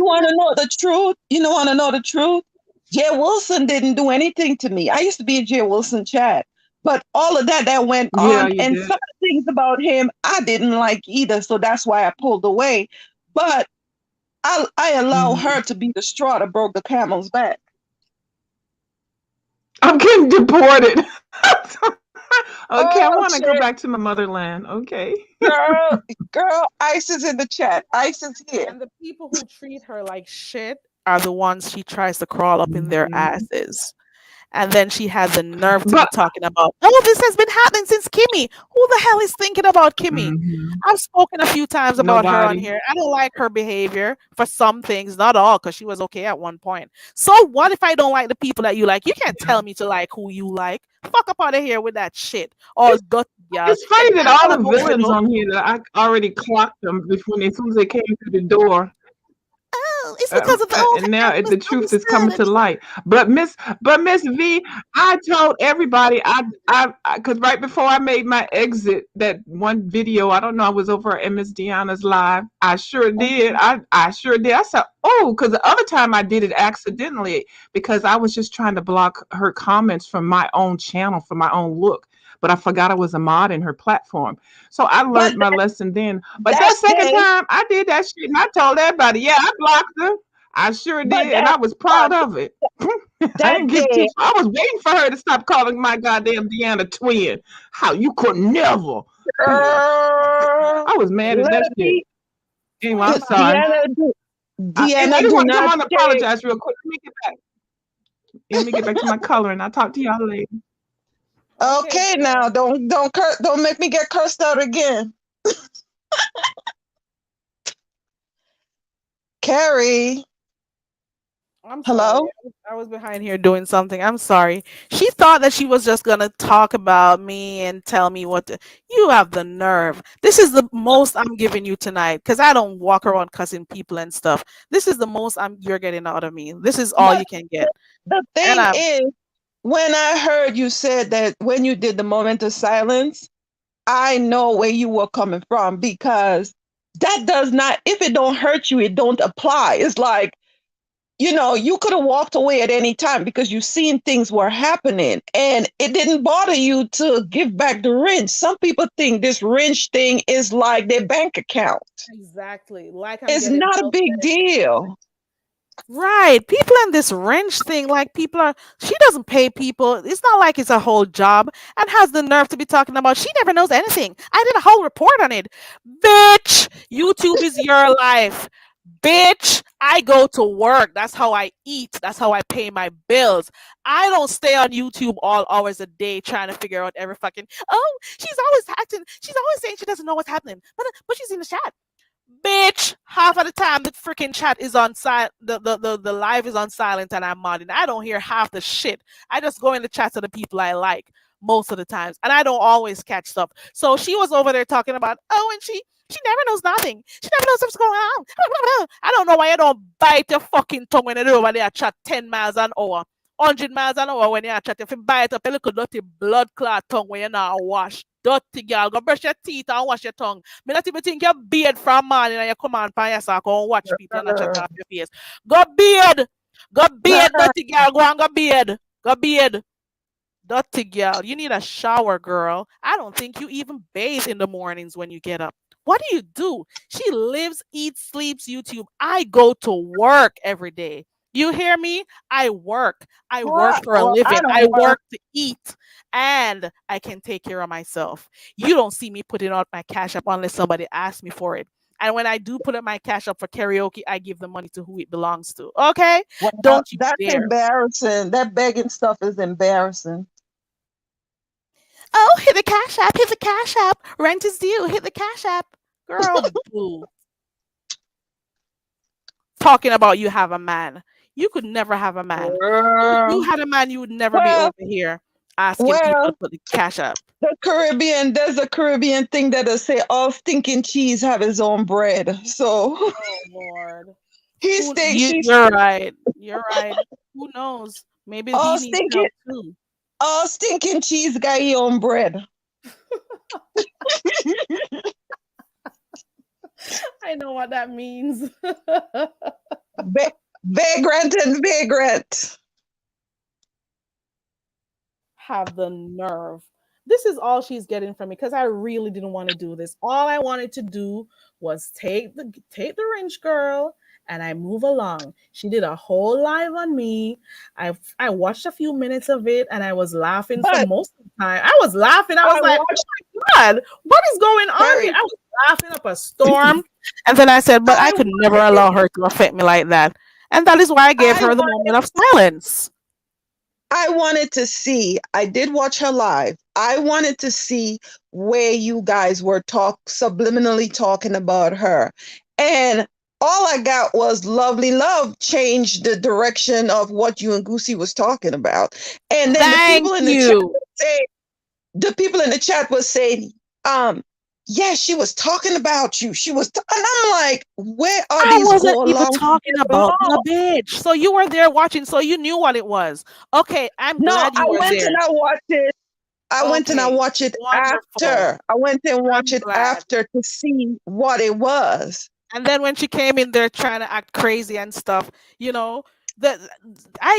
want to know the truth? You don't want to know the truth? Jay Wilson didn't do anything to me. I used to be a Jay Wilson chat. But all of that went Yeah, on, you and did. some of the things about him I didn't like either. So that's why I pulled away. But I allow Mhm. her to be the straw that broke the camel's back. I'm getting deported. Okay, I want Oh to go back shit, to my motherland. Okay. girl, Ice is in the chat. Ice is here. And the people who treat her like shit are the ones she tries to crawl up in their Mhm. asses. And then she had the nerve to be But talking about, "Oh, this has been happening since Kimmy." Who the hell is thinking about Kimmy? mhm. I've spoken a few times about her on Nobody. here. I don't like her behavior for some things, not all, because she was okay at one point. So what if I don't like the people that you like? You can't Yeah. tell me to like who you like. Fuck up out of here with that shit. All It's dirty, y'all. it's You funny that can't all tell the an villains overdose. on here that I already clocked them before as soon as they came through the door. Oh, it's because of the old And now actress the truth is coming understood. to light. But Miss V, I told everybody because right before I made my exit, that one video, I don't know, I was over at Miss Deanna's live. I sure did. I sure did. I said, oh, because the other time I did it accidentally because I was just trying to block her comments from my own channel for my own look. But I forgot I was a mod in her platform. So I But learned my lesson then. But that that second day, time, I did that shit and I told everybody, yeah, I blocked her. I sure but did, and that I was but proud of it. I that didn't give two. day, I was waiting for her to stop calling my goddamn Deanna twin. How you could never? I was mad at that let shit. me, Anyway, I'm Oh my sorry. Deanna, God. Anyway, I Deanna, just do want to come not on and take. apologize real quick. Let me get back to my color, and I'll talk to y'all later. Okay, Okay, now girl. don't make me get cursed out again. Carrie, I'm sorry. hello. I was behind here doing something. I'm sorry. She thought that she was just gonna talk about me and tell me what to. You have the nerve. This is the most I'm giving you tonight because I don't walk around cussing people and stuff. This is the most you're getting out of me. This is all But you can get. the And thing is, when I heard you said that when you did the moment of silence, I know where you were coming from because that does not, if it don't hurt you, it don't apply. It's like, you could have walked away at any time because you seen things were happening and it didn't bother you to give back the wrench. Some people think this wrench thing is like their bank account. exactly, like I'm It's getting not a health big benefits. deal. Right. People in this wrench thing, like people are, she doesn't pay people. It's not like it's a whole job and has the nerve to be talking about she never knows anything. I did a whole report on it. Bitch, YouTube is your life. Bitch, I go to work. That's how I eat. That's how I pay my bills. I don't stay on YouTube all hours a day trying to figure out every fucking, oh, she's always acting. She's always saying she doesn't know what's happening. But she's in the chat. Bitch, half of the time the freaking chat is on silent, the live is on silent and I'm modding. I don't hear half the shit. I just go in the chat to the people I like most of the times. And I don't always catch stuff. So she was over there talking about, oh, and she never knows nothing. She never knows what's going on. I don't know why you don't bite your fucking tongue when you're over there chat 10 miles an hour. 100 miles an hour when you're chat. If you bite up a little dirty blood clot tongue when you're not wash. Dirty girl. Go brush your teeth and wash your tongue. Me not even think you're beard from morning and you come on pan yourself go and watch people and not chat off your face. Go beard. Go beard, dirty girl. Go and go beard. Go beard. Dirty girl. You need a shower, girl. I don't think you even bathe in the mornings when you get up. What do you do? She lives, eats, sleeps YouTube. I go to work every day. You hear me? I work. I work for a Well, I living. I don't work. work to eat and I can take care of myself. You don't see me putting out my cash up unless somebody asks me for it. And when I do put up my cash up for karaoke, I give the money to who it belongs to. Okay? Well, Don't you that's dare. embarrassing. That begging stuff is embarrassing. Oh, hit the cash app, hit the cash app. Rent is due, hit the cash app. Girl, boo. Talking about you have a man. You could never have a man. If you Girl. had a man, you would never be Well, over here asking people to well, put the cash up. there's a Caribbean thing that'll say all stinking cheese have his own bread. So Oh Lord. he's Who think you she's you're right. You're right. Who knows? Maybe he all needs stinking help too. all stinking cheese got his own bread. I know what that means. Vagrant and vagrant. Have the nerve. This is all she's getting from me because I really didn't want to do this. All I wanted to do was take the wrench girl and I move along. She did a whole live on me. I watched a few minutes of it and I was laughing for But most of the time. I was laughing. I I was like, watched "Oh my God, what is going on here?" Carrie. I was laughing up a storm. And then I said, "But I I could never wanted allow her to affect me like that." And that is why I gave I her the wanted moment of silence. I wanted to see. I did watch her live. I wanted to see where you guys were subliminally talking about her. And all I got was lovely love changed the direction of what you and Goosey was talking about. And then Thank you. the people in the chat was saying, yeah, she was talking about you. And I'm like, where are I these wasn't go even along to talking get about along? the bitch. So you were there watching, so you knew what it was. Okay, I'm No, glad you were there. I went and I Okay, watched it wonderful. after. I went and watched I'm it glad. after to see what it was. And then when she came in there trying to act crazy and stuff, you know, that I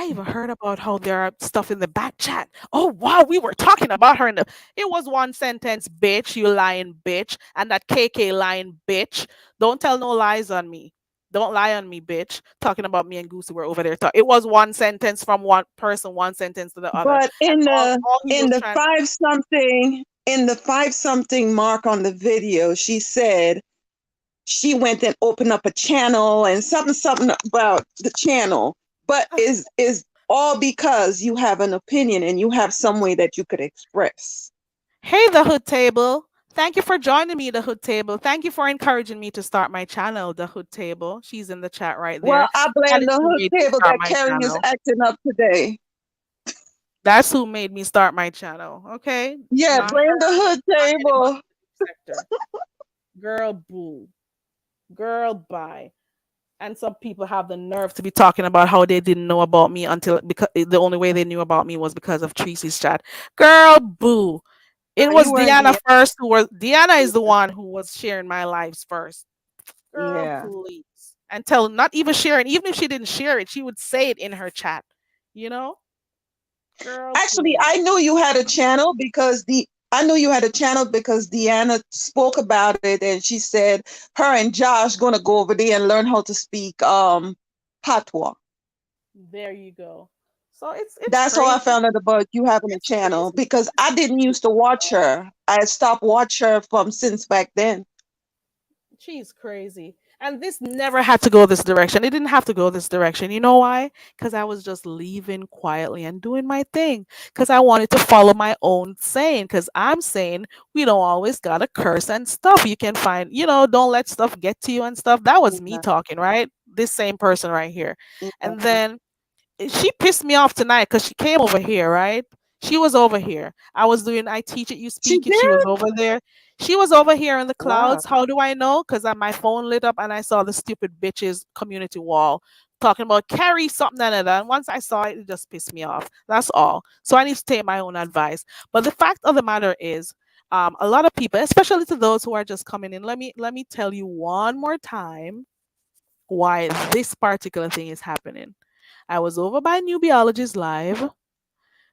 even heard about how there are stuff in the back chat. Oh wow, we were talking about her in the. It was one sentence, bitch, you lying bitch, and that KK lying bitch. Don't tell no lies on me. Don't lie on me, bitch. Talking about me and Goosey were over there. It was one sentence from one person, one sentence to the other, But and all he in was the trying. five something in the five something mark on the video, she said she went and opened up a channel and something about the channel, but is all because you have an opinion and you have some way that you could express. Hey, the Hood Table. Thank you for joining me, the Hood Table. Thank you for encouraging me to start my channel, the Hood Table. She's in the chat right Well, there. I That blame is the who hood made me table start that my Carrie is channel. acting up today. That's who made me start my channel. Okay, Yeah, not blame the her, hood not anybody table. in the sector. Girl, boo. Girl, bye. And some people have the nerve to be talking about how they didn't know about me until because the only way they knew about me was because of Tracy's chat. Girl, boo. It You was weren't Deanna the first who was Deanna is the one who was sharing my lives first. Girl, yeah. please. And tell not even sharing, even if she didn't share it, she would say it in her chat. You know? Girl, Actually, please. I knew you had a channel because the I knew you had a channel because Deanna spoke about it and she said her and Josh gonna go over there and learn how to speak patois. There you go. So it's That's how I crazy. found out about you having a It's channel crazy. because It's I didn't crazy. used to watch her. I stopped watch her from since back then. She's crazy. And this never had to go this direction. It didn't have to go this direction. You know why? Because I was just leaving quietly and doing my thing. Because I wanted to follow my own saying. Because I'm saying we don't always got to curse and stuff. You can find, don't let stuff get to you and stuff. That was me Yeah, talking, right? This same person right here. And yeah. then she pissed me off tonight because she came over here, right? She was over here. I was doing I teach it, you She speak it. She was did? over there. She was over here in the Wow. clouds. How do I know? Because my phone lit up and I saw the stupid bitches community wall talking about carry something and that. And once I saw it, it just pissed me off. That's all. So I need to take my own advice. But the fact of the matter is, a lot of people, especially to those who are just coming in, let me tell you one more time why this particular thing is happening. I was over by New Biology's live.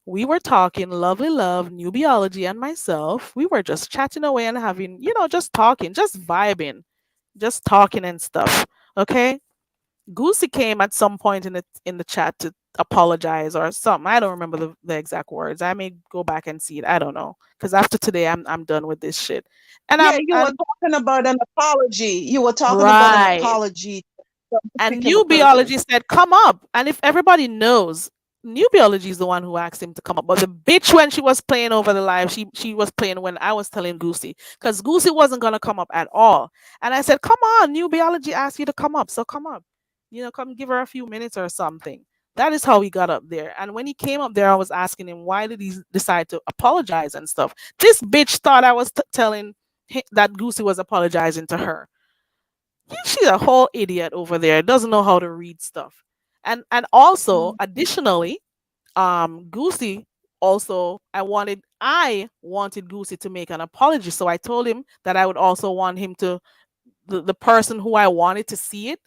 We were talking, lovely love, New Biology and myself. We were just chatting away and having, just talking, just vibing, just talking and stuff. Okay. Goosey came at some point in the chat to apologize or something. I don't remember the exact words. I may go back and see it. I don't know. Because after today I'm done with this shit. And Yeah, I'm you were and talking about an apology. You were talking about an right. apology to a And particular new person. biology said, "Come up." And if everybody knows, new biology is the one who asked him to come up. But the bitch, when she was playing over the live, she was playing when I was telling Goosey, because Goosey wasn't gonna come up at all. And I said, "Come on, new biology asked you to come up, so come up. Come give her a few minutes or something." That is how he got up there. And when he came up there, I was asking him why did he decide to apologize and stuff. This bitch thought I was telling that Goosey was apologizing to her. She's a whole idiot over there. Doesn't know how to read stuff. And also Mm, additionally, Goosey also I wanted Goosey to make an apology. So I told him that I would also want him to the person who I wanted to see it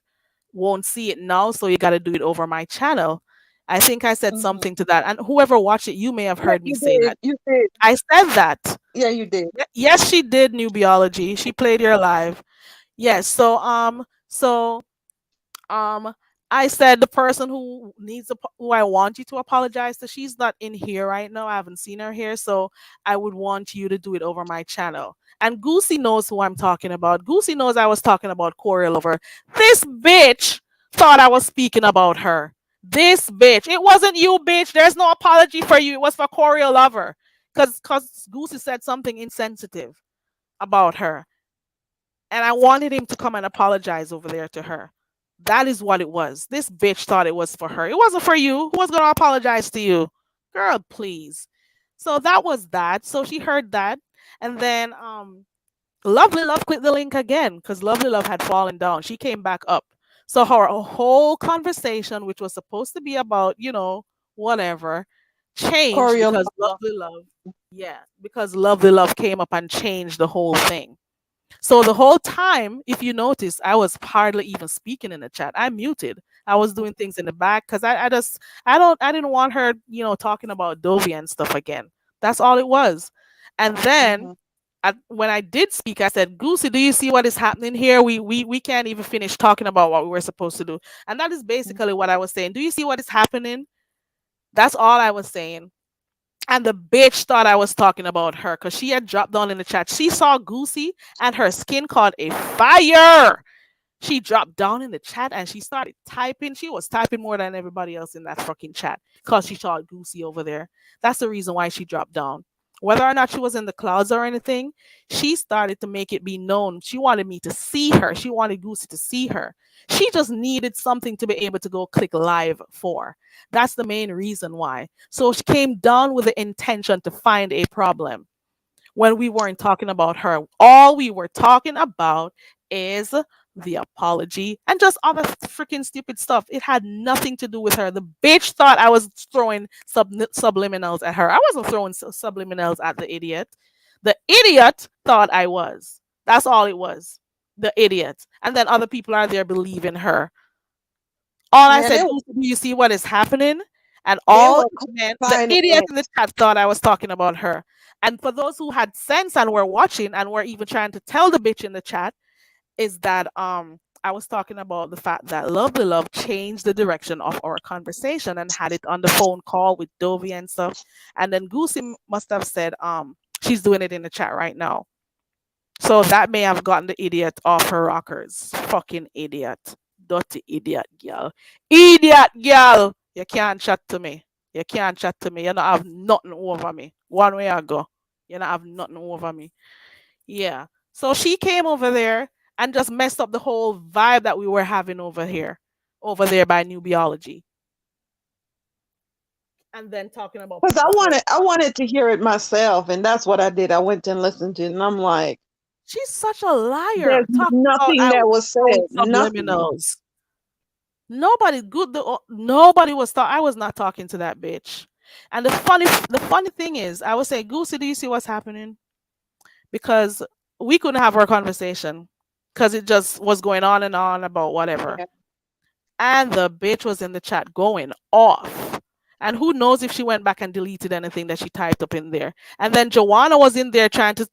won't see it now, so you gotta do it over my channel. I think I said mhm. something to that. And whoever watched it, you may have Yeah, heard me you say did. that. You did. I said that. Yeah, you did. Yes, she did, new biology. She played your live. Yes. So I said the person who I want you to apologize to, she's not in here right now. I haven't seen her here, so I would want you to do it over my channel. And Goosey knows who I'm talking about. Goosey knows I was talking about Corey Lover. This bitch thought I was speaking about her. This bitch. It wasn't you, bitch. There's no apology for you. It was for Corey Lover. Cause Goosey said something insensitive about her, and I wanted him to come and apologize over there to her. That is what it was. This bitch thought it was for her. It wasn't for you. Who was going to apologize to you? Girl, please. So that was that. So she heard that. And then Lovely Love clicked the link again because Lovely Love had fallen down. She came back up. So her whole conversation, which was supposed to be about, whatever, changed because Choreographer. Lovely Love came up and changed the whole thing. So the whole time, if you notice, I was hardly even speaking in the chat. I muted. I was doing things in the back because I didn't want her, talking about Dovey and stuff again. That's all it was. And then Mhm, when I did speak, I said, Goosey, do you see what is happening here? We can't even finish talking about what we were supposed to do. And that is mhm, basically what I was saying. Do you see what is happening? That's all I was saying. And the bitch thought I was talking about her because she had dropped down in the chat. She saw Goosey and her skin caught a fire. She dropped down in the chat and she started typing. She was typing more than everybody else in that fucking chat because she saw Goosey over there. That's the reason why she dropped down. Whether or not she was in the clouds or anything, she started to make it be known. She wanted me to see her. She wanted Goosey to see her. She just needed something to be able to go click live for. That's the main reason why. So she came down with the intention to find a problem when we weren't talking about her. All we were talking about is the apology and just other freaking stupid stuff. It had nothing to do with her. The bitch thought I was throwing subliminals at her. I wasn't throwing subliminals at the idiot. The idiot thought I was. That's all it was. The idiot. And then other people are there believing her. All I Yeah, said, "Goose, do you see what is happening?" And they all were it meant, the finding idiot it. in the chat thought I was talking about her. And for those who had sense and were watching and were even trying to tell the bitch in the chat, is that I was talking about the fact that Lovely Love changed the direction of our conversation and had it on the phone call with Dovey and stuff. And then Goosey must have said she's doing it in the chat right now. So that may have gotten the idiot off her rockers. Fucking idiot. Dirty idiot girl. Idiot girl. You can't chat to me. You can't chat to me. You don't have nothing over me. One way I go. You don't have nothing over me. Yeah. So she came over there and just messed up the whole vibe that we were having over here. Over there by New Biology. And then talking about Because people throwing. I wanted to hear it myself, and that's what I did. I went and listened to it, and I'm like, She's such a liar. there's Talking about nothing I that was was throwing said. Nothing. subliminals. Nobody was I was not talking to that bitch. And the funny thing is, I would say, Goosey, do you see what's happening? Because we couldn't have our conversation because it just was going on about whatever. Yeah. And the bitch was in the chat going off. And who knows if she went back and deleted anything that she typed up in there. And then Joanna was in there trying to,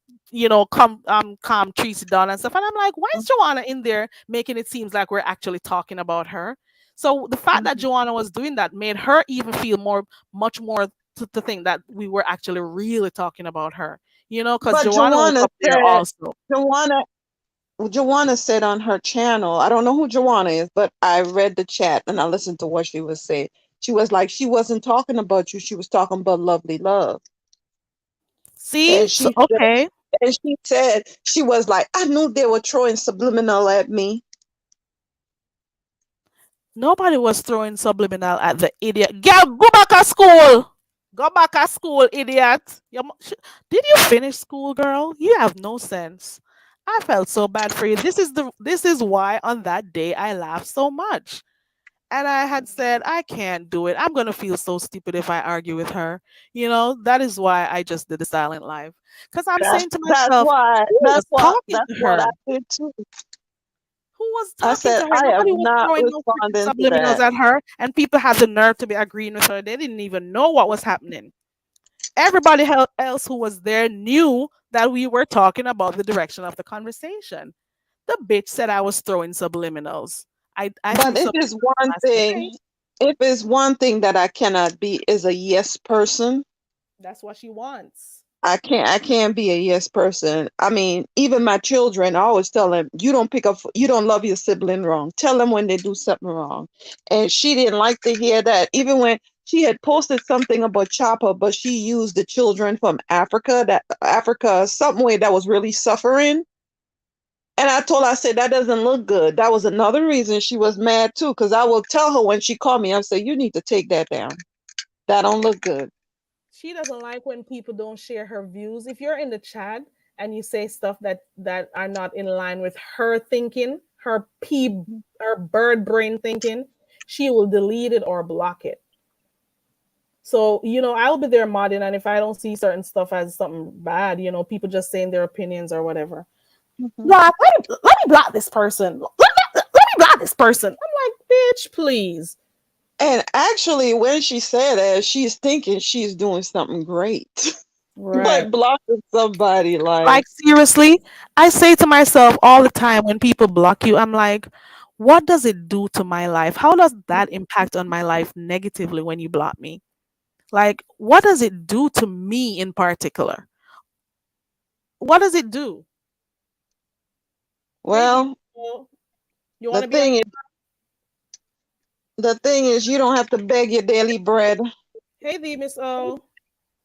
calm Tracy down and stuff. And I'm like, why is Joanna in there making it seems like we're actually talking about her? So the fact that Mhm. Joanna was doing that made her even feel much more to think that we were actually really talking about her. Because But Joanna was up there also. Joanna, Joanna said on her channel, I don't know who Joanna is, but I read the chat and I listened to what she was saying. She was like, she wasn't talking about you. She was talking about Lovely Love. See? And So, she said, okay. she was like, I knew they were throwing subliminal at me. Nobody was throwing subliminal at the idiot. Girl, go back to school. Go back to school, idiot. Did you finish school, girl? You have no sense. I felt so bad for you. This is why on that day I laughed so much. And I had said, I can't do it. I'm gonna feel so stupid if I argue with her. That is why I just did the silent live. Because I'm saying to myself, who was talking That's to what I her? did too. Who was I talking to said, her? I am Nobody was not throwing no freaking responding to subliminals that. at her, and people had the nerve to be agreeing with her. They didn't even know what was happening. Everybody else who was there knew that we were talking about the direction of the conversation. The bitch said I was throwing subliminals. I threw But subliminals last night. if it's one thing that I cannot be is a yes person. That's what she wants. I can't be a yes person. I mean, even my children, I always tell them, you don't love your sibling wrong. Tell them when they do something wrong. And she didn't like to hear that. Even when she had posted something about Chopper, but she used the children from Africa, that Africa, some way that was really suffering. And I told her, I said, that doesn't look good. That was another reason she was mad too, because I will tell her when she called me, I say, you need to take that down. That don't look good. She doesn't like when people don't share her views. If you're in the chat and you say stuff that are not in line with her thinking, her bird brain thinking, she will delete it or block it. So, I'll be there modding, and if I don't see certain stuff as something bad, people just saying their opinions or whatever. Mhm. Block, let me block this person. Let me block this person. I'm like, bitch, please. And actually, when she said that, she's thinking she's doing something great. Right. Like blocking somebody, like, Like, seriously, I say to myself all the time when people block you, I'm like, what does it do to my life? How does that impact on my life negatively when you block me? Like, what does it do to me in particular? What does it do? Hey, Well, Dino, you want the to be on? thing is, the thing is, you don't have to beg your daily bread. Hey, the Miss O.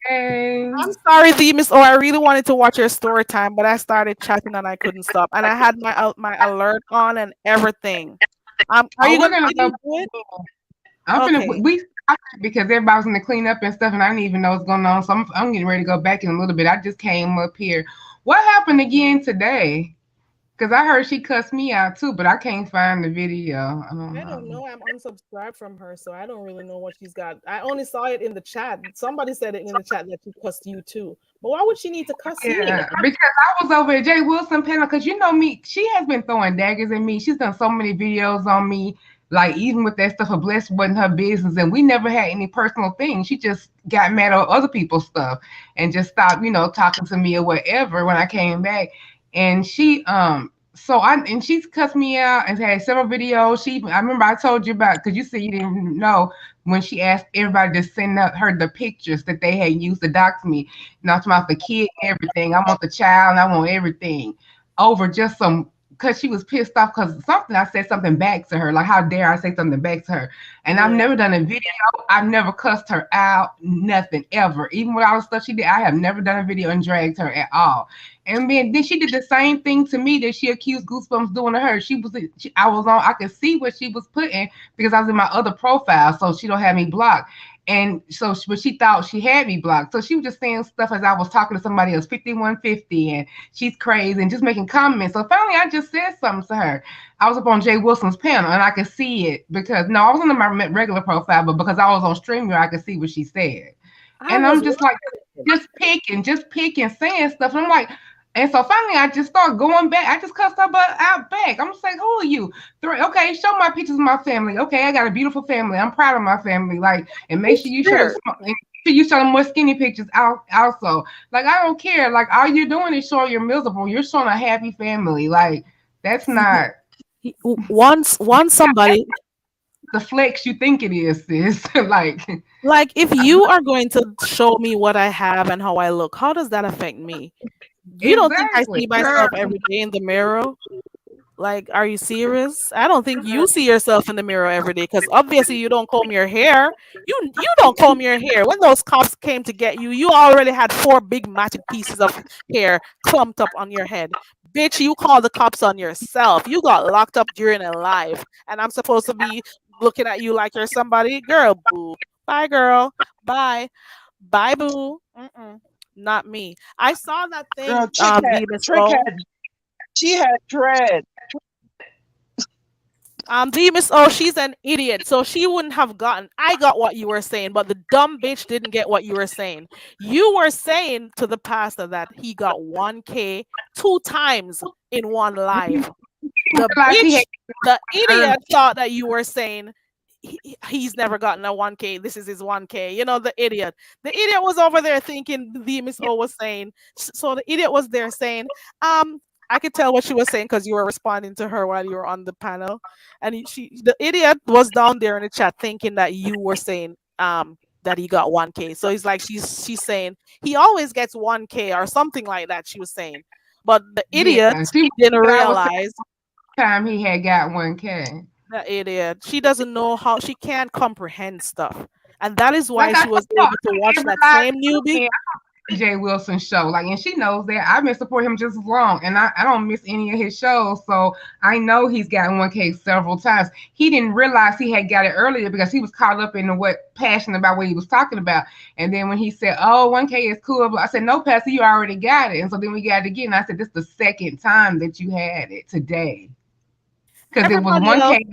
Hey. I'm sorry, the Miss O. I really wanted to watch your story time, but I started chatting and I couldn't stop, and I had my alert on and everything. Are Oh, you we're gonna gonna let go. me do it? I'm finna Okay. we stopped because everybody was gonna clean up and stuff, and I didn't even know what's going on. So I'm getting ready to go back in a little bit. I just came up here. What happened again today? Because I heard she cussed me out too, but I can't find the video. I don't I don't know. know. I'm unsubscribed from her, so I don't really know what she's got. I only saw it in the chat. Somebody said it in the chat that she cussed you too. But why would she need to cuss Yeah, you? because I was over at Jay Wilson panel because you know me, she has been throwing daggers at me. She's done so many videos on me, like even with that stuff of Bless wasn't her business, and we never had any personal things. She just got mad at other people's stuff and just stopped, talking to me or whatever when I came back. And she's cussed me out and had several videos. I remember I told you about because you said you didn't know when she asked everybody to send up her the pictures that they had used to dox me. Not about the kid and everything. I want the child and I want everything over just some because she was pissed off because something I said something back to her. Like, how dare I say something back to her? And I've Yeah. never done a video. I've never cussed her out, nothing ever. Even with all the stuff she did, I have never done a video and dragged her at all. And then she did the same thing to me that she accused Goosebumps doing to her. I was on. I could see what she was putting because I was in my other profile, so she don't have me blocked. And so, but she thought she had me blocked. So she was just saying stuff as I was talking to somebody else, 5150, and she's crazy and just making comments. So finally, I just said something to her. I was up on Jay Wilson's panel and I could see it because, no, I wasn't on my regular profile, but because I was on StreamYard, I could see what she said. I And was I'm just like, wondering. just picking, saying stuff. And I'm like, and so finally, I just start going back. I just cussed her butt out back. I'm just like, who are you? Okay, show my pictures of my family. Okay, I got a beautiful family. I'm proud of my family. Like, and make It's sure you show them. weird. Make sure you show them more skinny pictures out. Also, like, I don't care. Like, all you're doing is showing you're miserable. You're showing a happy family. Like, that's not Once somebody, the flex you think it is, sis. Like, like, if you are going to show me what I have and how I look, how does that affect me? You don't think I exactly. see Girl, myself every day in the mirror? Like, are you serious? I don't think you see yourself in the mirror every day because obviously you don't comb your hair. You don't comb your hair. When those cops came to get you, you already had four big matted pieces of hair clumped up on your head. Bitch, you called the cops on yourself. You got locked up during a live, and I'm supposed to be looking at you like you're somebody. Girl, boo. Bye, girl. Bye. Bye, boo. Mm-mm. Not me. I saw that girl, thing, DMSO. she had dread. Miss O, she's an idiot, so she wouldn't have gotten. I got what you were saying, but the dumb bitch didn't get what you were saying. You were saying to the pastor that he got 1K 2 times in one live. The Realize he had bitch, the earned. idiot thought that you were saying he's never gotten a 1K. This is his 1K. You know, the idiot. The idiot was over there thinking the Miss O was saying. So the idiot was there saying, I could tell what she was saying because you were responding to her while you were on the panel. And the idiot was down there in the chat thinking that you were saying, that he got 1K. So he's like, she's saying he always gets 1K or something like that. She was saying. But the idiot Yeah, see, didn't I was realize. time he had got 1K. That idiot. She doesn't know how she can't comprehend stuff. And that is why Like I she was told able to watch every that live same newbie. Jay Wilson show. Like, and she knows that I've been supporting him just as long, and I don't miss any of his shows. So I know he's gotten 1K several times. He didn't realize he had got it earlier because he was caught up in what passion about what he was talking about. And then when he said, "Oh, 1K is cool," I said, "No, Pastor, you already got it." And so then we got it again. I said, "This is the second time that you had it today because it was Everybody else, 1K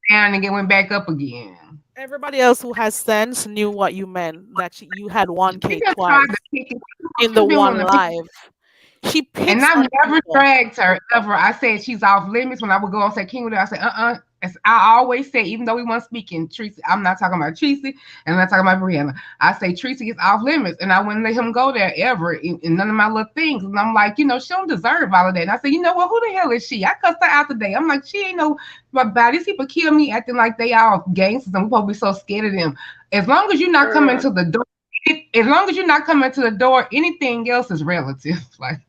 down and it went back up again." everybody else who has sense knew what you meant. That you had She 1K just tried to twice pick it. in She's the been one wanting to pick. live. She And picks I've on never people. dragged her ever. I said she's off limits when I would go and say, King with her. I said, I always say, even though we weren't speaking, Tracy, I'm not talking about Tracy and I'm not talking about Brianna. I say Tracy is off limits and I wouldn't let him go there ever in none of my little things. And I'm like, she don't deserve all of that. And I said, you know what? Who the hell is she? I cussed her out today. I'm like, she ain't no, but by these people kill me acting like they all gangsters and we're supposed to be so scared of them. As long as you're not coming Girl, to the door As long as you're not coming to the door, anything else is relative. Like,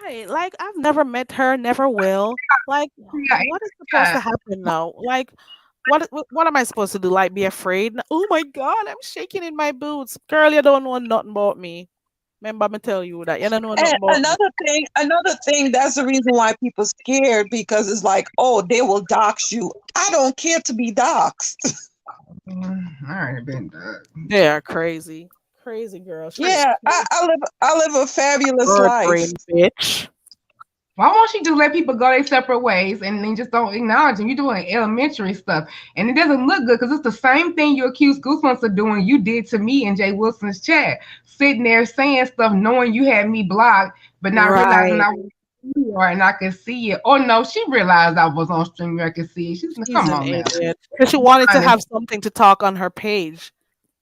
Right. Like I've never met her, never will. Like yeah, what is supposed to happen now? Like what am I supposed to do? Like be afraid? Oh my god, I'm shaking in my boots. Girl, you don't know nothing about me. Remember me tell you that you don't know And nothing about me. another thing, that's the reason why people scared because it's like, oh, they will dox you. I don't care to be doxed. I already been done. They are crazy. Crazy girl. She's Yeah, I live a fabulous bird life. brain bitch. Why won't you just let people go their separate ways and then just don't acknowledge them? You're doing elementary stuff, and it doesn't look good because it's the same thing you accused Goosebumps of doing. You did to me in Jay Wilson's chat, sitting there saying stuff, knowing you had me blocked, but not realizing Right. I was you and I could see it. Oh no, she realized I was on stream. I could see it. She's She's come an on now. idiot. Because she wanted to Honest. have something to talk on her page.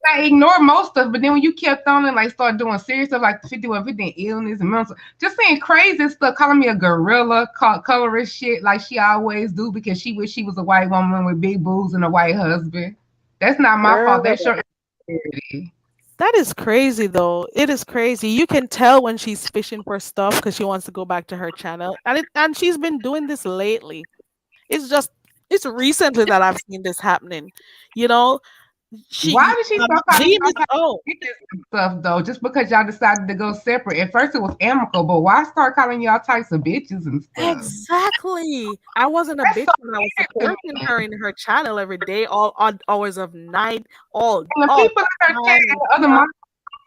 I ignored most stuff, but then when you kept on and like start doing serious stuff like 5150 illness and mental, just saying crazy stuff, calling me a gorilla, colorist shit like she always do because she wish she was a white woman with big boobs and a white husband. That's not my fault. Girl, That's your insecurity. That is crazy though. It is crazy. You can tell when she's fishing for stuff because she wants to go back to her channel. And she's been doing this lately. It's just it's recently that I've seen this happening. You know, Why she did she start calling Veem you all is types oh of bitches and stuff though? Just because y'all decided to go separate. At first it was amicable. Why start calling you all types of bitches and stuff? exactly. I wasn't a That's bitch so when I was weird to supporting me. her in her channel every day, all odd hours of night, And the all people in her chat time and and the other stuff. moms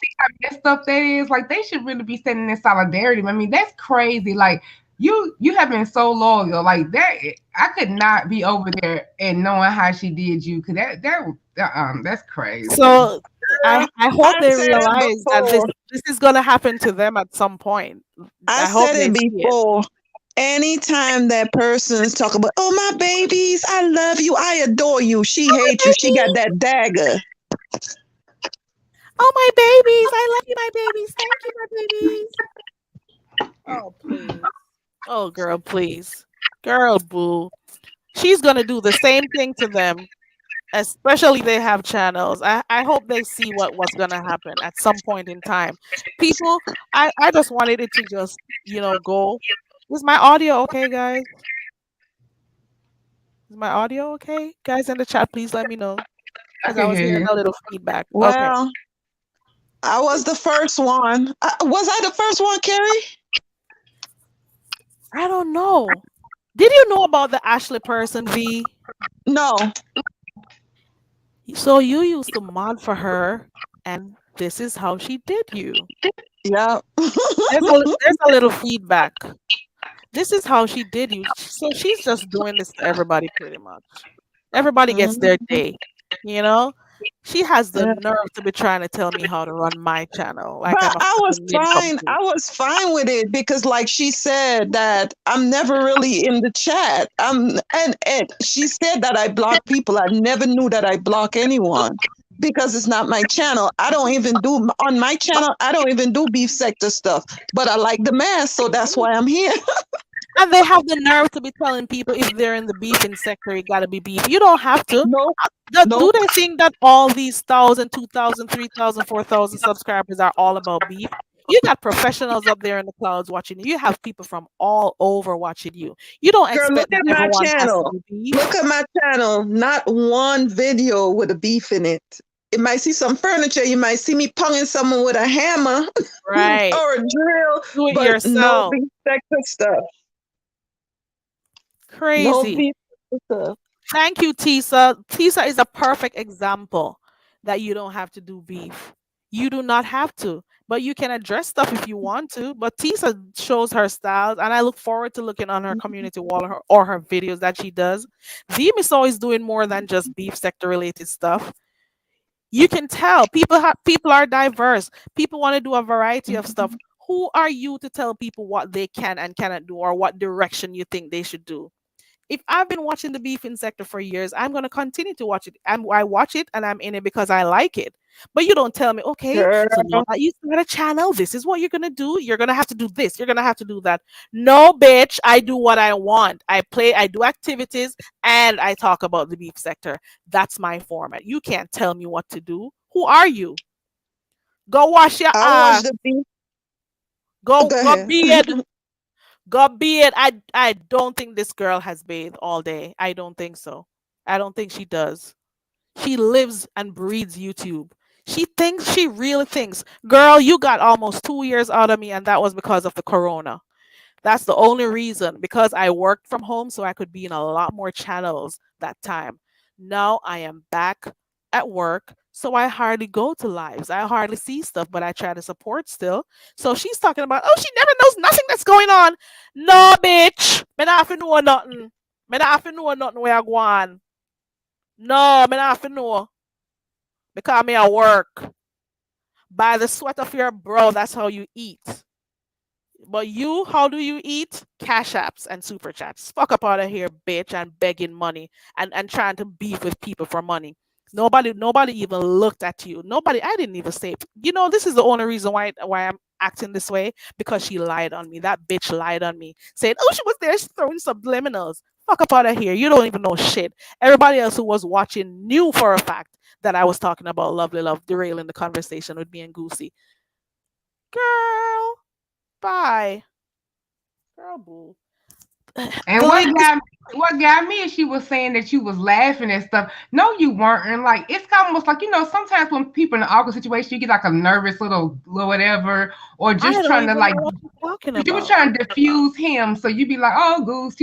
see how messed up that is. Like they should really be standing in solidarity. I mean, that's crazy. Like you have been so loyal. Like that, I could not be over there and knowing how she did you. Cause that's crazy. So I I hope they said it realize that before. this is gonna happen to them at some point. I I hope said they it see it. before. Anytime that person's talk about, oh my babies, I love you, I adore you, she Oh my hates you, she got babies! that dagger. Oh my babies! I love you, my babies. Thank you, my babies. Oh please. Oh girl, please. Girl boo. She's gonna do the same thing to them, especially they have channels. I hope they see what's gonna happen at some point in time. People, I just wanted it to just, go. Is my audio okay, guys? Is my audio okay? Guys in the chat, please let me know. I Because I can was hear hearing you. a little feedback. Okay. Well, I was the first one. Was I the first one, Carrie? I don't know. Did you know about the Ashley person, V? No. So you used to mod for her, and this is how she did you. Yeah. There's a little feedback. This is how she did you. So she's just doing this to everybody pretty much. Everybody gets their Mhm. day, you know? She has the Yeah. nerve to be trying to tell me how to run my channel like But I'm a I was fucking fine. nincompoop. I was fine with it because, like she said, that I'm never really in the chat. And she said that I block people. I never knew that I block anyone because it's not my channel. I don't even do on my channel. I don't even do beef sector stuff. But I like the mask, so that's why I'm here. And they have the nerve to be telling people if they're in the beefing sector, it gotta be beef. You don't have to. No, Do nope. they think that all these 1,000, 2,000, 3,000, 4,000 subscribers are all about beef? You got professionals up there in the clouds watching you. You have people from all over watching you. You don't Girl, look expect that at my everyone has to channel. be Look beef, at my channel. Not one video with a beef in it. You might see some furniture. You might see me ponging someone with a hammer right? or a drill, Do it but no yourself. beef sector stuff. No Crazy. beef sector stuff. Thank you, Tisa. Tisa is a perfect example that you don't have to do beef. You do not have to, but you can address stuff if you want to. But Tisa shows her styles, and I look forward to looking on her community wall or her videos that she does. Veem is always doing more than just beef sector related stuff. You can tell people are diverse. People want to do a variety of stuff. Who are you to tell people what they can and cannot do or what direction you think they should do? If I've been watching the beef sector for years, I'm going to continue to watch it. I watch it and I'm in it because I like it. But you don't tell me, okay, so now Girl, that you start a channel, this is what you're going to do. You're going to have to do this. You're going to have to do that. No, bitch, I do what I want. I do activities, and I talk about the beef sector. That's my format. You can't tell me what to do. Who are you? Go wash your I watched ass. the beef. Go Go go ahead. bathe. Go bathe. I don't think this girl has bathed all day. I don't think so. I don't think she does. She lives and breathes YouTube. She really thinks, girl, you got almost 2 years out of me, and that was because of the corona. That's the only reason, because I worked from home so I could be in a lot more channels that time. Now I am back at work, so I hardly go to lives. I hardly see stuff, but I try to support still. So she's talking about, oh, she never knows nothing that's going on. No, bitch. Me not have to know nothing. Me not have to know nothing where I go on. No, me not have to know. Because me at work. By the sweat of your brow, that's how you eat. But you, how do you eat? Cash apps and super chats. Fuck up out of here, bitch, and begging money and trying to beef with people for money. Nobody even looked at you. Nobody. I didn't even say. This is the only reason why I'm acting this way, because she lied on me. That bitch lied on me, saying, "Oh, she was there throwing subliminals." Fuck up out of here. You don't even know shit. Everybody else who was watching knew for a fact that I was talking about Lovely Love derailing the conversation with me and Goosey. Girl, bye. Girl, boo. And The link is. what got me is she was saying that you was laughing and stuff. No, you weren't. And like it's almost like sometimes when people in an awkward situation, you get like a nervous little whatever, or I just don't trying to even like know what you're talking she was about. trying to diffuse him. So you'd be like, oh, Goose,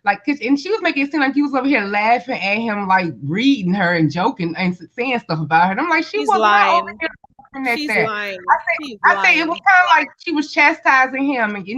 like, and she was making it seem like you was over here laughing at him, like reading her and joking and saying stuff about her. And I'm like, she She's was not over lying. here laughing at She's that. lying. She's I say it was lying. kind of like she was chastising him and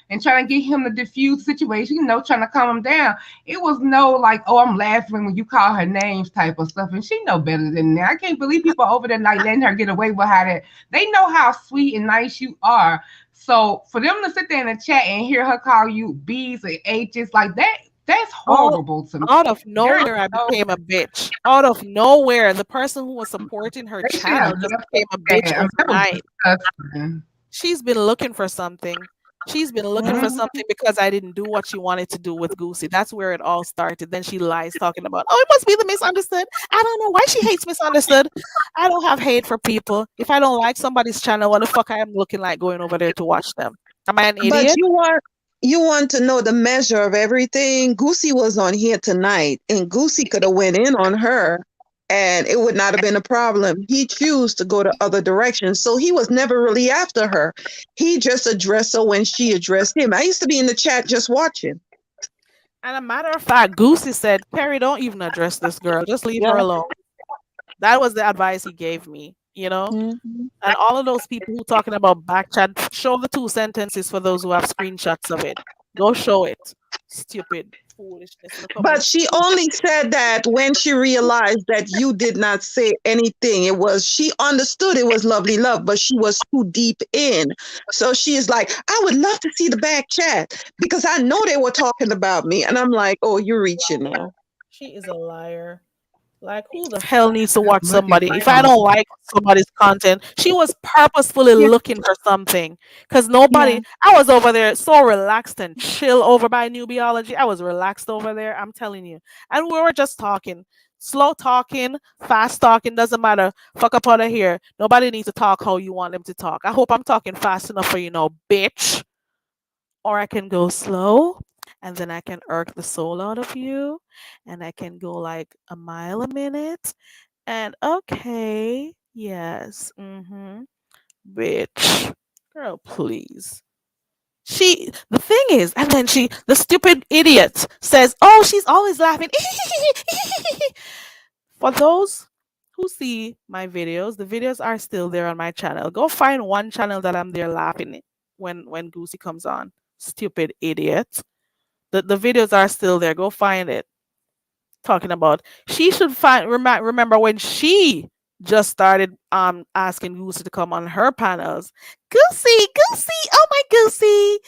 and trying to get him to diffuse the situation, trying to calm him down. It was no like, oh, I'm laughing when you call her names type of stuff, and she know better than that. I can't believe people over there like letting her get away with how that. They know how sweet and nice you are. So for them to sit there in the chat and hear her call you B's and H's like that, that's All horrible to me. out of There is nowhere, I no became a bitch. Out of nowhere, the person who was supporting her they should have channel just left became a that. bitch I mean, that was overnight. disgusting. She's been looking for something. She's been looking for Mhm. something because I didn't do what she wanted to do with Goosey. That's where it all started. Then she lies talking about, oh, it must be the misunderstood. I don't know why she hates misunderstood. I don't have hate for people. If I don't like somebody's channel, what the fuck I am looking like going over there to watch them? Am I an But idiot? you want to know the measure of everything. Goosey was on here tonight, and Goosey could have went in on her, and it would not have been a problem. He chose to go the other direction, so he was never really after her. He just addressed her when she addressed him. I used to be in the chat just watching. And a matter of fact, Goosey said, Carrie, don't even address this girl. Just leave her Yeah. alone. That was the advice he gave me. Mhm. And all of those people who talking about back chat, show the two sentences for those who have screenshots of it. Go show it. Stupid foolishness. Look how But much. she only said that when she realized that you did not say anything. It was, she understood it was lovely love, but she was too deep in. So she is like, I would love to see the back chat because I know they were talking about me. And I'm like, oh, you're reaching now. She is a liar. Like, who the hell needs to watch Look at somebody? If I them. don't like somebody's content, she was purposefully Yeah, looking for something. Because Yeah. I was over there so relaxed and chill over by Newbiology. I was relaxed over there, I'm telling you. And we were just talking. Slow talking, fast talking, doesn't matter. Fuck up out of here. Nobody needs to talk how you want them to talk. I hope I'm talking fast enough for you know, bitch. Or I can go slow and then I can irk the soul out of you and I can go like a mile a minute and okay, yes, bitch. Girl, please. The thing is, and then the stupid idiot says, oh, she's always laughing. For those who see my videos, the videos are still there on my channel. Go find one channel that I'm there laughing when Goosey comes on. Stupid idiot. The videos are still there. Go find it. Talking about she should remember when she just started asking Goosey to come on her panels. Goosey, oh my Goosey,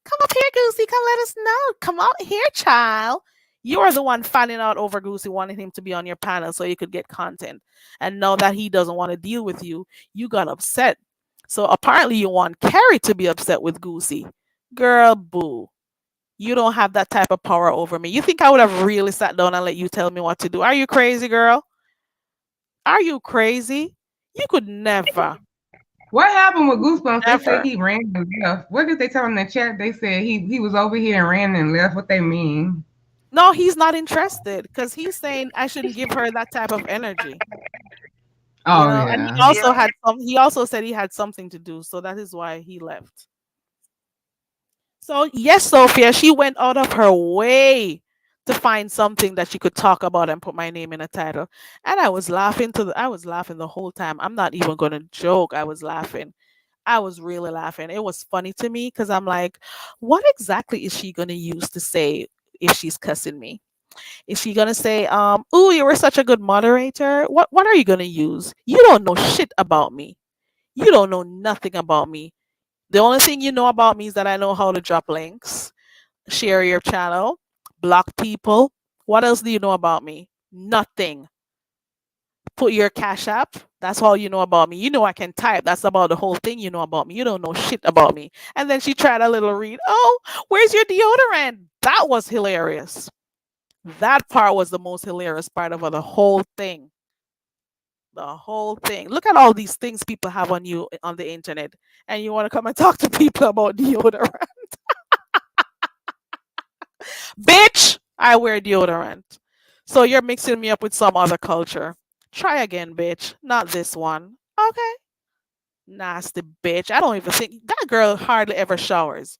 come up here, Goosey, come let us know. Come out here, child. You are the one finding out over Goosey, wanting him to be on your panel so you could get content. And now that he doesn't want to deal with you, you got upset. So apparently you want Carrie to be upset with Goosey. Girl, boo. You don't have that type of power over me. You think I would have really sat down and let you tell me what to do? Are you crazy, girl? Are you crazy? You could never, What happened with Goosebumps? They say never. he ran and left. What did they tell in the chat? They said he was over here and ran and left. What they mean? No, he's not interested because he's saying I shouldn't give her that type of energy. You Oh know, and he yeah. also had some. He also said he had something to do, so that is why he left. So yes, Sophia, she went out of her way to find something that she could talk about and put my name in a title. And I was laughing the whole time. I'm not even gonna joke. I was laughing. I was really laughing. It was funny to me because I'm like, what exactly is she gonna use to say if she's cussing me? Is she gonna say, ooh, you were such a good moderator? What are you gonna use? You don't know shit about me. You don't know nothing about me. The only thing you know about me is that I know how to drop links, share your channel, block people. What else do you know about me? Nothing. Put your cash app. That's all you know about me. You know I can type. That's about the whole thing you know about me. You don't know shit about me. And then she tried a little read. Oh, where's your deodorant? That was hilarious. That part was the most hilarious part of the whole thing. The whole thing. Look at all these things people have on you on the internet, and you want to come and talk to people about deodorant. Bitch, I wear deodorant. So you're mixing me up with some other culture. Try again, bitch. Not this one. Okay. Nasty bitch. I don't even think that girl hardly ever showers.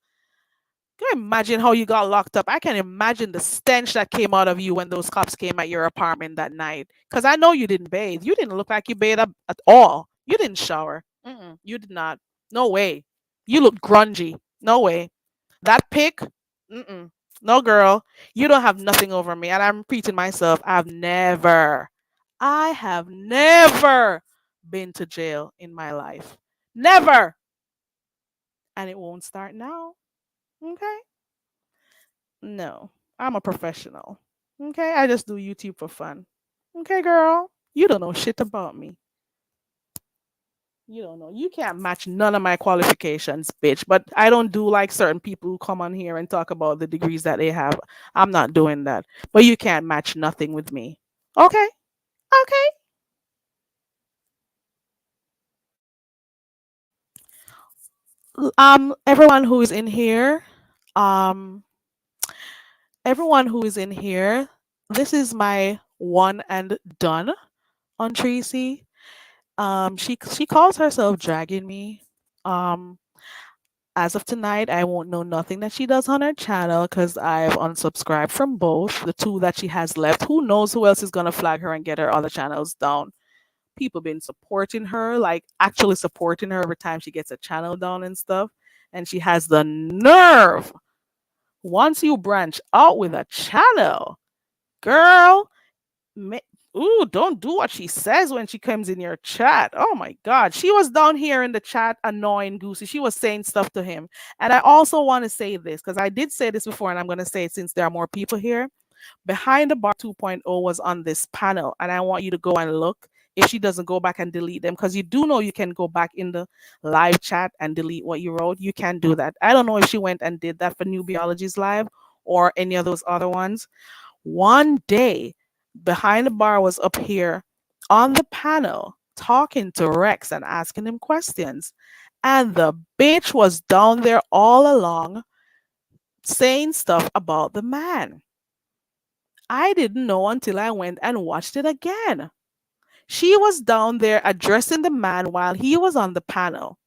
Can you imagine how you got locked up? I can imagine the stench that came out of you when those cops came at your apartment that night. Because I know you didn't bathe. You didn't look like you bathed at all. You didn't shower. Mm-mm, you did not. No way. You look grungy. No way. That pic, mm-mm. No, girl. You don't have nothing over me. And I'm repeating myself. I have never been to jail in my life. Never. And it won't start now. Okay. No, I'm a professional. Okay, I just do YouTube for fun. Okay, girl, you don't know shit about me. You don't know. You can't match none of my qualifications, bitch. But I don't do like certain people who come on here and talk about the degrees that they have. I'm not doing that. But you can't match nothing with me. Okay? Okay. Everyone who is in here, um, everyone who is in here, this is my one and done on Tracy. She calls herself dragging me. Um, as of tonight, I won't know nothing that she does on her channel because I've unsubscribed from both the two that she has left. Who knows who else is gonna flag her and get her other channels down? People been supporting her, like actually supporting her every time she gets a channel down and stuff. And she has the nerve. Once you branch out with a channel, girl, Ma- ooh, don't do what she says when she comes in your chat. Oh my God. She was down here in the chat annoying Goosey. She was saying stuff to him. And I also want to say this because I did say this before and I'm going to say it since there are more people here. Behind the Bar 2.0 was on this panel. And I want you to go and look if she doesn't go back and delete them because you do know you can go back in the live chat and delete what you wrote. You can do that. I don't know if she went and did that for New Biology's live or any of those other ones. One day, Behind the Bar was up here on the panel talking to Rex and asking him questions. And the bitch was down there all along saying stuff about the man. I didn't know until I went and watched it again. She was down there addressing the man while he was on the panel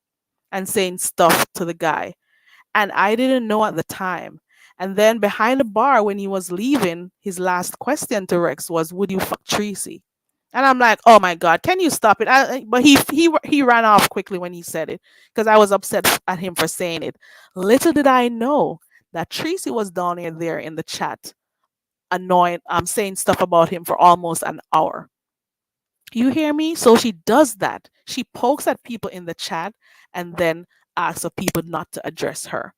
and saying stuff to the guy. And I didn't know at the time. And then behind the bar, when he was leaving, his last question to Rex was, "Would you fuck Tracy?" And I'm like, "Oh my God, can you stop it?" But he ran off quickly when he said it because I was upset at him for saying it. Little did I know that Tracy was down there in the chat, annoying, saying stuff about him for almost an hour. You hear me? So she does that. She pokes at people in the chat and then asks for people not to address her.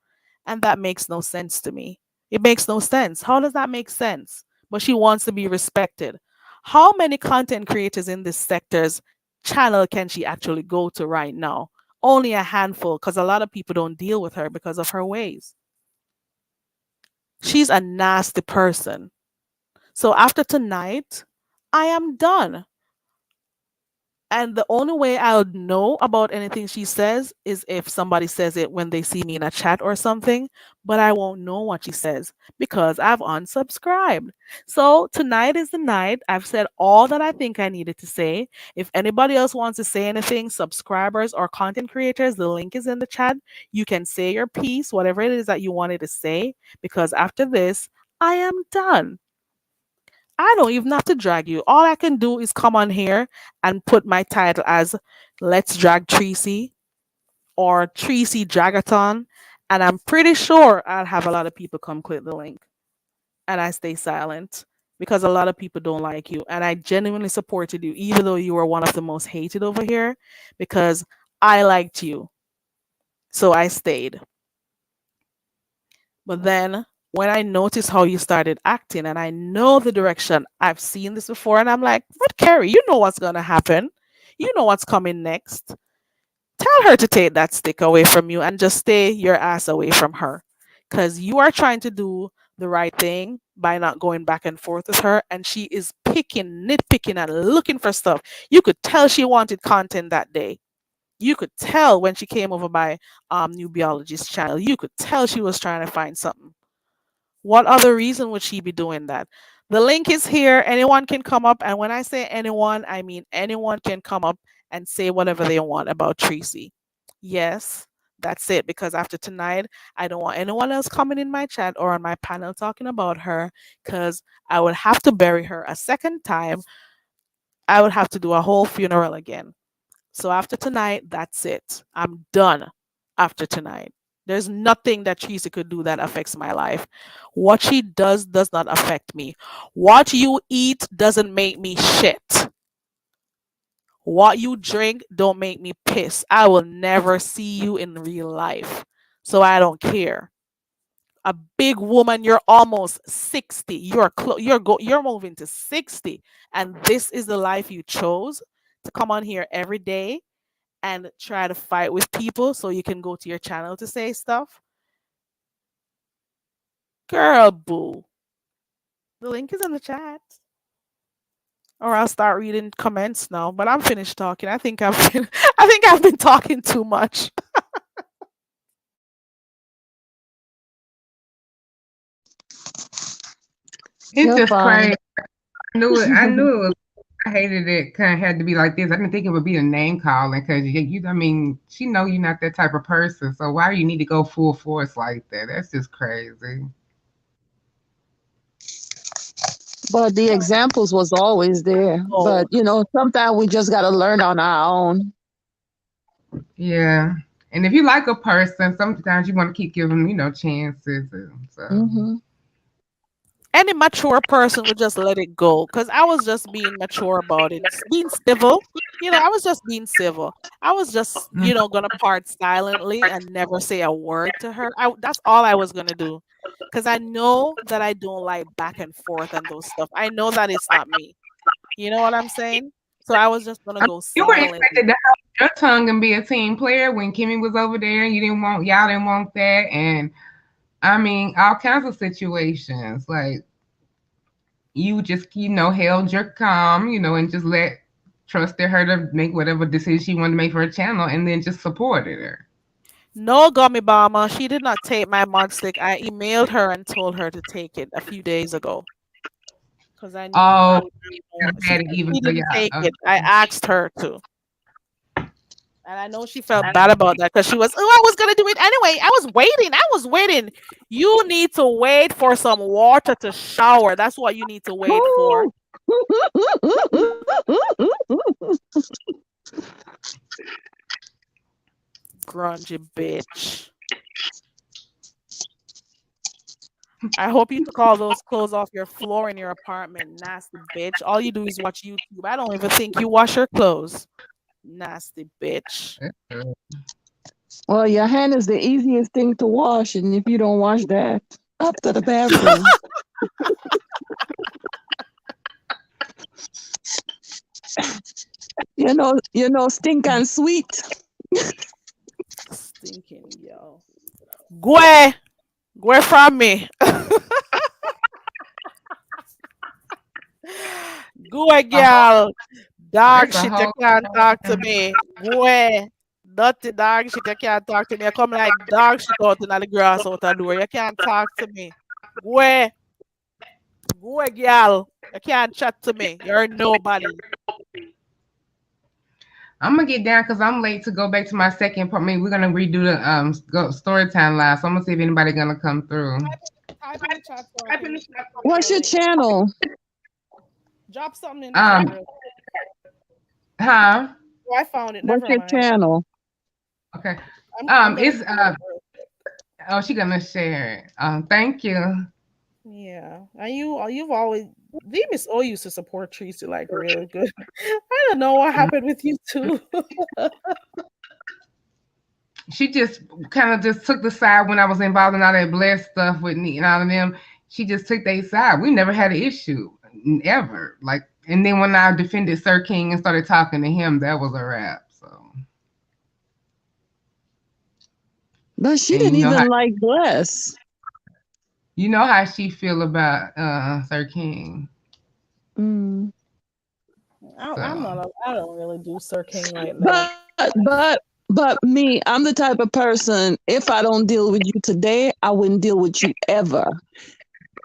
And that makes no sense to me. It makes no sense. How does that make sense? But she wants to be respected. How many content creators in this sector's channel can she actually go to right now? Only a handful because a lot of people don't deal with her because of her ways. She's a nasty person. So after tonight, I am done. And the only way I would know about anything she says is if somebody says it when they see me in a chat or something, but I won't know what she says because I've unsubscribed. So tonight is the night. I've said all that I think I needed to say. If anybody else wants to say anything, subscribers or content creators, the link is in the chat. You can say your piece, whatever it is that you wanted to say, because after this, I am done. I don't even have to drag you. All I can do is come on here and put my title as Let's Drag Tracy or Tracy Dragathon. And I'm pretty sure I'll have a lot of people come click the link. And I stay silent because a lot of people don't like you. And I genuinely supported you, even though you were one of the most hated over here, because I liked you. So I stayed. But then when I noticed how you started acting and I know the direction, I've seen this before, and I'm like, but Carrie, you know what's going to happen. You know what's coming next. Tell her to take that stick away from you and just stay your ass away from her. Because you are trying to do the right thing by not going back and forth with her. And she is picking, nitpicking, and looking for stuff. You could tell she wanted content that day. You could tell when she came over by New Biologist channel. You could tell she was trying to find something. What other reason would she be doing that? The link is here. Anyone can come up. And when I say anyone, I mean anyone can come up and say whatever they want about Tracy. Yes, that's it. Because after tonight, I don't want anyone else coming in my chat or on my panel talking about her because I would have to bury her a second time. I would have to do a whole funeral again. So after tonight, that's it. I'm done after tonight. There's nothing that Tracy could do that affects my life. What she does not affect me. What you eat doesn't make me shit. What you drink don't make me piss. I will never see you in real life. So I don't care. A big woman, you're almost 60. You're moving to 60 and this is the life you chose to come on here every day and try to fight with people so you can go to your channel to say stuff. Girl, boo. The link is in the chat. Or I'll start reading comments now. But I'm finished talking. I think I've been talking too much. It's You're just fine. crazy. I knew it. I knew it was. I hated it. Kind of had to be like this. I didn't think it would be a name calling because you. I mean, she know you're not that type of person. So why do you need to go full force like that? That's just crazy. But the examples was always there. Oh, But sometimes we just gotta learn on our own. Yeah. And if you like a person, sometimes you want to keep giving them, chances. And so. Hmm. any mature person would just let it go because I was just being mature about it, being civil. I was just being civil. I was just, Mm. gonna part silently and never say a word to her. That's all I was gonna do because I know that I don't like back and forth and those stuff. I know that it's not me. You know what I'm saying? So I was just gonna I mean, go you were silently. expected to have your tongue and be a team player when Kimmy was over there. Y'all didn't want that. And I mean, all kinds of situations. Like, you just, held your calm, and just trusted her to make whatever decision she wanted to make for her channel and then just supported her. No, Gummy Bomber, she did not take my mud stick. I emailed her and told her to take it a few days ago because I knew you Oh, probably didn't never want. had it even She though didn't take y'all. it. I asked her to, and I know she felt bad about that because she was. Oh, I was gonna do it anyway. I was waiting. I was waiting. You need to wait for some water to shower. That's what you need to wait for. Woo! Grungy bitch. I hope you took all those clothes off your floor in your apartment, nasty bitch. All you do is watch YouTube. I don't even think you wash your clothes. Nasty bitch. Well, your hand is the easiest thing to wash, and if you don't wash that, up to the bathroom. Stink and sweet. Stinking yo. Gwe. Gwe from me. Gwe girl. Dog There's a shit, you whole can't talk to me. Go away. Dirty dog shit, you can't talk to me. You come like dog shit out in the grass out the door. You can't talk to me. Go away. Go away, girl. You can't chat to me. You're nobody. I'm gonna get down because I'm late to go back to my second part. I mean, we're gonna redo the story time live. So I'm gonna see if anybody gonna come through. Type in the chat for me. Can you send me What's the your link? channel? Drop something in the chat Um, real quick. huh? Oh, I found it. What's Never your mind. channel? Okay. I'm gonna It's share it real quick. oh, she gonna share it. Thank you. Yeah. And you've always they Miss O used to support Tracy like really good. I don't know what happened with you two. She just kind of just took the side when I was involved in all that blessed stuff with me and all of them. She just took their side. We never had an issue ever. Like, and then when I defended Sir King and started talking to him, that was a wrap. So, But she and didn't even like Bless. you know how she feel about Sir King. Mm. I'm So not I don't really do Sir King like that. But me, I'm the type of person, if I don't deal with you today, I wouldn't deal with you ever.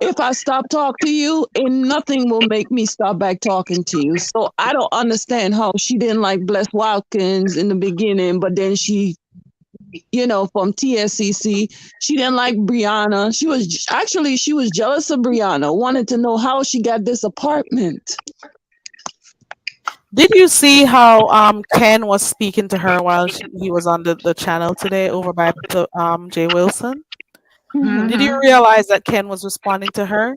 If I stop talking to you, and nothing will make me stop back talking to you. So I don't understand how she didn't like Bless Watkins in the beginning, but then from TSCC, she didn't like Brianna. She was jealous of Brianna, wanted to know how she got this apartment. Did you see how Ken was speaking to her while he was on the channel today over by the Jay Wilson? Mm-hmm. Did you mm-hmm. realize that Ken was responding to her?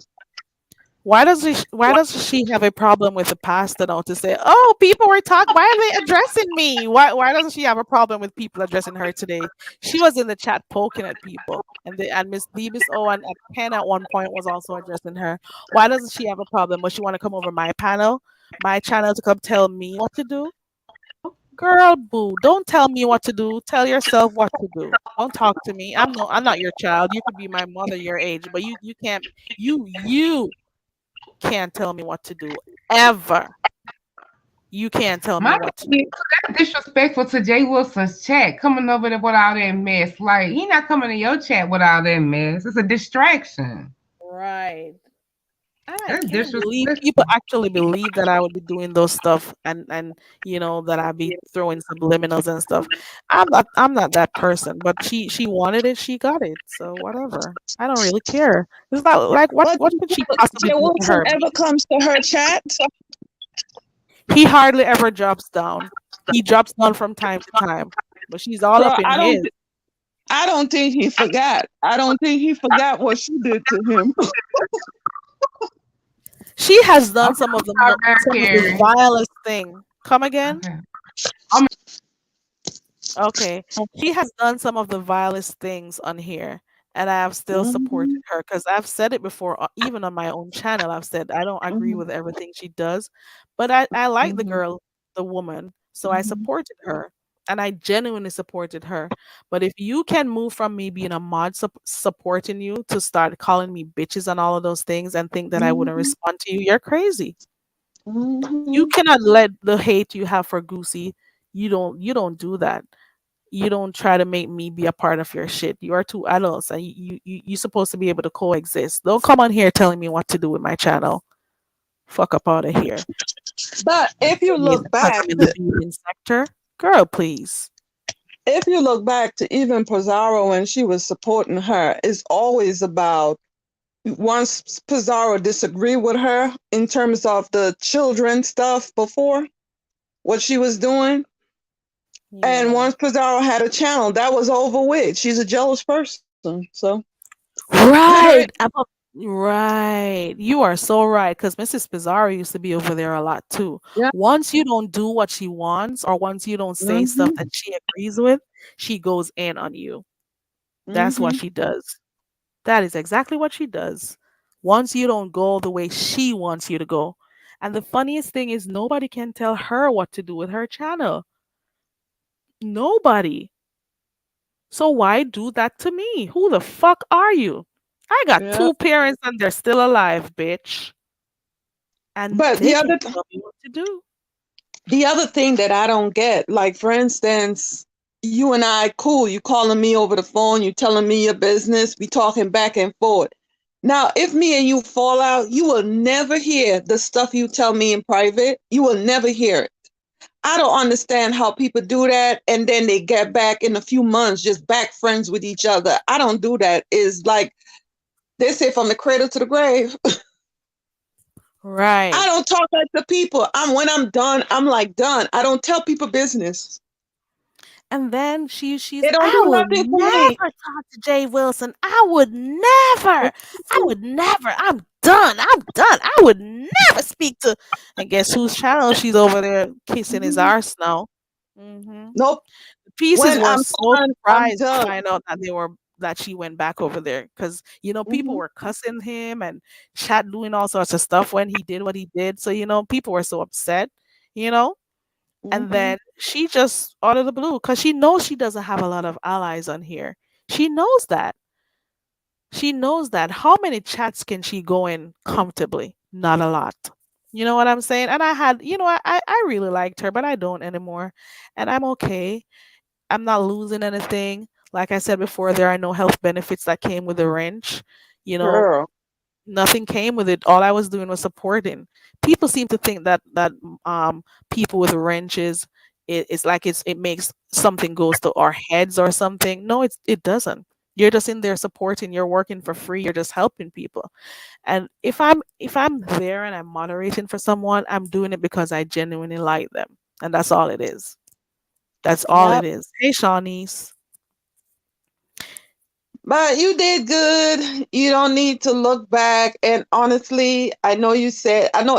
Why does she have a problem with the pastor now to say, oh, people were talking, why are they addressing me? Why doesn't she have a problem with people addressing her today? She was in the chat poking at people, and Miss Owen at Ken at one point was also addressing her. Why doesn't she have a problem? But she want to come over my channel to come tell me what to do? Girl, boo, don't tell me what to do. Tell yourself what to do. Don't talk to me. I'm not your child. You could be my mother your age, but you can't tell me what to do ever. You can't tell me My what to thing do. is, that's disrespectful to Jay Wilson's chat, coming over there with all that mess. Like, he not coming to your chat with all that mess. It's a distraction. Right. And I That's can't believe disrespectful. people actually believe that I would be doing those stuff and that I'd be throwing subliminals and stuff. I'm not that person, but she wanted it, she got it. So whatever. I don't really care. It's not like what But what could she Jay possibly do to Wilson hurt me? ever comes to her chat? He hardly ever drops down. He drops down from time to time, but she's all Girl, up in his. I don't think he forgot. I don't think he forgot what she did to him. She has done Okay, I'm some of the Carrie. vilest thing. Come again? Okay. I'm Okay. She has done some of the vilest things on here, and I have still supported Mhm, her because I've said it before, even on my own channel. I've said I don't agree mhm, with everything she does, but I like the mhm, girl, the woman, so I mhm, supported her. And I genuinely supported her. But if you can move from me being a mod supporting you to start calling me bitches and all of those things and think that I wouldn't mhm, respond to you, you're crazy. You mhm. cannot let the hate you have for Goosey, you don't do that. You don't try to make me be a part of your shit. You are two adults and you're supposed to be able to coexist. Don't come on here telling me what to do with my channel. Fuck up out of here. But And tell me because I'm in the beauty sector. Girl, please. if you look back to even Pizarro when she was supporting her, it's always about once Pizarro disagreed with her in terms of the children stuff before what she was doing, and Yeah. once Pizarro had a channel, that was over with. She's a jealous person, so Right. Right. You are so right. Because Mrs. Pizarro used to be over there a lot too. yeah. Once you don't do what she wants or once you don't say stuff Mhm, that she agrees with, she goes in on you. That's what mhm, she does. That is exactly what she does. Once you don't go the way she wants you to go. And the funniest thing is nobody can tell her what to do with her channel. Nobody. So why do that to me? Who the fuck are you? I got yeah. two parents and they're still alive, bitch. And But they the can't other tell me what to do. The other thing that I don't get, like for instance, you and I, cool, you calling me over the phone, you telling me your business, we talking back and forth. Now, if me and you fall out, you will never hear the stuff you tell me in private. You will never hear it. I don't understand how people do that and then they get back in a few months, just back friends with each other. I don't do that. It's like they say from the cradle to the grave. I Right. don't talk like the people. When I'm done, I'm like done. I don't tell people business. And then she's It don't I do will nothing for me. never talk to Jay Wilson. I would never. I would never. I'm done. I'm done. I would never speak to. And guess whose channel she's over there kissing his Mhm. arse now. Hmm. Nope. The pieces When were I'm so done, I'm surprised to done. find out that she went back over there because people Hmm. were cussing him and chat doing all sorts of stuff when he did what he did. So people were so upset. You know, and Hmm. then she just out of the blue, because she knows she doesn't have a lot of allies on here. She knows that. She knows that. How many chats can she go in comfortably? Not a lot. You know what I'm saying? And I had, I really liked her, but I don't anymore. And I'm okay. I'm not losing anything. Like I said before, there are no health benefits that came with the wrench. You know, Girl. nothing came with it. All I was doing was supporting. People seem to think that people with wrenches, it's like it makes something goes to our heads or something. No, it doesn't. You're just in there supporting. You're working for free. You're just helping people. And if I'm there and I'm moderating for someone, I'm doing it because I genuinely like them, and that's all it is. That's all it Yep. is. Hey, Shawnees. But you did good. You don't need to look back. And honestly, I know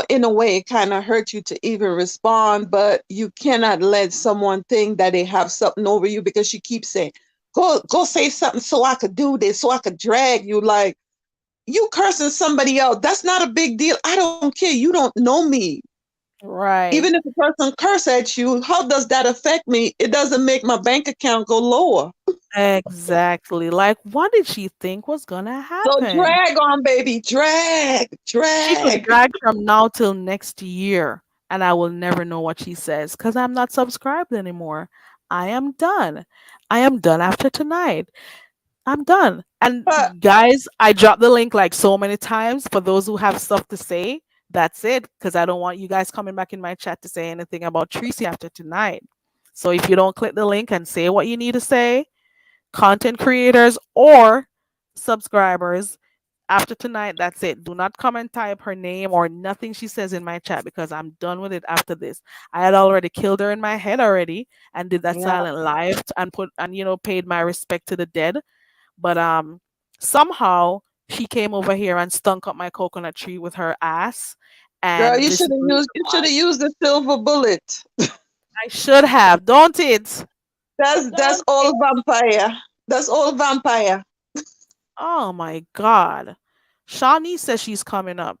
in a way it kind of hurt you to even respond, but you cannot let someone think that they have something over you because she keeps saying, go say something so I could do this, so I could drag you. Like, you cursing somebody else. That's not a big deal. I don't care. You don't know me. Right. Even if a person curse at you, how does that affect me? It doesn't make my bank account go lower. Exactly. Like, what did she think was gonna So happen? drag on, baby. Drag, She could drag. drag from now till next year, and I will never know what she says because I'm not subscribed anymore. I am done. I am done after tonight. I'm done. But And guys, I dropped the link like so many times for those who have stuff to say. That's it, because I don't want you guys coming back in my chat to say anything about Tracy after tonight. So if you don't click the link and say what you need to say, content creators or subscribers, after tonight, that's it. Do not come and type her name or nothing she says in my chat because I'm done with it after this. I had already killed her in my head already and did that yeah, silent live and paid my respect to the dead. But somehow she came over here and stunk up my coconut tree with her ass. girl, And this is the reason you should why. have used the silver bullet. I should have, don't it? That's Don't all it? vampire. That's all vampire. Oh my god. Shawnee says she's coming up.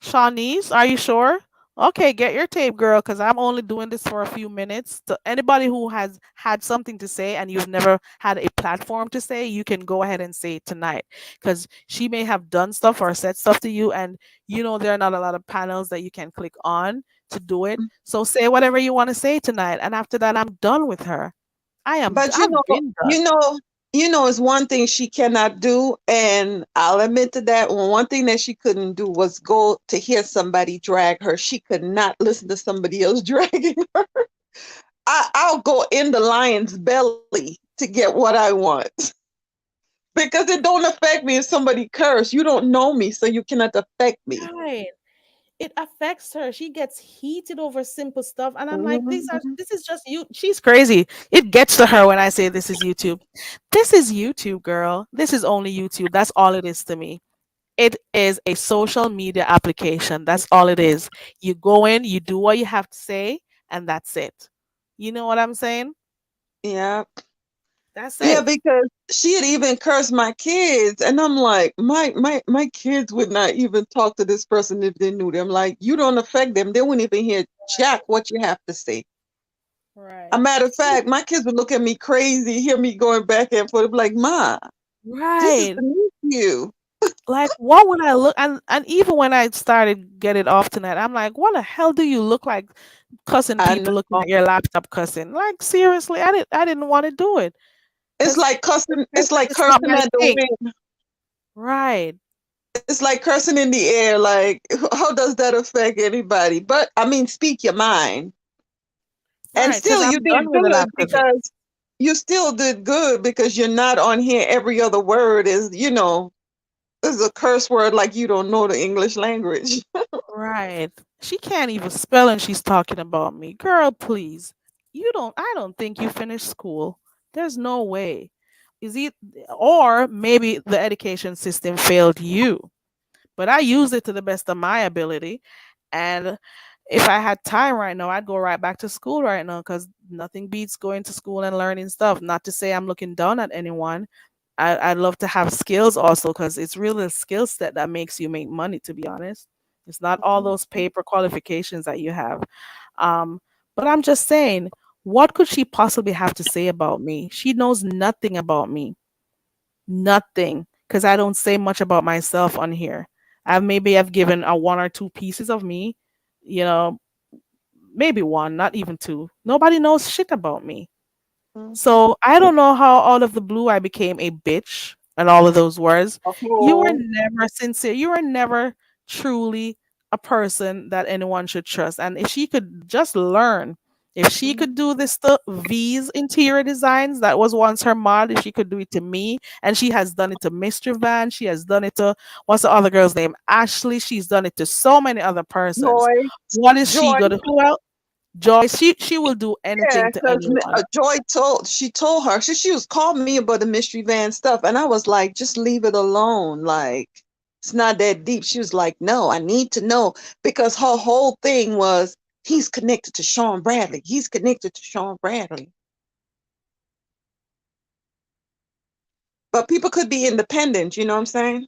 Shawnees, are you sure? Okay, get your tape, girl, because I'm only doing this for a few minutes. To anybody who has had something to say and you've never had a platform to say, you can go ahead and say it tonight. Because she may have done stuff or said stuff to you, and there are not a lot of panels that you can click on to do it. So say whatever you want to say tonight, and after that, I'm done with her. But I've been done. it's one thing she cannot do, and I'll admit to that. One thing that she couldn't do was go to hear somebody drag her. She could not listen to somebody else dragging her. I'll go in the lion's belly to get what I want because it don't affect me if somebody curse. You don't know me, so you cannot affect me. Right. It affects her. She gets heated over simple stuff, and I'm like, Mhm. this is just you. She's crazy. It gets to her when I say this is YouTube. This is YouTube, girl. This is only YouTube. That's all it is to me. It is a social media application. That's all it is. You go in, you do what you have to say, and that's it. You know what I'm saying? Yeah. That's Yeah, it. because she had even cursed my kids, and I'm like, my kids would not even talk to this person if they knew them. Like, you don't affect them; they wouldn't even hear jack what you have to say. A Right. matter of fact, my kids would look at me crazy, hear me going back and forth, be like, "Ma, this is Right. beneath you." Like, what would I look? And even when I started get it off tonight, I'm like, what the hell do you look like cussing I people looking know. at your laptop cussing? Like, seriously, I didn't want to do it It's because like cussing. It's like it's not cursing my at the thing. wind. Right. It's like cursing in the air. Like, how does that affect anybody? But I mean, speak your mind. And Right. Because still, you I'm done did with the good laptop. because you still did good because you're not on here. Every other word is a curse word like you don't know the English language. Right. She can't even spell and she's talking about me. Girl, please. I don't think you finished school. There's no way. Is it or maybe the education system failed you. But I use it to the best of my ability. And if I had time right now, I'd go right back to school right now because nothing beats going to school and learning stuff. Not to say I'm looking down at anyone. I'd love to have skills also because it's really a skill set that makes you make money, to be honest. It's not all those paper qualifications that you have. Um, but I'm just saying, what could she possibly have to say about me? She knows nothing about me. Nothing. Because I don't say much about myself on here. I've given a one or two pieces of me, you know, maybe one, not even two. Nobody knows shit about me. Mhm. So I don't know how out of the blue I became a bitch and all of those words. You were Oh. never sincere. You were never truly a person that anyone should trust. And if she could just learn, if she could Mhm. do this to V's interior designs, that was once her mod, if she could do it to me, and she has done it to Mr. Van, she has done it to what's the other girl's name? Ashley. She's done it to so many other persons. Joy, What is she Joy. gonna who else? Joyce, she will do Yeah, anything to because anyone. Joy told her she was calling me about the mystery van stuff, and I was like, just leave it alone. Like, it's not that deep. She was like, no, I need to know because her whole thing was he's connected to Sean Bradley. He's connected to Sean Bradley. But people could be independent. You know what I'm saying?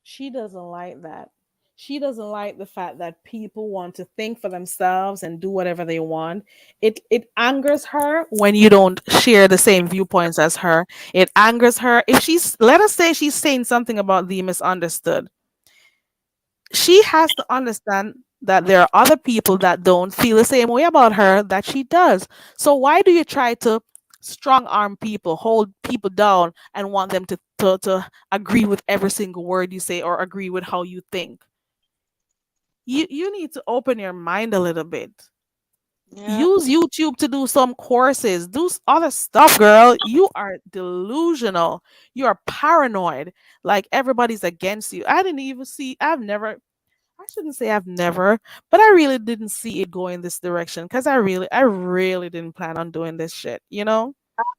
She doesn't like that. She doesn't like the fact that people want to think for themselves and do whatever they want. It angers her when you don't share the same viewpoints as her. It angers her if she's, let us say she's saying something about the misunderstood. She has to understand that there are other people that don't feel the same way about her that she does. So why do you try to strong arm people, hold people down, and want them to agree with every single word you say or agree with how you think? You need to open your mind a little bit. Yeah. Use YouTube to do some courses. Do other stuff, girl. You are delusional. You are paranoid. Like everybody's against you. I didn't even see. I shouldn't say I've never, but I really didn't see it going this direction because I really didn't plan on doing this shit, you know?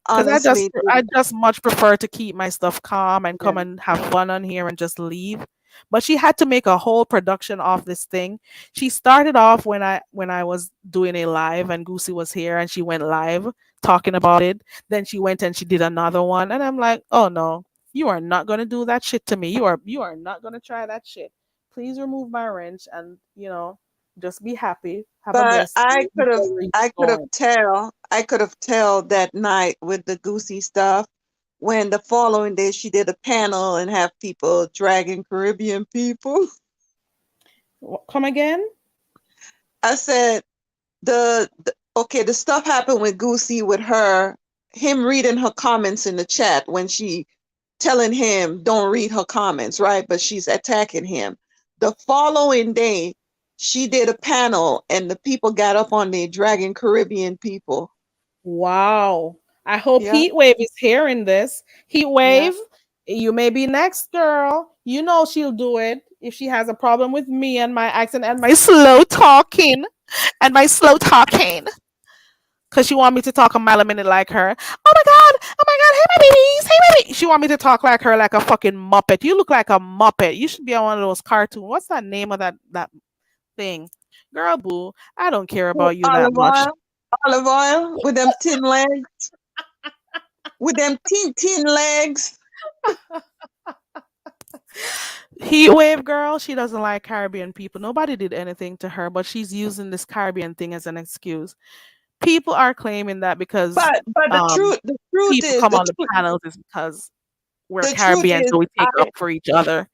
Because Honestly, I just much prefer to keep my stuff calm and yeah. come and have fun on here and just leave. But she had to make a whole production of this thing. She started off when I was doing a live and Goosey was here and she went live talking about it. Then she went and she did another one and I'm like, "Oh no. You are not going to do that shit to me. You are not going to try that shit. Please remove my wrench and, just be happy. Have a But blessed day. You go where you're going." I could have tell that night with the Goosey stuff when the following day she did a panel and have people dragging Caribbean people. Come again? I said okay, the stuff happened with Goosey with her, him reading her comments in the chat when she telling him don't read her comments, right? But she's attacking him. The following day, she did a panel and the people got up on there dragging Caribbean people. Wow. I hope Yeah, Heatwave is hearing this. yeah. Heatwave, you may be next, girl. You know she'll do it if she has a problem with me and my accent and my slow talking and my slow talking. Cause she want me to talk a mile a minute like her. Oh my god, hey my babies, hey my babies. She want me to talk like her like a fucking muppet. You look like a muppet. You should be on one of those cartoons. What's that name of that thing? Girl boo, I don't care Oh, about you that much. olive oil with them thin legs, with them thin legs. Heat wave girl, she doesn't like Caribbean people. Nobody did anything to her, but she's using this Caribbean thing as an excuse. People are claiming that because But um the truth people is come the on the truth. panels is because. we're The truth Caribbean, is, so we take I up for each other.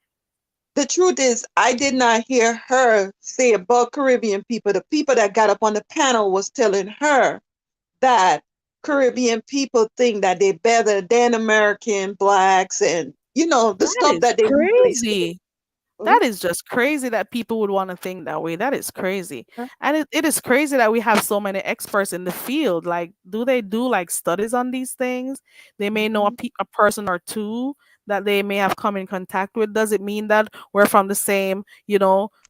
the truth is, I did not hear her say about Caribbean people. The people that got up on the panel was telling her that Caribbean people think that they're better than American blacks, and the That stuff is that they usually say. crazy. Mhm. That is just crazy that people would want to think that way. That is crazy. And it is crazy that we have so many experts in the field. Like, do they do like studies on these things? They may know Mhm. a person or two that they may have come in contact with. Does it mean that we're from the same,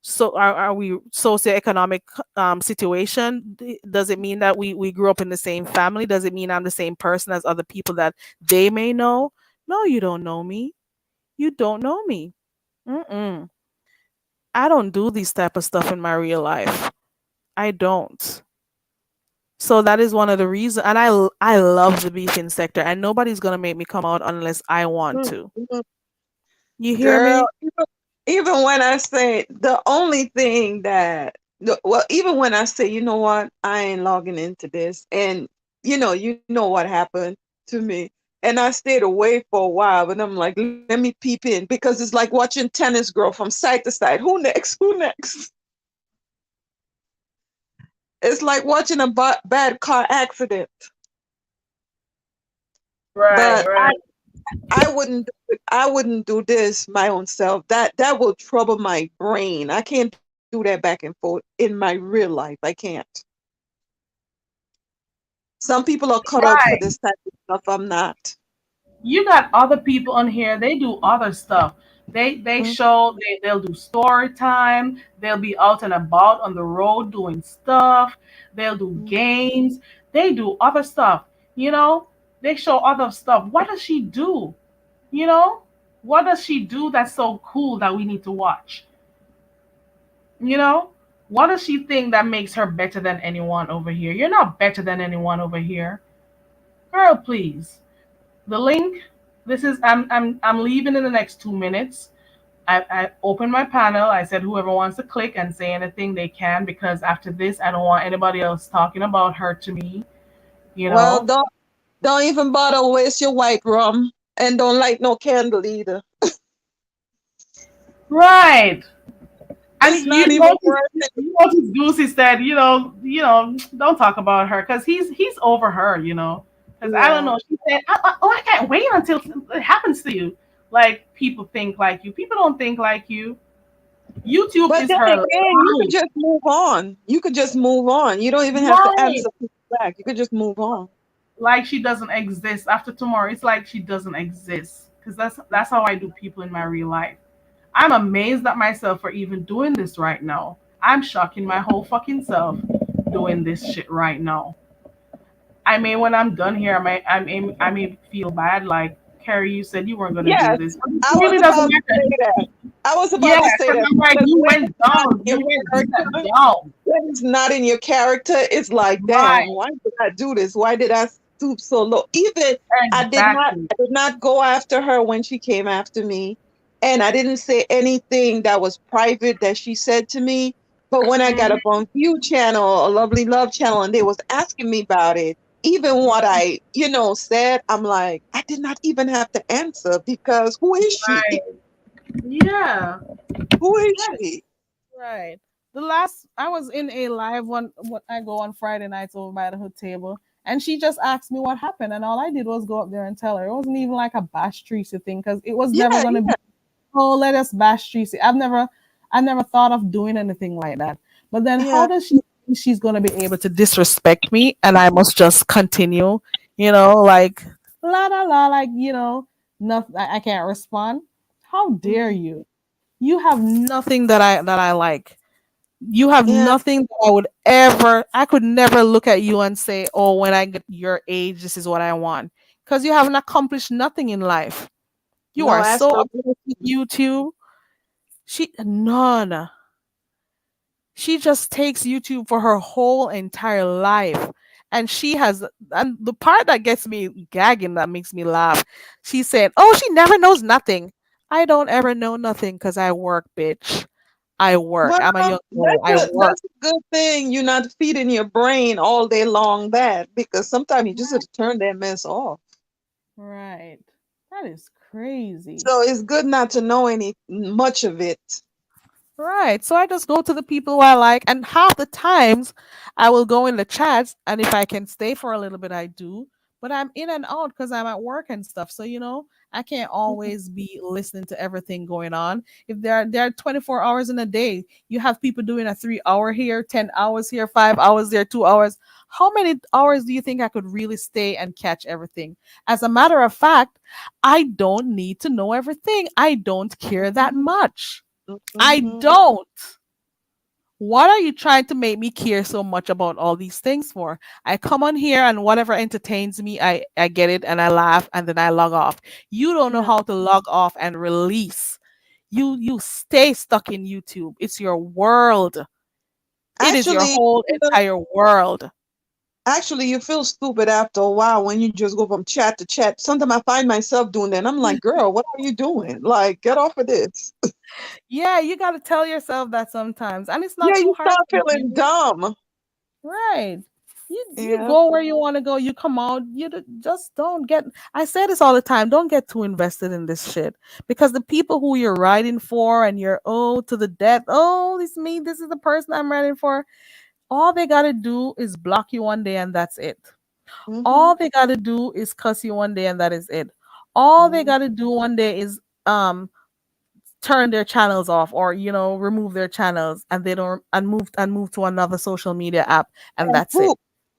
so are we socioeconomic situation? Does it mean that we grew up in the same family? Does it mean I'm the same person as other people that they may know? No, you don't know me. You don't know me. Mm-mm. I don't do these type of stuff in my real life. I don't. So that is one of the reasons, and I love the beefing sector, and nobody's gonna make me come out unless I want Mhm. to. Mhm. You hear Girl, me? even when I say the only thing that, well, even when I say, you know what, I ain't logging into this, and you know what happened to me, and I stayed away for a while, but I'm like, let me peep in because it's like watching tennis grow from side to side. Who next? Who next? It's like watching a bad car accident. Right, But right. I wouldn't do this my own self. That will trouble my brain. I can't do that back and forth in my real life. I can't. Some people are cut out for this type of stuff. I'm not. You got other people on here, they do other stuff. They Mm, show, they'll do story time, they'll be out and about on the road doing stuff, they'll do mm. games, they do other stuff, you know, they show other stuff. What does she do? You know? What does she do that's so cool that we need to watch? You know? What does she think that makes her better than anyone over here? You're not better than anyone over here. Girl, please. The link, this is I'm leaving in the next 2 minutes. I opened my panel. I said whoever wants to click and say anything they can, because after this I don't want anybody else talking about her to me, you Well, know? don't even bother waste your white rum, and don't light no candle either. Right. And It's not even worth it. you notice Goosey said, don't talk about her because he's over her, Because I don't Yeah. know. She said, oh, I can't wait until it happens to you. Like people think like you. People don't think like you. YouTube But is then her again, you could life. just move on. You could just move on. You don't even have to Right. answer people back. You could just move on. Like she doesn't exist after tomorrow. It's like she doesn't exist. Because that's how I do people in my real life. I'm amazed at myself for even doing this right now. I'm shocking my whole fucking self doing this shit right now. I mean, when I'm done here, I may feel bad. Like Carrie, you said you weren't gonna do Yes, this. It I was really doesn't about to matter. say that. I was Yeah, about to say because that I'm like, because you when went it's not down. in You your went character, down. when it's not in your character, it's like, damn, Right. why did I do this? Why did I stoop so low? Even Exactly. I did not go after her when she came after me, and I didn't say anything that was private that she said to me. But when I got up on View Channel, a lovely love channel, and they was asking me about it, even what I, said, I'm like, I did not even have to answer because who is she? Right. Yeah. Who is That is she? right. The last I was in a live one, what I go on Friday nights over by the hood table, and she just asked me what happened, and all I did was go up there and tell her. It wasn't even like a bash Tracy thing because it was never Yeah, gonna be, oh, let us bash Tracy. I never thought of doing anything like that. But then yeah. how does she think she's gonna be able to disrespect me and I must just continue, like la la la, like, nothing, I can't respond. How dare Mhm. you? You have nothing that I like. You have Yeah. nothing that I could never look at you and say, oh, when I get your age, this is what I want. Because you haven't accomplished nothing in life. You No are so aspiration. obsessed with YouTube. None. She just takes YouTube for her whole entire life. And and the part that gets me gagging, that makes me laugh, she said, oh, she never knows nothing. I don't ever know nothing because I work, bitch. I work. Well, I'm a young girl. I work. that's a good thing. You're not feeding your brain all day long that because sometimes you just have to turn that mess off. Right. That is Crazy. So it's good not to know any much of it. Right. So I just go to the people who I like, and half the times I will go in the chats, and if I can stay for a little bit, I do. But I'm in and out because I'm at work and stuff. So I can't Mhm. always be listening to everything going on. If there are 24 hours in a day, you have people doing a 3 hour here, 10 hours here, 5 hours there, 2 hours. How many hours do you think I could really stay and catch everything? As a matter of fact, I don't need to know everything. I don't care that Mhm. much. I Mhm. don't. What are you trying to make me care so much about all these things for? I come on here and whatever entertains me, I get it and I laugh and then I log off. You don't know Yeah. how to log off and release. You stay stuck in YouTube. It's your world. It is your Actually, whole entire world. actually, you feel stupid after a while when you just go from chat to chat. Sometimes I find myself doing that. And I'm like, girl, what are you doing? Like, get off of this. Yeah, you got to tell yourself that sometimes. And it's not Yeah, too you hard start to feeling do. dumb. Right. You Yeah. go where you want to go. You come out. Just don't get. I say this all the time. Don't get too invested in this shit because the people who you're riding for and you're to the death. Oh, this me. This is the person I'm riding for. All they gotta do is block you one day and that's it. Hmm. All they gotta do is cuss you one day and that is it. All they Hmm. gotta do one day is turn their channels off or remove their channels and they don't and move to another social media app and And that's it. poop,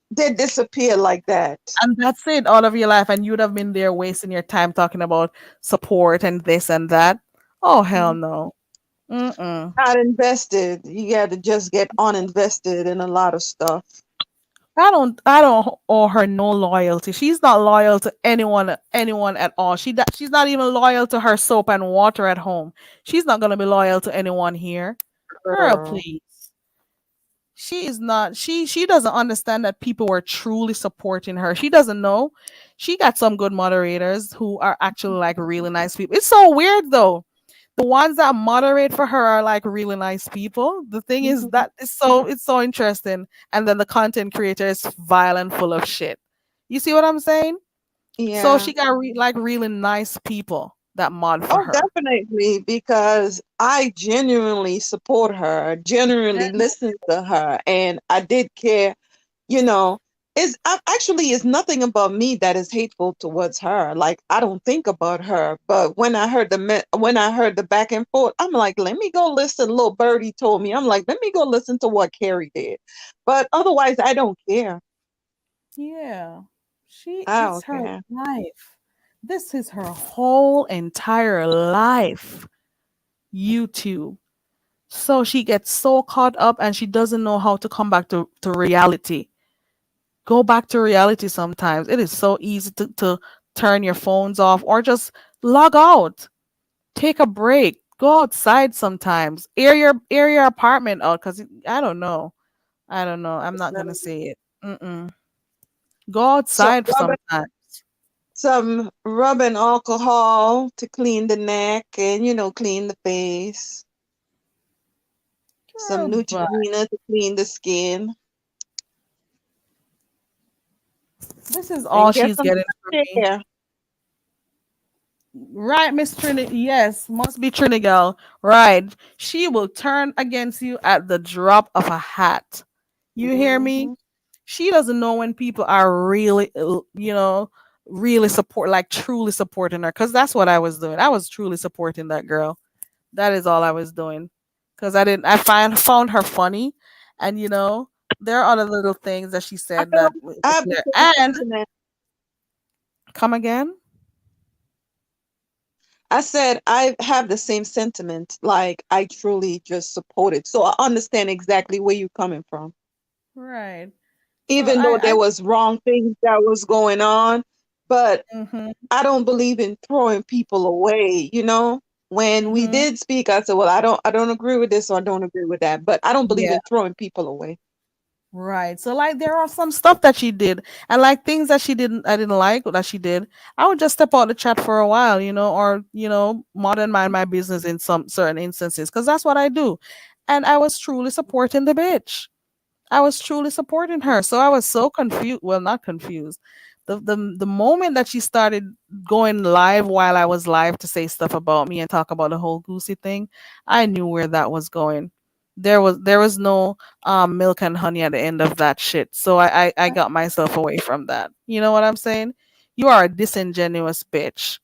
they disappear like that. And that's it all of your life. And you'd have been there wasting your time talking about support and this and that. Oh, hell Mhm. no. Mm-mm. Not invested. You got to just get uninvested in a lot of stuff. I don't owe her no loyalty. She's not loyal to anyone at all. She's not even loyal to her soap and water at home. She's not gonna be loyal to anyone here. Girl, Girl. please. She is not she doesn't understand that people were truly supporting her. She doesn't know. She got some good moderators who are actually like really nice people. It's so weird though. The ones that moderate for her are like really nice people. The thing is Mhm. that it's so interesting. And then the content creator is vile and full of shit. You see what I'm saying? So Yeah. she got like really nice people that mod for Oh, her. definitely, because I genuinely support her, genuinely listen to her, and I did care. You know, actually it's nothing about me that is hateful towards her. Like I don't think about her, but when I heard when I heard the back and forth, I'm like, let me go listen. Little birdie told me, I'm like, let me go listen to what Carrie did. But otherwise, I don't care. Yeah. She I it's don't her care. life. This is her whole entire life. YouTube. So she gets so caught up and she doesn't know how to come back to reality. Go back to reality sometimes. It is so easy to turn your phones off or just log out. Take a break. Go outside sometimes. Air your apartment out because I don't know. I don't know. I'm not gonna say it. Mm-mm. Go So outside sometimes. rubbing alcohol to clean the neck and clean the face. Some Girl, but Neutrogena to clean the skin, this is all and get she's some getting from fresh me. air. Right, Miss Trinity. Yes, must be Trinigal. Right. She will turn against you at the drop of a hat. You hear me? Hmm. She doesn't know when people are really, really like truly supporting her. Because that's what I was doing. I was truly supporting that girl. That is all I was doing. Because I found her funny. And, there are other little things that she I said feel that like was I have the there. same And, sentiment. come again? I said I have the same sentiment. Like I truly just support it. So I understand exactly where you're coming from. Right. So Even though I there was wrong things that was going on, but mm-hmm, I don't believe in throwing people away. When we mm-hmm. did speak, I said, well, I don't agree with this or I don't agree with that. But I don't believe Yeah. in throwing people away. Right. So like there are some stuff that she did and like things that I didn't like that she did. I would just step out the chat for a while, or more than mind my business in some certain instances because that's what I do. And I was truly supporting the bitch. I was truly supporting her. So I was so confused. Well, not confused, The moment that she started going live while I was live to say stuff about me and talk about the whole Goosey thing, I knew where that was going. There was no milk and honey at the end of that shit. So I got myself away from that. You know what I'm saying? You are a disingenuous bitch.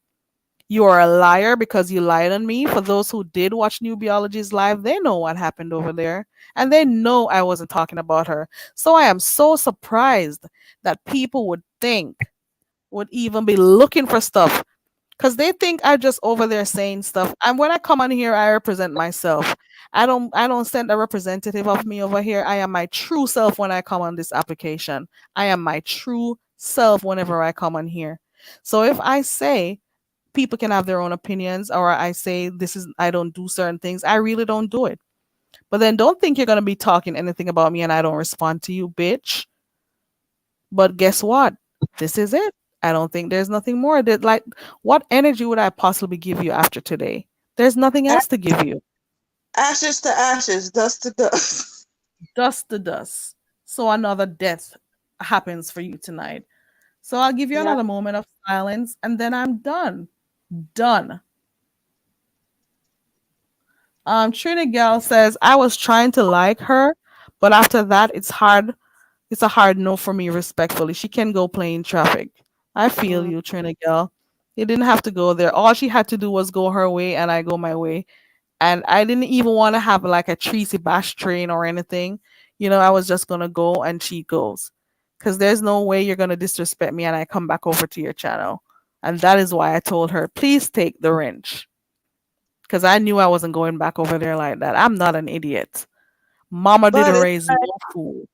You are a liar because you lied on me. For those who did watch New Biology's live, they know what happened over there. And they know I wasn't talking about her. So I am so surprised that people would think, would even be looking for stuff. Because they think I just over there saying stuff. And when I come on here, I represent myself. I don't send a representative of me over here. I am my true self when I come on this application. I am my true self whenever I come on here. So if I say people can have their own opinions or I say this is I don't do certain things, I really don't do it. But then don't think you're gonna be talking anything about me and I don't respond to you, bitch. But guess what? This is it. I don't think there's nothing more. That like what energy would I possibly give you after today? There's nothing A- else to give you. Ashes to ashes, dust to dust. Dust to dust. So another death happens for you tonight. So I'll give you Yeah. another moment of silence and then I'm done. Done. Trini Gal says, I was trying to like her, but after that, it's a hard no for me, respectfully. She can go play in traffic. I feel Mm. you, Trini Gal. You didn't have to go there. All she had to do was go her way, and I go my way. And I didn't even want to have like a Tracy Bash train or anything. I was just going to go and she goes. Because there's no way you're going to disrespect me and I come back over to your channel. And that is why I told her, please take the wrench because I knew I wasn't going back over there like that. I'm not an idiot. Mama But didn't it's raise no like fool.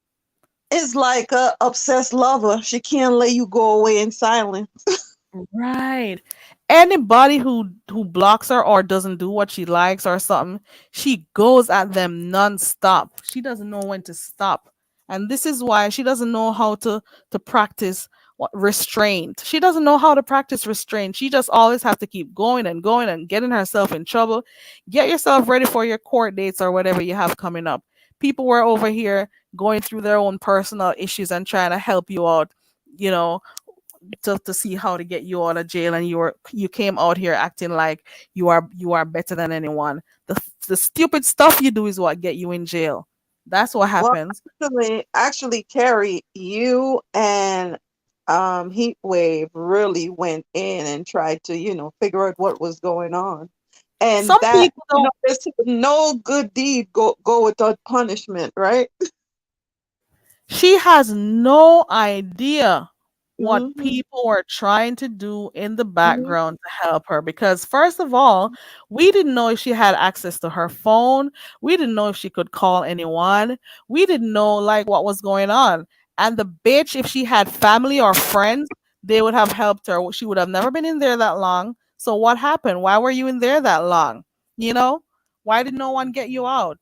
it's like a obsessed lover. She can't let you go away in silence. Right. Anybody who blocks her or doesn't do what she likes or something, she goes at them nonstop. She doesn't know when to stop. And this is why she doesn't know how to practice restraint. She doesn't know how to practice restraint. She just always have to keep going and going and getting herself in trouble. Get yourself ready for your court dates or whatever you have coming up. People were over here going through their own personal issues and trying to help you out, you know, to see how to get you out of jail and you came out here acting like you are better than anyone. The stupid stuff you do is what get you in jail. That's what Well, happens. actually, Carrie, you and Heat Wave really went in and tried to, figure out what was going on. And Some that, people don't. they said no good deed go without punishment, right? She has no idea what Hmm. people were trying to do in the Hmm. background to help her because first of all, we didn't know if she had access to her phone. We didn't know if she could call anyone. We didn't know like what was going on. And the bitch, if she had family or friends, they would have helped her. She would have never been in there that long. So what happened? Why were you in there that long? You know? Why did no one get you out?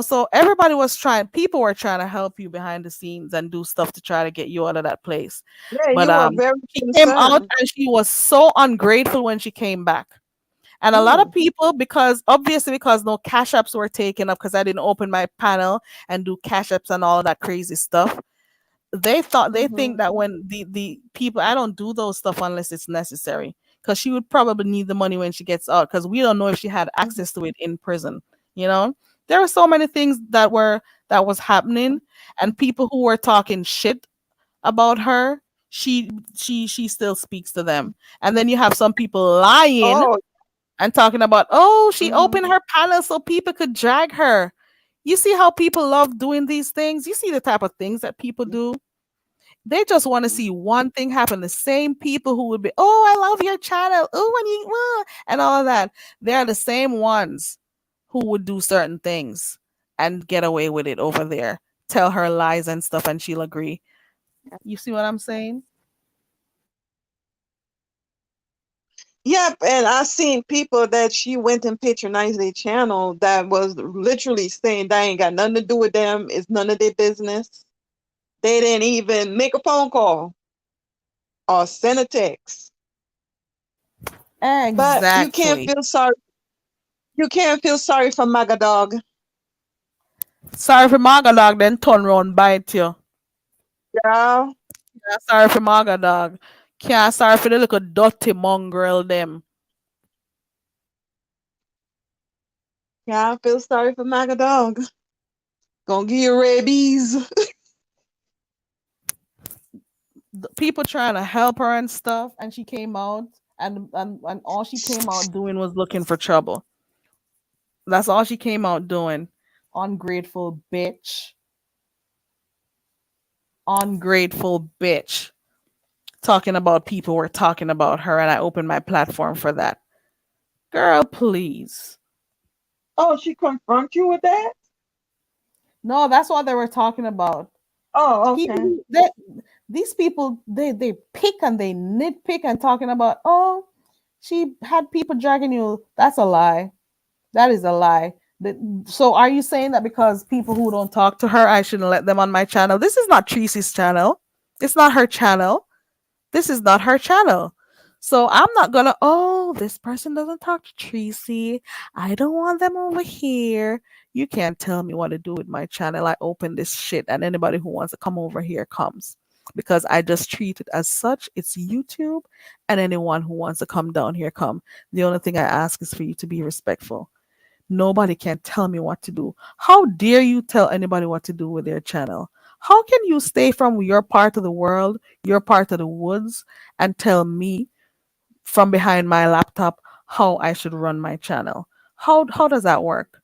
So everybody was trying, people were trying to help you behind the scenes and do stuff to try to get you out of that place. Yeah, But you were very she came out concerned. and she was so ungrateful when she came back. And a lot of Mm. people, because obviously because no cash apps were taken up because I didn't open my panel and do cash apps and all of that crazy stuff, they Hmm. think that when the people, I don't do those stuff unless it's necessary because she would probably need the money when she gets out because we don't know if she had access to it in prison. you know there were so many things that was happening, and people who were talking shit about her, she still speaks to them. And then you have some people lying Oh. and talking about, oh, she Hmm. opened her panel so people could drag her. You see how people love doing these things? You see the type of things that people do? They just want to see one thing happen. The same people who would be, oh, I love your channel. Oh, when you, and all of that. They're the same ones who would do certain things and get away with it over there. Tell her lies and stuff, and she'll agree. You see what I'm saying? Yep, and I seen people that she went and patronized their channel that was literally saying that ain't got nothing to do with them. It's none of their business. They didn't even make a phone call or send a text. But you can't Exactly. feel sorry. You can't feel sorry for Magadog. Sorry for Magalog, then turn around bite you. Yeah. Yeah, sorry for Maga dog. Can't sorry for the little dirty mongrel them. Yeah, I feel sorry for my dog. Gonna give you rabies. People trying to help her and stuff, and she came out, and all she came out doing was looking for trouble. That's all she came out doing. Ungrateful bitch. Ungrateful bitch. Talking about people were talking about her, and I opened my platform for that. Girl, please. Oh, she confront you with that? No, that's what they were talking about. Oh, okay. People that these people they pick and they nitpick and talking about, oh, she had people dragging you. That's a lie. That is a lie. So are you saying that because people who don't talk to her, I shouldn't let them on my channel? This is not Tracy's channel. It's not her channel. This is not her channel. So I'm not gonna, oh, this person doesn't talk to Tracy. I don't want them over here. You can't tell me what to do with my channel. I open this shit and anybody who wants to come over here comes. Because I just treat it as such. It's YouTube and anyone who wants to come down here come. The only thing I ask is for you to be respectful. Nobody can tell me what to do. How dare you tell anybody what to do with their channel? How can you stay from your part of the world, your part of the woods, and tell me from behind my laptop how I should run my channel? How does that work?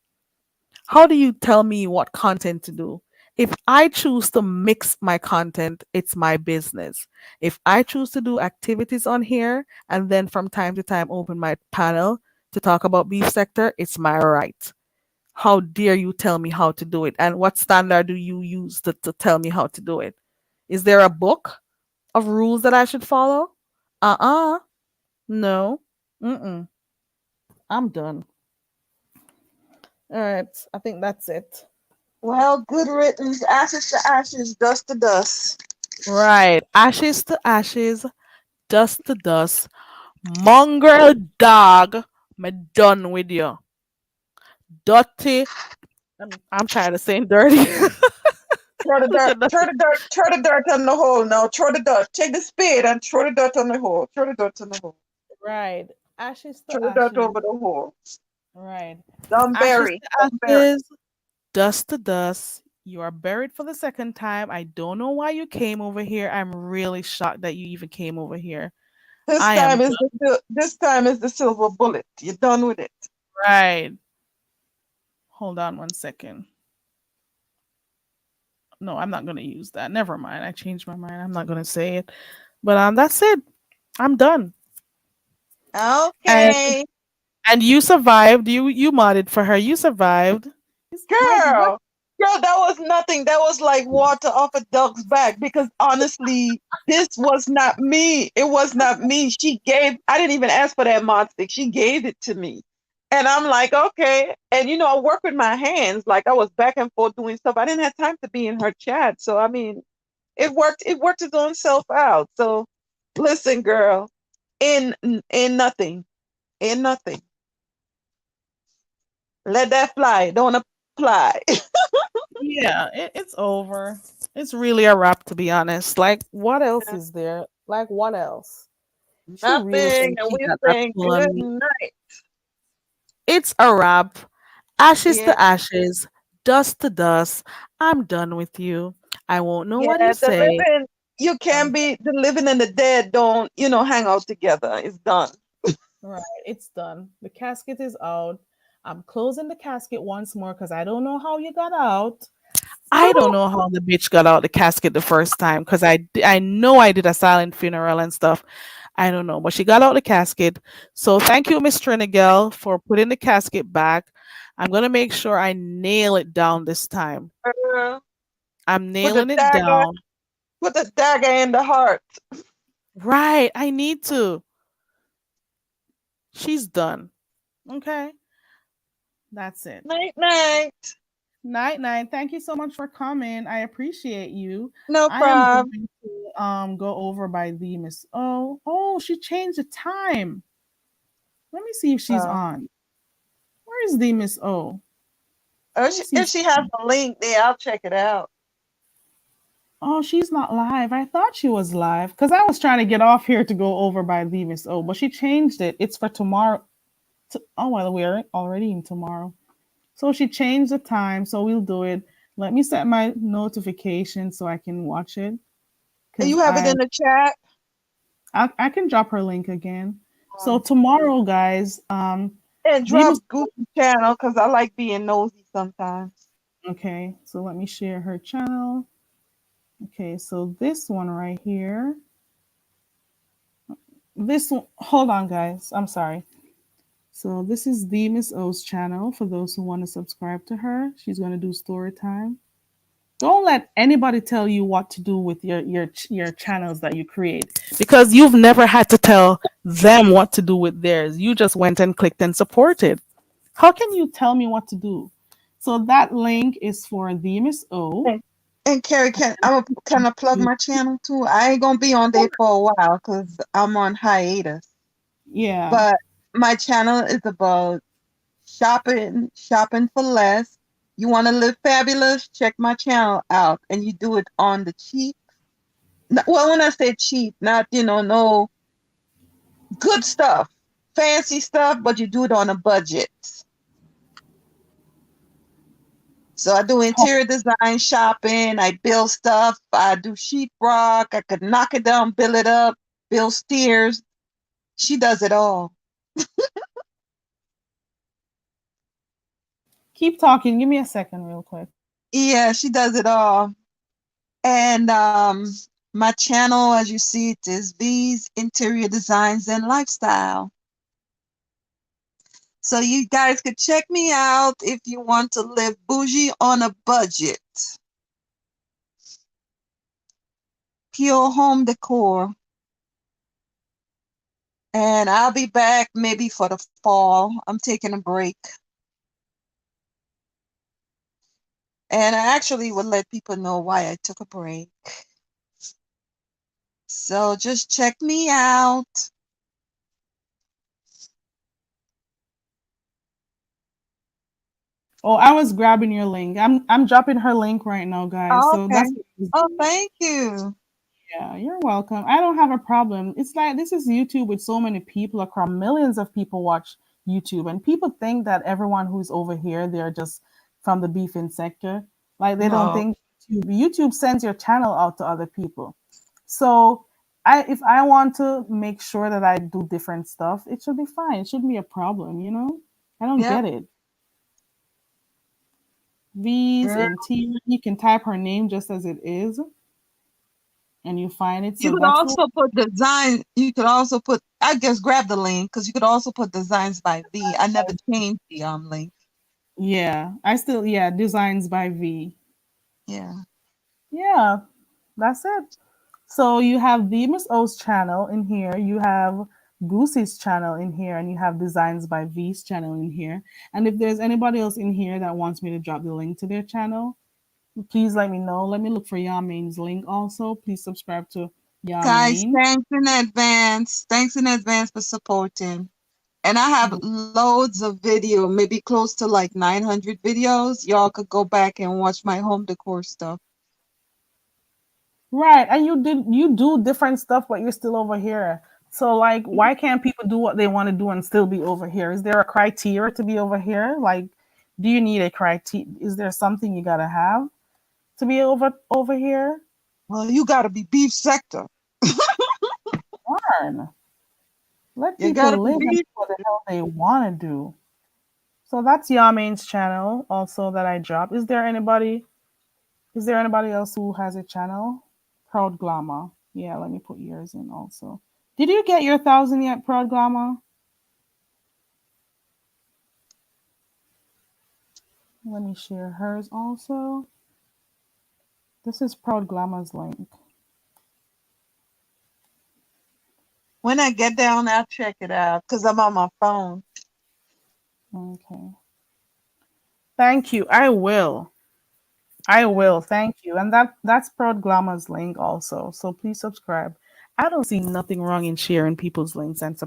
How do you tell me what content to do? If I choose to mix my content, it's my business. If I choose to do activities on here and then from time to time open my panel to talk about beef sector, it's my right. How dare you tell me how to do it? And what standard do you use to tell me how to do it? Is there a book of rules that I should follow? Uh-uh. No. Mm-mm. I'm done. All right. I think that's it. Well, good riddance. Ashes to ashes, dust to dust. Right. Ashes to ashes, dust to dust. Mongrel dog, me done with you. Dirty. I'm tired of saying dirty. Throw the Look dirt, at that. throw the dirt, throw the dirt on the hole now. Throw the dirt. Take the spade and throw the dirt on the hole. Throw the dirt on the hole. Right. Ashes to Throw the dirt ashes. over the hole. Right. Don't Ashes bury. to Don't bury. ashes, dust to dust. You are buried for the second time. I don't know why you came over here. I'm really shocked that you even came over here. This I am time is this time is the silver bullet. You're done with it. right. Hold on one second. No, I'm not gonna use that. Never mind. I changed my mind. I'm not gonna say it. But that's it. I'm done. And Okay, you survived. You modded for her. You survived. What? girl. Girl, that was nothing. That was like water off a duck's back because honestly, this was not me. It was not me. She gave, I didn't even ask for that mod stick. She gave it to me. And I'm like, okay. And I work with my hands. Like I was back and forth doing stuff. I didn't have time to be in her chat. So I mean, it worked its own self out. So listen, girl, in nothing. In nothing. Let that fly. Don't apply. Yeah, it's over. It's really a wrap, to be honest. Like, what else is there? Like, what else? She really Nothing. thinks And she we're got that saying pull on good me. night. It's a wrap. Ashes Yeah, to ashes, dust to dust. I'm done with you. I won't know what you yeah. The say. living, you Um, can't be the living and the dead don't, hang out together. It's done. right, it's done. The casket is out. I'm closing the casket once more because I don't know how you got out. I don't Oh, know how the bitch got out the casket the first time because I know I did a silent funeral and stuff. I don't know, but she got out the casket. So thank you, Miss Trinigel, for putting the casket back. I'm gonna make sure I nail it down this time. girl. I'm Put the nailing it dagger, down. put the dagger in the heart. Right, I need to. She's done. Okay, that's it. Night, night. Night, night. Thank you so much for coming. I appreciate you. No I am problem. going to go over by the Miss O. Oh, she changed the time. Let me see if she's Uh, on. Where is the Miss O? if Let me she, see if if she's she has on. the link there, I'll check it out. Oh, she's not live. I thought she was live because I was trying to get off here to go over by the Miss O, but she changed it. It's for tomorrow. Oh, well, we're already in tomorrow. So she changed the time. So we'll do it. Let me set my notification so I can watch it And because you have it in the chat? I can drop her link again. So tomorrow, guys, And drop Demus. Goosey channel because I like being nosy sometimes. Okay, so let me share her channel. Okay, so this one right here. This one, hold on, guys. I'm sorry. So this is the Miss O's channel for those who want to subscribe to her. She's going to do story time. Don't let anybody tell you what to do with your channels that you create because you've never had to tell them what to do with theirs. You just went and clicked and supported. How can you tell me what to do? So that link is for the Miss O. And Carrie, can I plug my channel too? I ain't gonna be on there for a while because I'm on hiatus. Yeah. But my channel is about shopping for less. You want to live fabulous? Check my channel out, and you do it on the cheap. Well, when I say cheap, not no good stuff, fancy stuff, but you do it on a budget. So I do interior design shopping. I build stuff. I do sheetrock. I could knock it down, build it up, build stairs. She does it all. Keep talking. Give me a second, real quick. Yeah, she does it all. And my channel, as you see, it is V's Interior Designs and Lifestyle. So you guys could check me out if you want to live bougie on a budget. Pure home decor. And I'll be back maybe for the fall. I'm taking a break. And I actually would let people know why I took a break. So just check me out. Oh, I was grabbing your link. I'm dropping her link right now, guys. So Okay. that's Oh, thank you. yeah, you're welcome. I don't have a problem. It's like this is YouTube with so many people across millions of people watch YouTube and people think that everyone who's over here they're just from the beefing sector. Like they don't No. think YouTube sends your channel out to other people. So I if I want to make sure that I do different stuff, it should be fine. It shouldn't be a problem, you know? I don't Yep. get it. V's Girl. and T, you can type her name just as it is and you find it. You So could that's the also put design. You could also put. I guess grab the link because you could also put designs by V. I never changed the link. yeah, I still yeah, designs by V. Yeah. Yeah, that's it. So you have the Miss O's channel in here, you have Goosey's channel in here, and you have Designs by V's channel in here. And if there's anybody else in here that wants me to drop the link to their channel, please let me know. Let me look for Yamain's link also. Please subscribe to Guys, Yamain. thanks in advance. Thanks in advance for supporting. And I have loads of video, maybe close to like 900 videos. Y'all could go back and watch my home decor stuff. Right, and you do different stuff, but you're still over here. So like, why can't people do what they want to do and still be over here? Is there a criteria to be over here? Like, do you need a criteria? Is there something you gotta have to be over here? Well, you got to be beef sector. Darn. Let You got to people be live and do beef. what the hell they want to do. So that's Yamain's channel also that I dropped. Is there anybody else who has a channel? Proud Glamour. Yeah, let me put yours in also. Did you get your 1,000 yet, Proud Glamour? Let me share hers also. This is Proud Glamour's link. When I get down, I'll check it out because I'm on my phone. Okay. Thank you. I will. I will. Thank you. And that's Proud Glamour's link also. So please subscribe. I don't see nothing wrong in sharing people's links and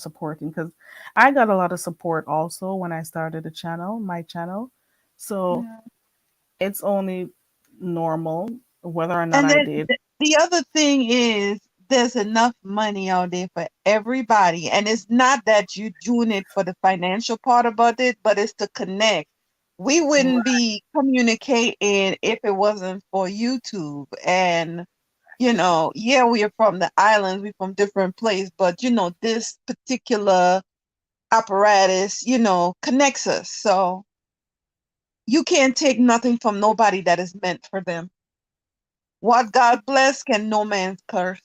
supporting because I got a lot of support also when I started the channel, my channel. So Yeah. it's only normal. whether or not And I then did. the other thing is there's enough money out there for everybody. And it's not that you're doing it for the financial part about it, but it's to connect. We wouldn't be communicating if it wasn't for YouTube. And, yeah, we are from the islands, we're from different places, but this particular apparatus, connects us. So you can't take nothing from nobody that is meant for them. What God bless can no man curse.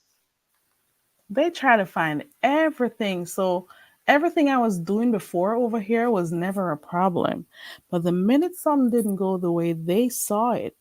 They try to find everything. So everything I was doing before over here was never a problem. But the minute something didn't go the way they saw it,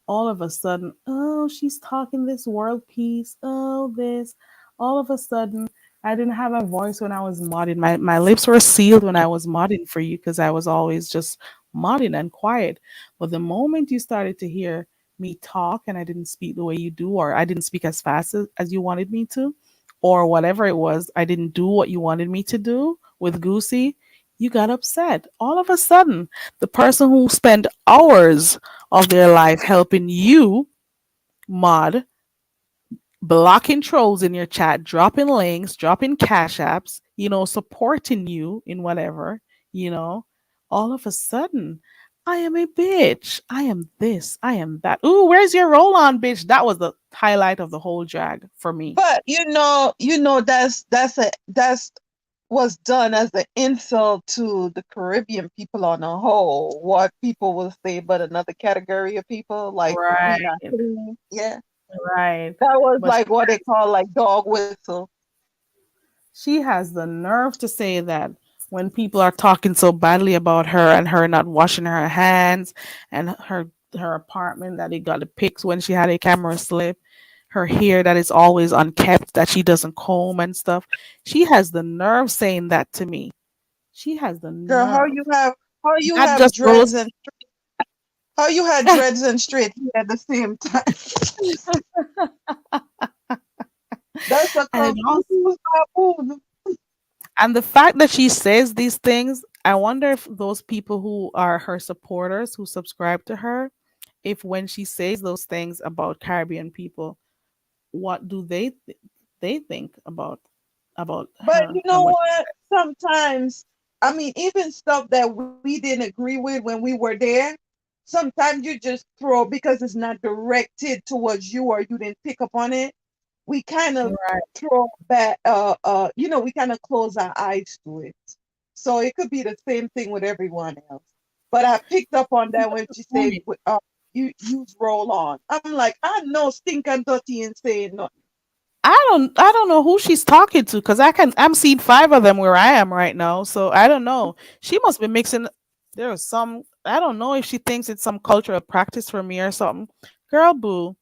all of a sudden, oh, she's talking this world peace, oh, this. All of a sudden, I didn't have a voice when I was modding. My lips were sealed when I was modding for you because I was always just modding and quiet. But the moment you started to hear me talk and I didn't speak the way you do, or I didn't speak as fast as you wanted me to, or whatever it was, I didn't do what you wanted me to do with Goosey, you got upset. All of a sudden, the person who spent hours of their life helping you mod, blocking trolls in your chat, dropping links, dropping cash apps, supporting you in whatever, you know, all of a sudden, I am a bitch. I am this. I am that. Ooh, where's your roll on, bitch? That was the highlight of the whole drag for me. But that's was done as an insult to the Caribbean people on a whole. What people will say, but another category of people like we Right, not clean. Yeah, right. that was But like what they call like dog whistle. she has the nerve to say that when people are talking so badly about her and her not washing her hands and her apartment that it got the pics when she had a camera slip, her hair that is always unkept that she doesn't comb and stuff. She has the nerve saying that to me. She has the Girl, nerve. how you That have just dreads goes and how you had dreads and straight hair at the same time. That's a and it also confused baboon. and the fact that she says these things, I wonder if those people who are her supporters who subscribe to her, if when she says those things about Caribbean people, what do they think about But her you and know what she what? said? Sometimes, I mean, even stuff that we didn't agree with when we were there, sometimes you just throw because it's not directed towards you or you didn't pick up on it. We kind of Right. throw back, we kind of close our eyes to it. So it could be the same thing with everyone else. But I picked up on that when she said, Point. you use roll on. I'm like, I know stink and dirty and saying no. I don't know who she's talking to because I'm seeing five of them where I am right now. So I don't know. She must be mixing. There's some. I don't know if she thinks it's some cultural practice for me or something. Girl, boo.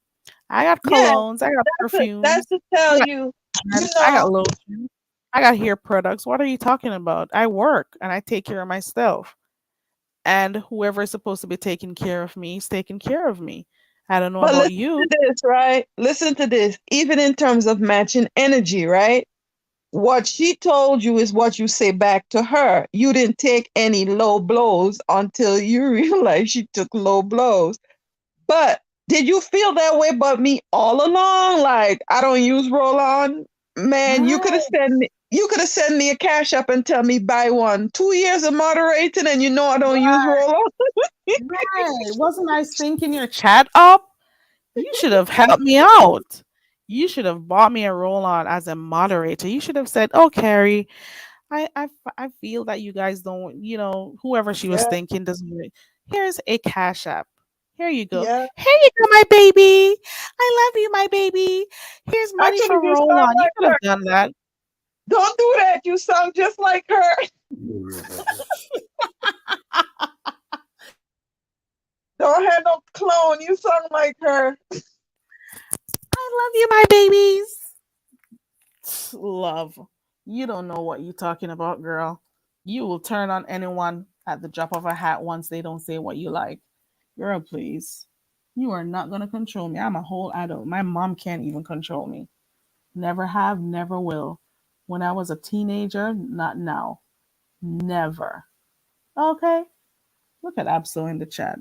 I got Yeah, colognes. I got that's perfumes. to I tell got you, you scents, I know, got lotion. I got hair products. What are you talking about? I work and I take care of myself. And whoever is supposed to be taking care of me is taking care of me. I don't know but about listen you. to this, right? Listen to this. Even in terms of matching energy, right? What she told you is what you say back to her. You didn't take any low blows until you realize she took low blows. But did you feel that way about me all along? Like I don't use roll on? Man, Right, you could have sent me a cash up and tell me buy one. 2 years of moderating and you know I don't use right, roll on. right. Wasn't I syncing your chat up? You should have helped me out. You should have bought me a roll on as a moderator. You should have said, "Oh, Carrie, I feel that you guys don't, whoever she was Yeah, thinking doesn't. Here's a cash app. Here you go. yeah. Here you go, my baby. I love you, my baby. Here's money Actually, for you roll sound on. You like could her. have done that. Don't do that. You sound just like her. Don't have no clone. You sound like her. I love you, my babies. Love. You don't know what you're talking about, girl. You will turn on anyone at the drop of a hat once they don't say what you like. Girl, please. You are not going to control me. I'm a whole adult. My mom can't even control me. Never have, never will. When I was a teenager, not now. Never. Okay? Look at Absol in the chat.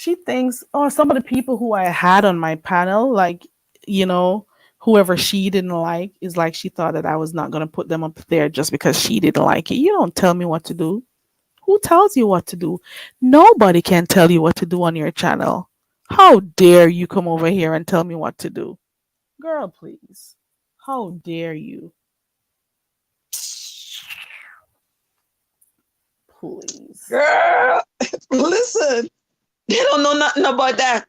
She thinks, oh, some of the people who I had on my panel, like, you know, whoever she didn't like, is like she thought that I was not going to put them up there just because she didn't like it. You don't tell me what to do. Who tells you what to do? Nobody can tell you what to do on your channel. How dare you come over here and tell me what to do? Girl, please. How dare you? Please. Girl, listen, they don't know nothing about that.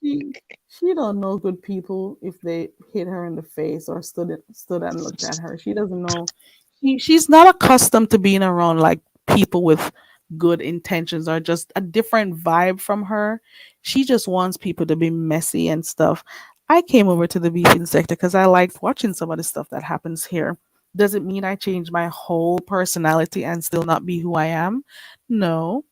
she, she don't know good people if they hit her in the face or stood and looked at her. She doesn't know. She's not accustomed to being around like people with good intentions or just a different vibe from her. She just wants people to be messy and stuff. I came over to the beefing sector because I liked watching some of the stuff that happens here. Does it mean I change my whole personality and still not be who I am? No.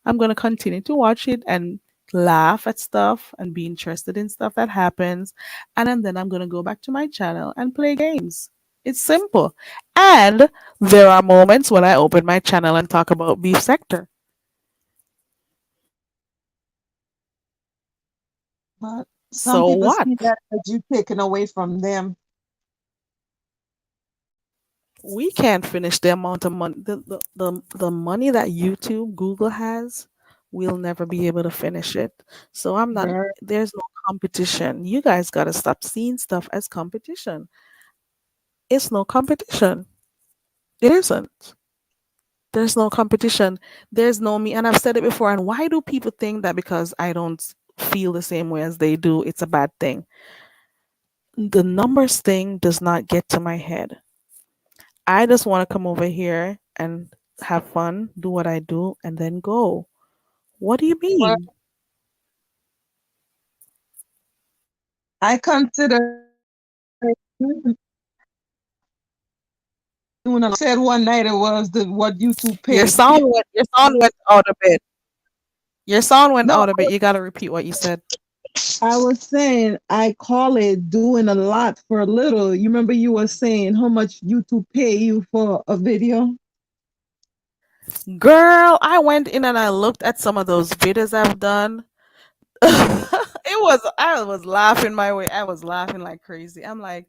I'm going to continue to watch it and laugh at stuff and be interested in stuff that happens. And then I'm going to go back to my channel and play games. It's simple. And there are moments when I open my channel and talk about beef sector. But some So people what? see that as you taken away from them. We can't finish the amount of money, the money that YouTube, Google has. We'll never be able to finish it. So I'm not, Girl, there's no competition. You guys got to stop seeing stuff as competition. It's no competition. It isn't. There's no competition. There's no me. And I've said it before. And why do people think that because I don't feel the same way as they do, it's a bad thing? The numbers thing does not get to my head. I just want to come over here and have fun, do what I do, and then go. What do you well, mean? I consider doing a said one night it was the what YouTube pay. Your sound went out a bit. Your sound went No, out a bit. You got to repeat what you said. I was saying I call it doing a lot for a little. You remember you were saying how much YouTube pay you for a video? Girl, I went in and I looked at some of those videos I've done. I was laughing my way. I was laughing like crazy. I'm like,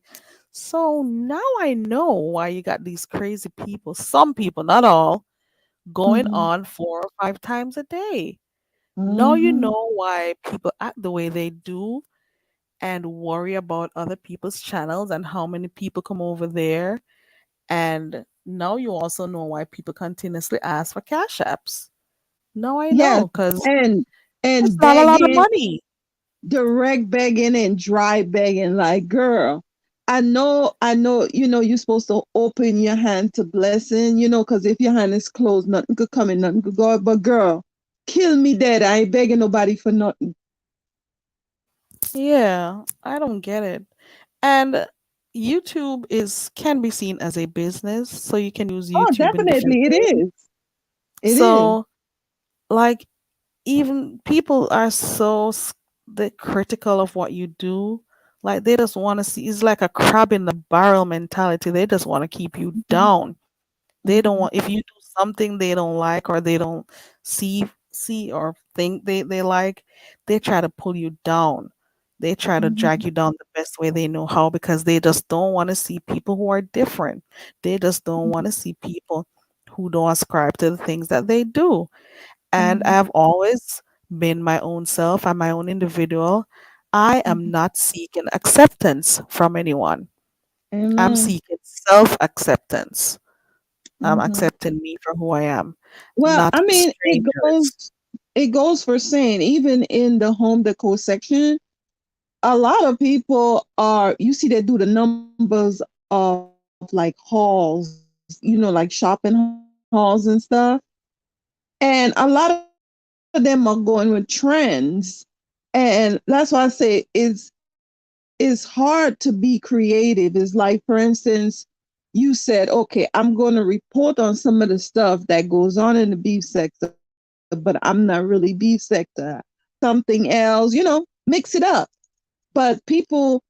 so now I know why you got these crazy people, some people, not all, going Mm-hmm. on 4 or 5 times a day. Now you Mm-hmm. know why people act the way they do and worry about other people's channels and how many people come over there. And now you also know why people continuously ask for cash apps. Now I Yes, know because and it's and not a lot of begging, money. direct begging and dry begging. Like, girl, I know, you're supposed to open your hand to blessing, because if your hand is closed, nothing could come in, nothing could go out. But girl, kill me dead. I ain't begging nobody for nothing. Yeah, I don't get it. And YouTube is can be seen as a business, so you can use Oh, YouTube in different definitely it ways. is. It is. So, like, even people are so the critical of what you do. Like, they just want to see. It's like a crab in the barrel mentality. They just want to keep you Mhm, down. They don't mhm, want if you do something they don't like or they don't see or think they like, they try to pull you down. They try to drag mhm, you down the best way they know how because they just don't want to see people who are different. They just don't want to see people who don't ascribe to the things that they do. And mhm, I've always been my own self. I'm my own individual. I am mhm. not seeking acceptance from anyone. I'm Amen. seeking self acceptance. I'm Mhm. accepting me for who I am, Well, not I mean, strangers. it goes for saying, even in the home decor section, a lot of people are, you see, they do the numbers of like halls, like shopping halls and stuff. And a lot of them are going with trends. And that's why I say it's hard to be creative. It's like, for instance, you said, okay, I'm going to report on some of the stuff that goes on in the beef sector, but I'm not really beef sector. Something else, mix it up. But people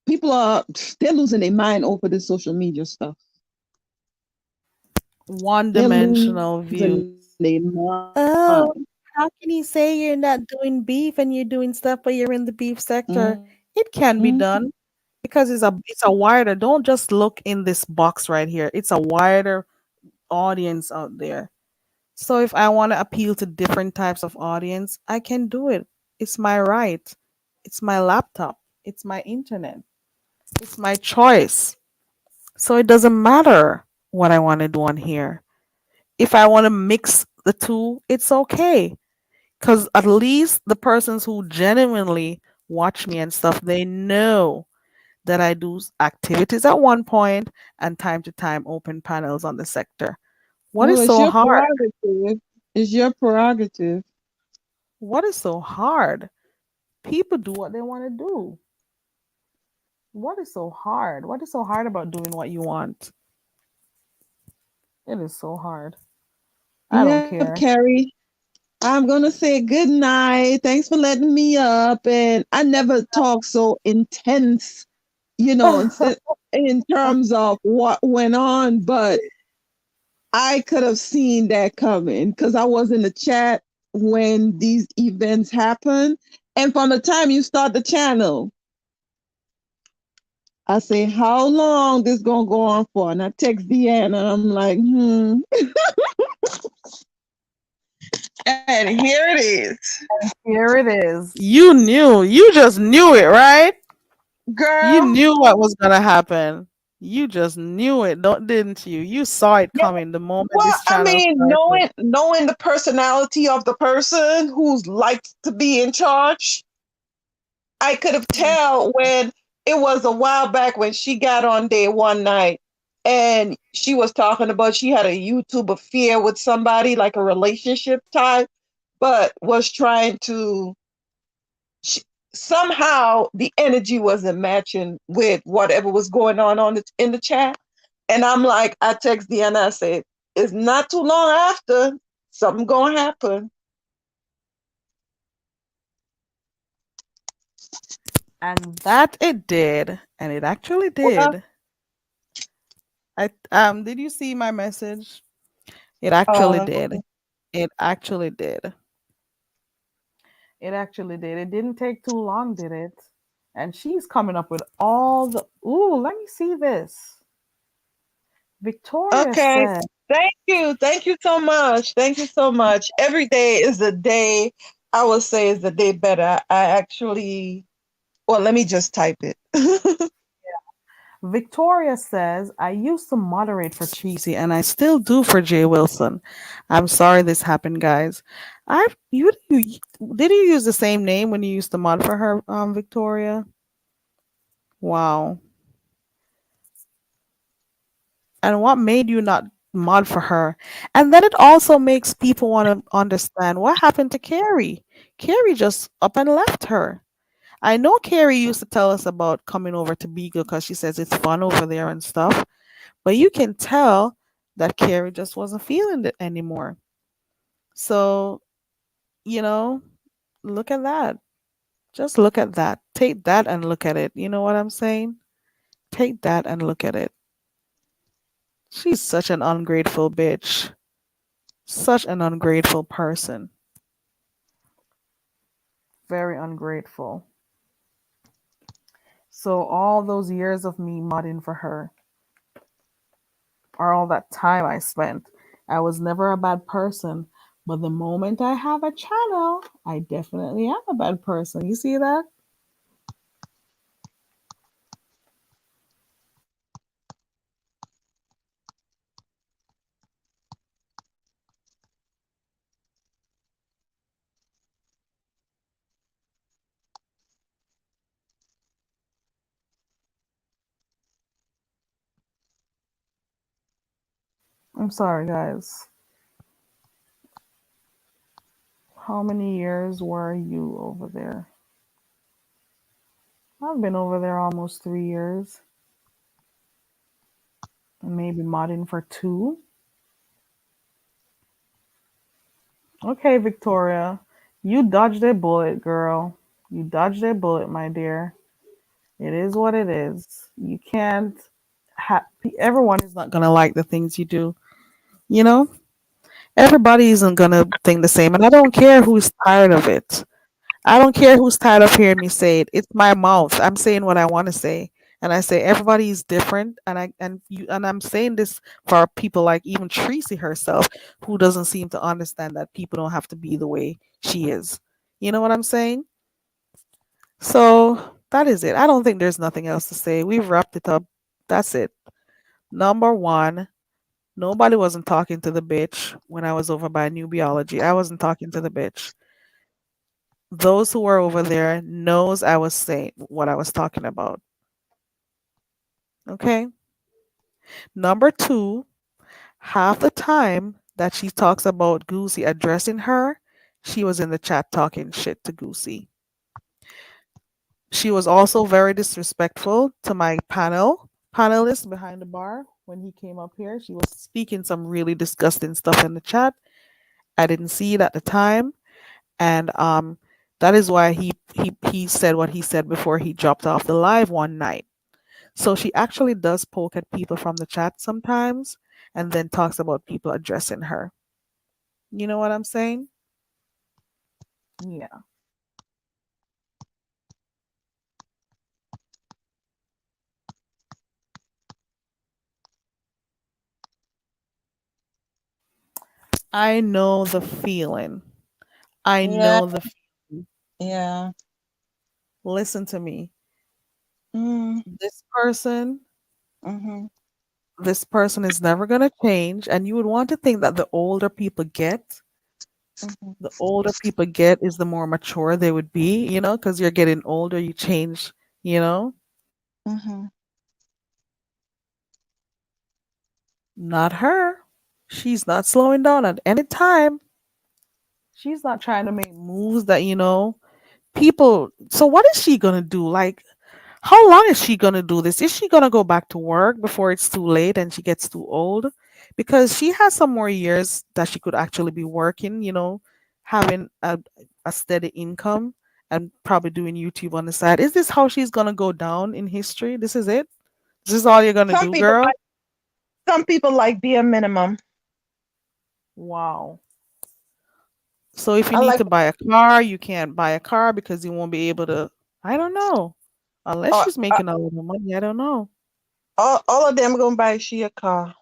People are they're losing their mind over this social media stuff. One They're dimensional losing their view. mind. Oh, how can you say you're not doing beef and you're doing stuff but you're in the beef Mm-hmm. sector? It can be done because it's a wider. Don't just look in this box right here. It's a wider audience out there. So if I want to appeal to different types of audience, I can do it. It's my right. It's my laptop. It's my internet. It's my choice. So it doesn't matter what I want to do on here. If I want to mix the two, it's okay. Because at least the persons who genuinely watch me and stuff, they know that I do activities at one point and time to time open panels on the sector. What Well, is it's so your hard? prerogative. It's your prerogative. What is so hard? People do what they want to do. What is so hard? What is so hard about doing what you want? It is so hard. I don't Yeah, care. Carrie. I'm gonna say good night. Thanks for letting me up. And I never talk so intense, in terms of what went on, but I could have seen that coming because I was in the chat when these events happen. And from the time you start the channel, I say, how long this gonna go on for? And I text Deanna and I'm like, and here it is. Here it is. You knew. You just knew it, right? You Girl, knew what was gonna happen. You just knew it, don't didn't you? You saw it yeah, coming the moment well, this I channel mean, started. knowing the personality of the person who's liked to be in charge, I could have tell when it was a while back when she got on there one night and she was talking about she had a YouTube affair with somebody, like a relationship type, but was trying to sh somehow the energy wasn't matching with whatever was going on in the chat. And I'm like, I text Deanna, I said, it's not too long after something gonna happen. And that it did. And it actually Well, did. I did you see my message? It actually uh, did. It actually did. It actually did. It didn't take too long, did it? And she's coming up with all the ooh, let me see this. Victoria okay. said, Thank you. Thank you so much. Thank you so much. Every day is a day, I would say, is the day better. I actually, well, let me just type it. Victoria says, I used to moderate for Tracy and I still do for Jay Wilson. I'm sorry this happened, guys. You did you use the same name when you used to mod for her, Victoria? Wow. And what made you not mod for her? And then it also makes people want to understand what happened to Carrie. Carrie just up and left her. I know Carrie used to tell us about coming over to Beagle because she says it's fun over there and stuff. But you can tell that Carrie just wasn't feeling it anymore. So, you know, look at that. Just look at that. Take that and look at it. You know what I'm saying? Take that and look at it. She's such an ungrateful bitch. Such an ungrateful person. Very ungrateful. So, all those years of me modding for her, or all that time I spent, I was never a bad person. But the moment I have a channel, I definitely am a bad person. You see that? I'm sorry, guys. How many years were you over there? I've been over there almost 3 years, and maybe modding for two. Okay, Victoria, you dodged a bullet, girl. You dodged a bullet, my dear. It is what it is. You can't have everyone is not gonna like the things you do. You know, everybody isn't gonna think the same, and I don't care who's tired of it. I don't care who's tired of hearing me say it. It's my mouth. I'm saying what I want to say. And I say everybody is different, and I'm saying this for people like even Tracy herself, who doesn't seem to understand that people don't have to be the way she is. You know what I'm saying? So that is it. I don't think there's nothing else to say. We've wrapped it up. That's it. Number one, nobody wasn't talking to the bitch when I was over by New Biology. I wasn't talking to the bitch. Those who were over there knows I was saying what I was talking about. Okay. Number two, half the time that she talks about Goosey addressing her, she was in the chat talking shit to Goosey. She was also very disrespectful to my panelist behind the bar when he came up here. She was speaking some really disgusting stuff in the chat. I didn't see it at the time, and that is why he said what he said before he dropped off the live one night. So she actually does poke at people from the chat sometimes and then talks about people addressing her. You know what I'm saying? Yeah. I know the feeling. I Yeah, know the feeling. yeah. Listen to me. Mm, This person, mm-hmm, this person is never going to change. And you would want to think that mm-hmm, the older people get is the more mature they would be, because you're getting older, you change, you know? mm-hmm. Not her. She's not slowing down at any time. She's not trying to make moves that, people. So, what is she going to do? Like, how long is she going to do this? Is she going to go back to work before it's too late and she gets too old? Because she has some more years that she could actually be working, having a steady income and probably doing YouTube on the side. Is this how she's going to go down in history? This is it? This is all you're going to Some do, people girl? like some people like bare minimum. Wow. So if you I need like to buy a car, you can't buy a car because you won't be able to. I don't know. Unless uh, she's uh, making a little money, I don't know. all of them gonna buy she a car.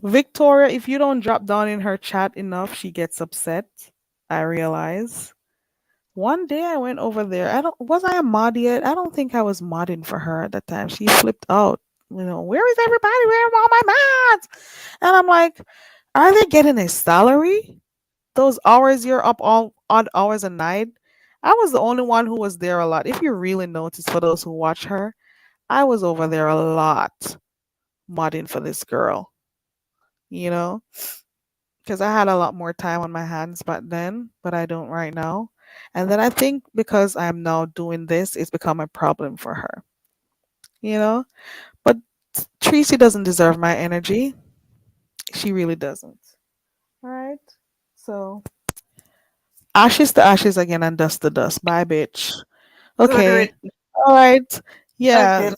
Victoria, if you don't drop down in her chat enough, she gets upset. I realize. One day I went over there. I don't was I a mod yet? I don't think I was modding for her at that time. She flipped out. Where is everybody? Where are all my mods? And I'm like, are they getting a salary? Those hours you're up all odd hours a night. I was the only one who was there a lot. If you really notice, for those who watch her, I was over there a lot modding for this girl, you know, because I had a lot more time on my hands back then, but I don't right now. And then I think because I'm now doing this, it's become a problem for her, you know. But Tracy doesn't deserve my energy. She really doesn't. All right. So ashes to ashes again and dust to dust. Bye, bitch. Good Okay. rate. All right. Okay. Yeah.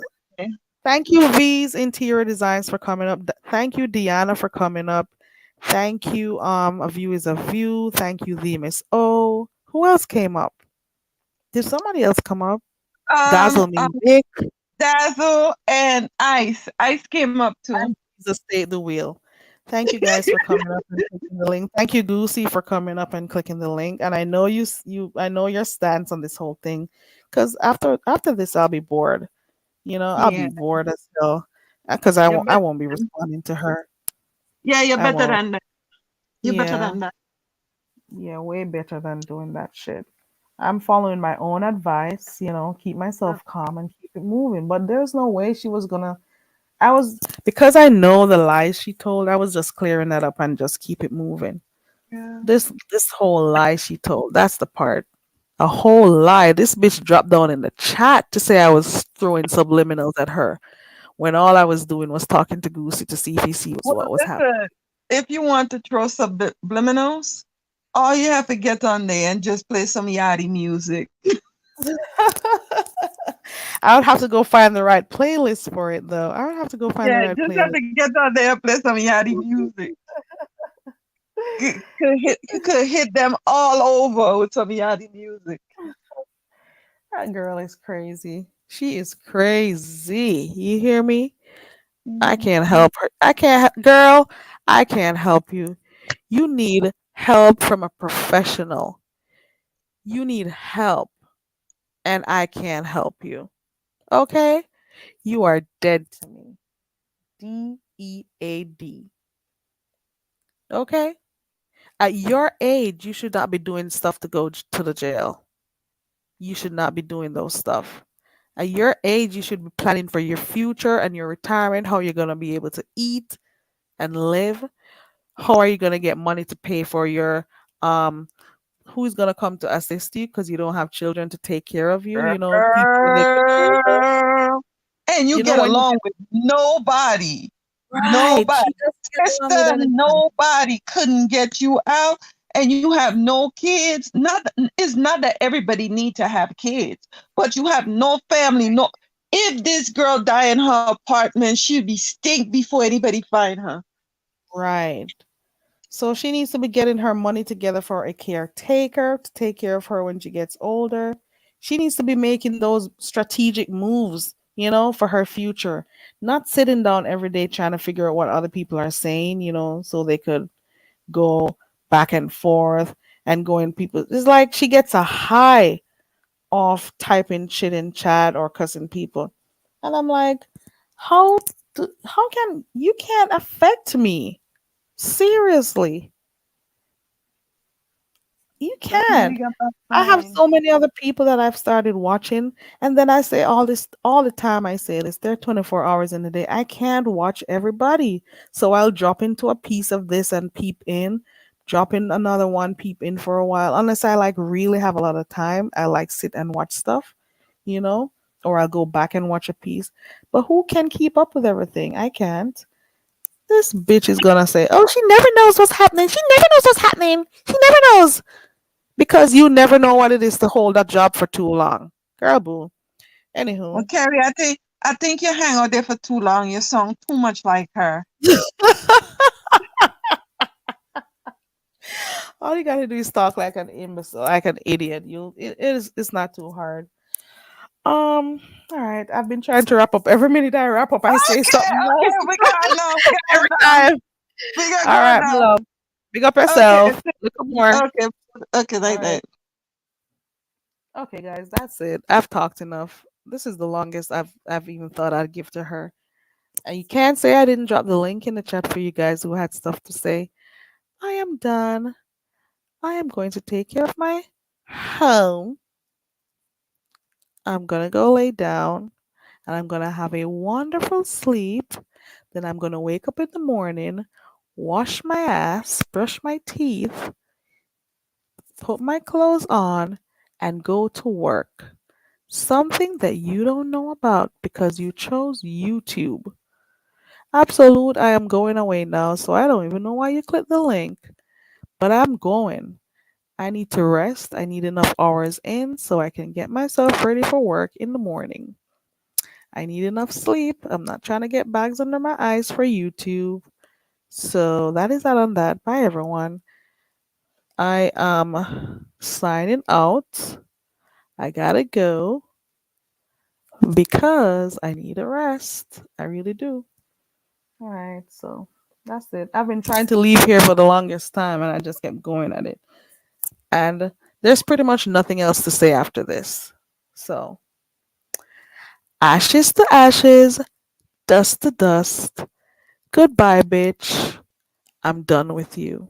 Thank you, V's Interior Designs, for coming up. Thank you, Deanna, for coming up. Thank you, A View is a View. Thank you, the Miss O. Who else came up? Did somebody else come up? Um, Dazzle um, Me Dick. Dazzle and Ice. Ice came up too. And the Stay the Wheel. Thank you guys for coming up and clicking the link. Thank you, Goosey, for coming up and clicking the link. And I know I know your stance on this whole thing, because after this, I'll be bored. I'll Yeah. be bored as hell because You're I better. won't be responding to her. Yeah, you're I better won't. than that. You're better Yeah, than that. yeah, way better than doing that shit. I'm following my own advice, keep Uh, myself calm and keep it moving. But there's no way she was gonna. I was because I know the lies she told. I was just clearing that up and just keep it moving. yeah. This whole lie she told. That's the part. A whole lie. This bitch dropped down in the chat to say I was throwing subliminals at her when all I was doing was talking to Goosey to see if he sees Well, what was happening. listen. if you want to throw subliminals, all you have to get on there and just play some yachty music. I would have to go find the right playlist for it, though. I would have to go find the Yeah, right just have playlist. to get on there and play some yachty music. You could hit them all over with some yachty music. That girl is crazy. She is crazy. You hear me? I Mhm. can't help her. I can't, girl. I can't help you. You need help from a professional. You need help, and I can't help you. Okay? You are dead to me. DEAD. Okay? At your age, you should not be doing stuff to go to the jail. You should not be doing those stuff. At your age, you should be planning for your future and your retirement, how you're going to be able to eat and live. How are you going to get money to pay for your um who's going to come to assist you because you don't have children to take care of you, people when they get older. Girl. And you get When you along get with nobody. right, Nobody. she doesn't get along with Sister, anybody. nobody couldn't get you out and you have no kids. It's not that everybody need to have kids, but you have no family. No, if this girl die in her apartment, she'd be stink before anybody find her. Right. So she needs to be getting her money together for a caretaker to take care of her when she gets older. She needs to be making those strategic moves, for her future. Not sitting down every day trying to figure out what other people are saying, so they could go back and forth and go in people. It's like she gets a high off typing shit in chat or cussing people. And I'm like, how how can you can't affect me? Seriously. You Just can't. make up her I have mind. so many other people that I've started watching, and then I say all the time. I say this. They're 24 hours in a day. I can't watch everybody, so I'll drop into a piece of this and peep in, drop in another one, peep in for a while. Unless I like really have a lot of time, I like sit and watch stuff, you know, or I'll go back and watch a piece. But who can keep up with everything? I can't. This bitch is gonna say, "Oh, she never knows what's happening. She never knows what's happening. She never knows." Because you never know what it is to hold that job for too long. Girl, boo. Well, Anywho, Carrie, I think you hang out there for too long. You sound too much like her. all you gotta do is talk like an imbecile, like an idiot. It's not too hard. All right. I've been trying to wrap up. Every minute I wrap up, I say Okay, something okay, else. we got now. We Every got now. time. We got All going right, my now. love. Big up Okay, yourself. Look up more. okay, okay, All like right. that. Okay, guys, that's it. I've talked enough. This is the longest I've even thought I'd give to her. And you can't say I didn't drop the link in the chat for you guys who had stuff to say. I am done. I am going to take care of my home. I'm going to go lay down and I'm going to have a wonderful sleep. Then I'm going to wake up in the morning, wash my ass, brush my teeth, put my clothes on, and go to work. Something that you don't know about because you chose YouTube. Absolute, I am going away now, so I don't even know why you clicked the link, but I'm going. I need to rest. I need enough hours in so I can get myself ready for work in the morning. I need enough sleep. I'm not trying to get bags under my eyes for YouTube. So that is that on that. Bye, everyone. I am signing out. I gotta go because I need a rest. I really do. All right, so that's it. I've been trying to leave here for the longest time and I just kept going at it. And there's pretty much nothing else to say after this. So, ashes to ashes, dust to dust. Goodbye, bitch. I'm done with you.